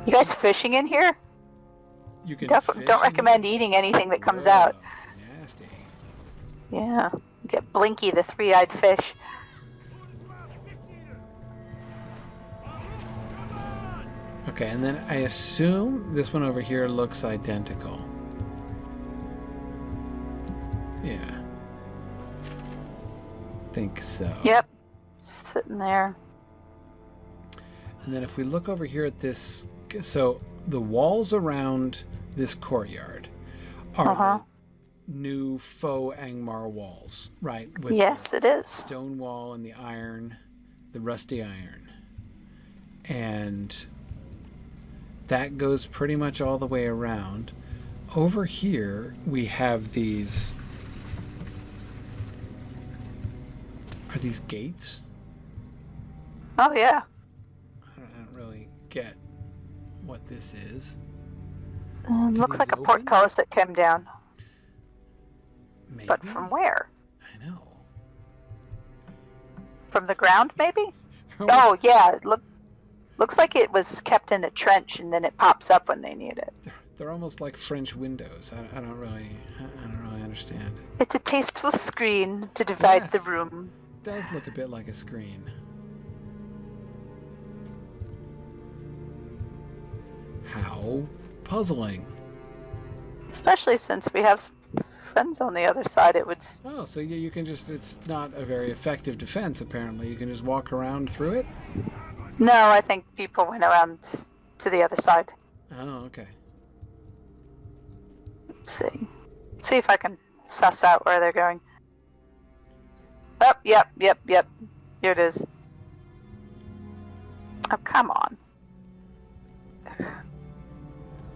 [SPEAKER 2] You guys fishing in here?
[SPEAKER 1] You can
[SPEAKER 2] Definitely
[SPEAKER 1] fish
[SPEAKER 2] don't
[SPEAKER 1] in
[SPEAKER 2] recommend
[SPEAKER 1] here?
[SPEAKER 2] eating anything that comes
[SPEAKER 1] Whoa,
[SPEAKER 2] out.
[SPEAKER 1] Nasty.
[SPEAKER 2] Yeah, get Blinky, the three-eyed fish.
[SPEAKER 1] Okay, and then I assume this one over here looks identical. Yeah. Think so.
[SPEAKER 2] Yep, sitting there.
[SPEAKER 1] And then if we look over here at this, so the walls around this courtyard are the new faux Angmar walls, right? With
[SPEAKER 2] Yes,
[SPEAKER 1] the
[SPEAKER 2] it is.
[SPEAKER 1] stone wall and the iron, the rusty iron. And that goes pretty much all the way around. Over here, we have these... Are these gates?
[SPEAKER 2] Oh yeah.
[SPEAKER 1] I don't really get what this is.
[SPEAKER 2] Looks
[SPEAKER 1] these
[SPEAKER 2] like a
[SPEAKER 1] open?
[SPEAKER 2] portcullis that came down.
[SPEAKER 1] Maybe?
[SPEAKER 2] But from where?
[SPEAKER 1] I know.
[SPEAKER 2] From the ground, maybe? Oh yeah. Looks like it was kept in a trench and then it pops up when they need it.
[SPEAKER 1] They're almost like French windows. I don't really understand.
[SPEAKER 2] It's a tasteful screen to divide the
[SPEAKER 1] Yes.
[SPEAKER 2] room.
[SPEAKER 1] It does look a bit like a screen. How puzzling.
[SPEAKER 2] Especially since we have some friends on the other side, it would...
[SPEAKER 1] Oh, so you can just, it's not a very effective defense, apparently. You can just walk around through it?
[SPEAKER 2] No, I think people went around to the other side.
[SPEAKER 1] Oh, okay.
[SPEAKER 2] Let's see. See if I can suss out where they're going. Oh, yep. Here it is. Oh, come on.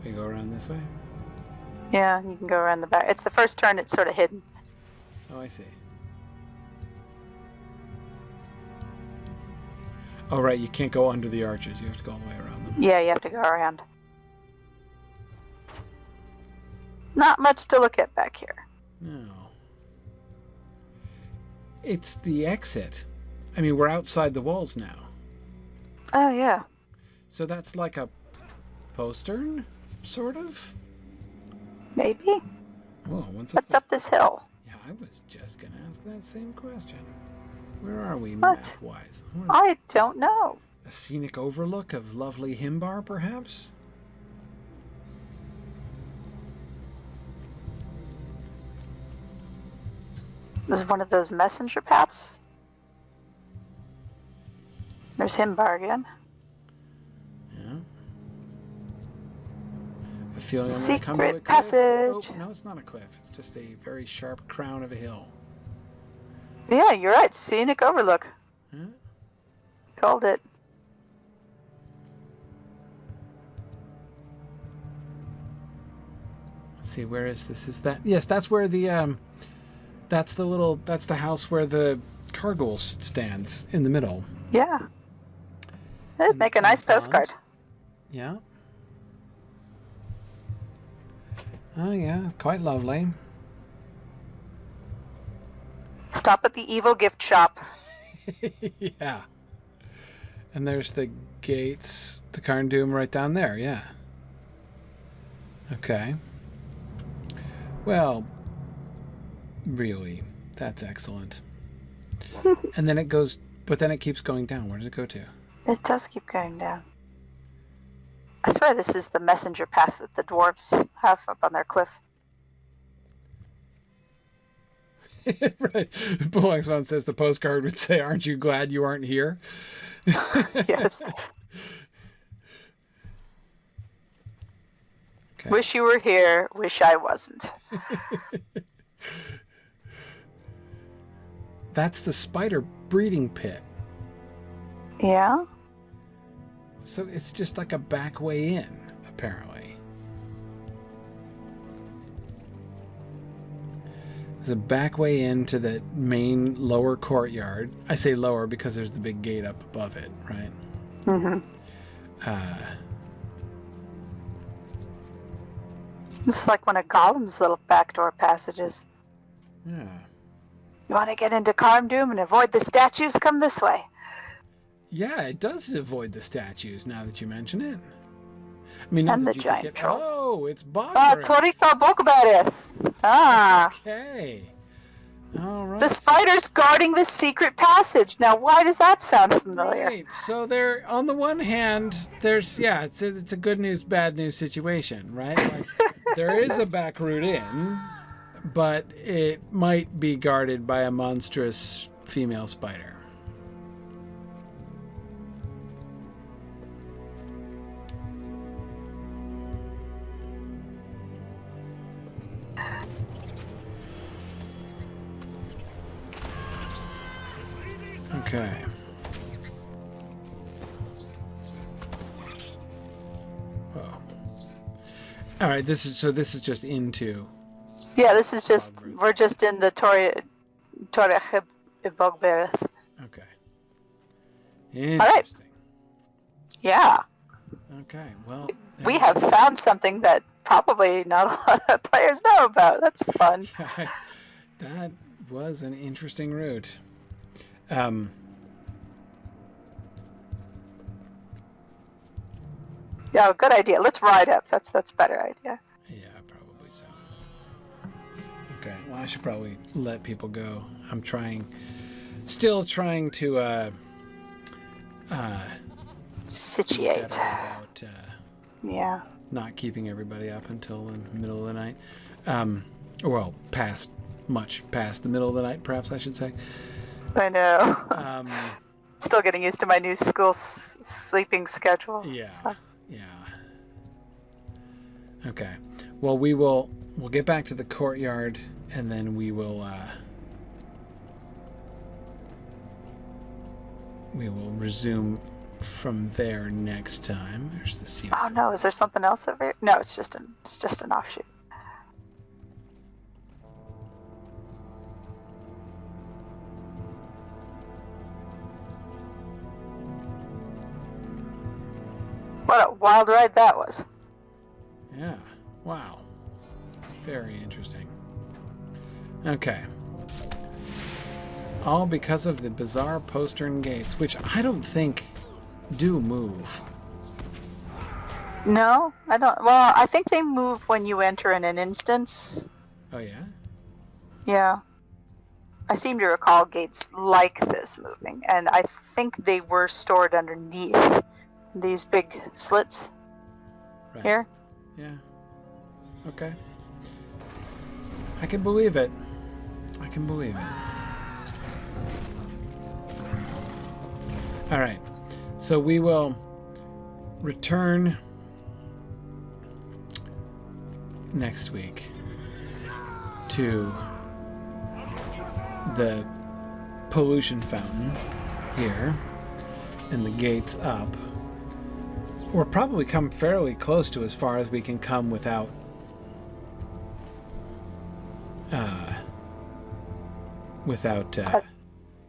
[SPEAKER 1] We go around this way?
[SPEAKER 2] Yeah, you can go around the back. It's the first turn, it's sort of hidden.
[SPEAKER 1] Oh, I see. Oh, right, you can't go under the arches. You have to go all the way around them.
[SPEAKER 2] Yeah, you have to go around. Not much to look at back here.
[SPEAKER 1] No. It's the exit. I mean, we're outside the walls now.
[SPEAKER 2] Oh, yeah.
[SPEAKER 1] So that's like a postern, sort of?
[SPEAKER 2] Maybe.
[SPEAKER 1] Oh,
[SPEAKER 2] What's up this hill?
[SPEAKER 1] Yeah, I was just going to ask that same question. Where are we
[SPEAKER 2] What?
[SPEAKER 1] map-wise?
[SPEAKER 2] I don't know.
[SPEAKER 1] A scenic overlook of lovely Himbar, perhaps?
[SPEAKER 2] This is one of those messenger paths. There's Himbar again.
[SPEAKER 1] Yeah. A feeling I'm gonna come to a
[SPEAKER 2] Secret
[SPEAKER 1] cliff.
[SPEAKER 2] passage.
[SPEAKER 1] Oh, no, it's not a cliff. It's just a very sharp crown of a hill.
[SPEAKER 2] Yeah, you're right. Scenic overlook.
[SPEAKER 1] Huh?
[SPEAKER 2] Called it.
[SPEAKER 1] Let's see, where is this? Is that? Yes, that's where the that's the house where the Cargul stands in the middle.
[SPEAKER 2] Yeah. That'd make a nice postcard.
[SPEAKER 1] Yeah. Oh yeah, quite lovely.
[SPEAKER 2] Stop at the evil gift shop.
[SPEAKER 1] Yeah. And there's the gates to Carn-Dûm right down there, yeah. Okay. Well, really, that's excellent. And then it goes, but then it keeps going down. Where does it go to?
[SPEAKER 2] It does keep going down. I swear this is the messenger path that the dwarves have up on their cliff.
[SPEAKER 1] Right. Bullexmon says the postcard would say, "Aren't you glad you aren't here?"
[SPEAKER 2] Yes.
[SPEAKER 1] Okay.
[SPEAKER 2] Wish you were here, wish I wasn't.
[SPEAKER 1] That's the spider breeding pit.
[SPEAKER 2] Yeah?
[SPEAKER 1] So it's just like a back way in, apparently. There's a back way into the main lower courtyard. I say lower because there's the big gate up above it, right?
[SPEAKER 2] Mm-hmm. This is like one of Gollum's little backdoor passages.
[SPEAKER 1] Yeah.
[SPEAKER 2] You want to get into Carn-Dûm and avoid the statues? Come this way.
[SPEAKER 1] Yeah, it does avoid the statues now that you mention it. I mean, not
[SPEAKER 2] And
[SPEAKER 1] that
[SPEAKER 2] the
[SPEAKER 1] you could
[SPEAKER 2] giant
[SPEAKER 1] get...
[SPEAKER 2] trolls.
[SPEAKER 1] Oh, it's
[SPEAKER 2] Rhetorical Bokbareth. Ah.
[SPEAKER 1] Okay. All right.
[SPEAKER 2] The spider's guarding the secret passage. Now, why does that sound familiar?
[SPEAKER 1] Right. So there, on the one hand, there's it's a good news, bad news situation, right? Like, there is a back route in, but it might be guarded by a monstrous female spider. Okay. Oh. All right. This is just into.
[SPEAKER 2] Yeah, this is just, we're just in the Torah Bogbereth.
[SPEAKER 1] Okay. Interesting.
[SPEAKER 2] Yeah.
[SPEAKER 1] Okay. Well.
[SPEAKER 2] We have found something that probably not a lot of players know about. That's fun.
[SPEAKER 1] That was an interesting route.
[SPEAKER 2] Yeah, good idea. Let's ride up. That's a better idea.
[SPEAKER 1] Yeah, probably so. Okay, well, I should probably let people go. I'm still trying to
[SPEAKER 2] Situate.
[SPEAKER 1] about
[SPEAKER 2] Yeah.
[SPEAKER 1] not keeping everybody up until the middle of the night. Well, much past the middle of the night, perhaps I should say.
[SPEAKER 2] I know. Still getting used to my new school sleeping schedule.
[SPEAKER 1] Yeah.
[SPEAKER 2] So.
[SPEAKER 1] Yeah. Okay. Well, we'll get back to the courtyard, and then we will resume from there next time. There's the sea.
[SPEAKER 2] Oh no, is there something else over here? No, it's just an offshoot. What a wild ride that was.
[SPEAKER 1] Yeah. Wow. Very interesting. Okay. All because of the bizarre postern gates, which I don't think do move.
[SPEAKER 2] No, I don't. Well, I think they move when you enter in an instance.
[SPEAKER 1] Oh, yeah?
[SPEAKER 2] Yeah. I seem to recall gates like this moving, and I think they were stored underneath these big slits here.
[SPEAKER 1] Yeah. Okay. I can believe it. I can believe it. All right. So we will return next week to the pollution fountain here and the gates up. We'll probably come fairly close to as far as we can come without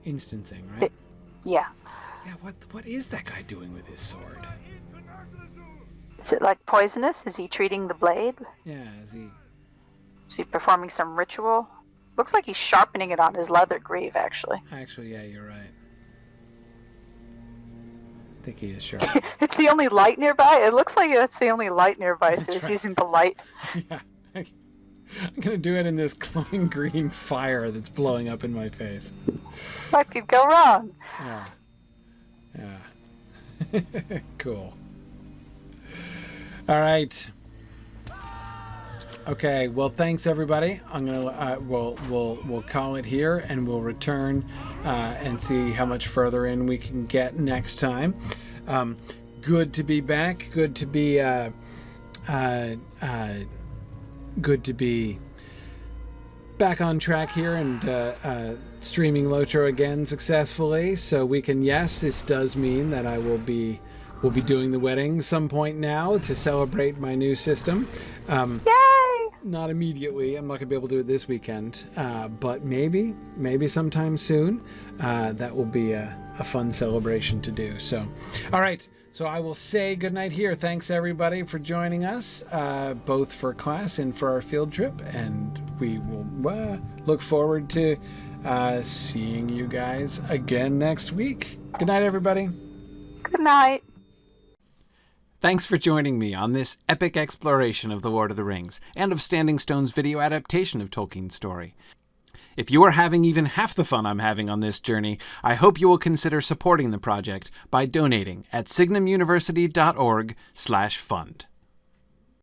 [SPEAKER 1] instancing, right?
[SPEAKER 2] Yeah.
[SPEAKER 1] Yeah, what is that guy doing with his sword?
[SPEAKER 2] Is it like poisonous? Is he treating the blade?
[SPEAKER 1] Yeah, is
[SPEAKER 2] he performing some ritual? Looks like he's sharpening it on his leather greave, actually.
[SPEAKER 1] Actually, yeah, you're right. I think he is sharp.
[SPEAKER 2] It's the only light nearby? It looks like that's the only light nearby, so he's using the light.
[SPEAKER 1] Yeah. I'm going to do it in this glowing green fire that's blowing up in my face.
[SPEAKER 2] What could go wrong?
[SPEAKER 1] Yeah. Yeah. Cool. All right. Okay. Well, thanks everybody. I'm gonna we'll call it here, and we'll return and see how much further in we can get next time. Good to be back. Good to be back on track here and streaming Lotro again successfully. So we can, yes, this does mean that we'll be doing the wedding some point now to celebrate my new system.
[SPEAKER 2] Yay!
[SPEAKER 1] Not immediately. I'm not going to be able to do it this weekend, but maybe sometime soon. That will be a fun celebration to do. So, all right. So I will say goodnight here. Thanks everybody for joining us, both for class and for our field trip. And we will look forward to seeing you guys again next week. Good night, everybody.
[SPEAKER 2] Good night.
[SPEAKER 1] Thanks for joining me on this epic exploration of The Lord of the Rings and of Standing Stone's video adaptation of Tolkien's story. If you are having even half the fun I'm having on this journey, I hope you will consider supporting the project by donating at signumuniversity.org/fund.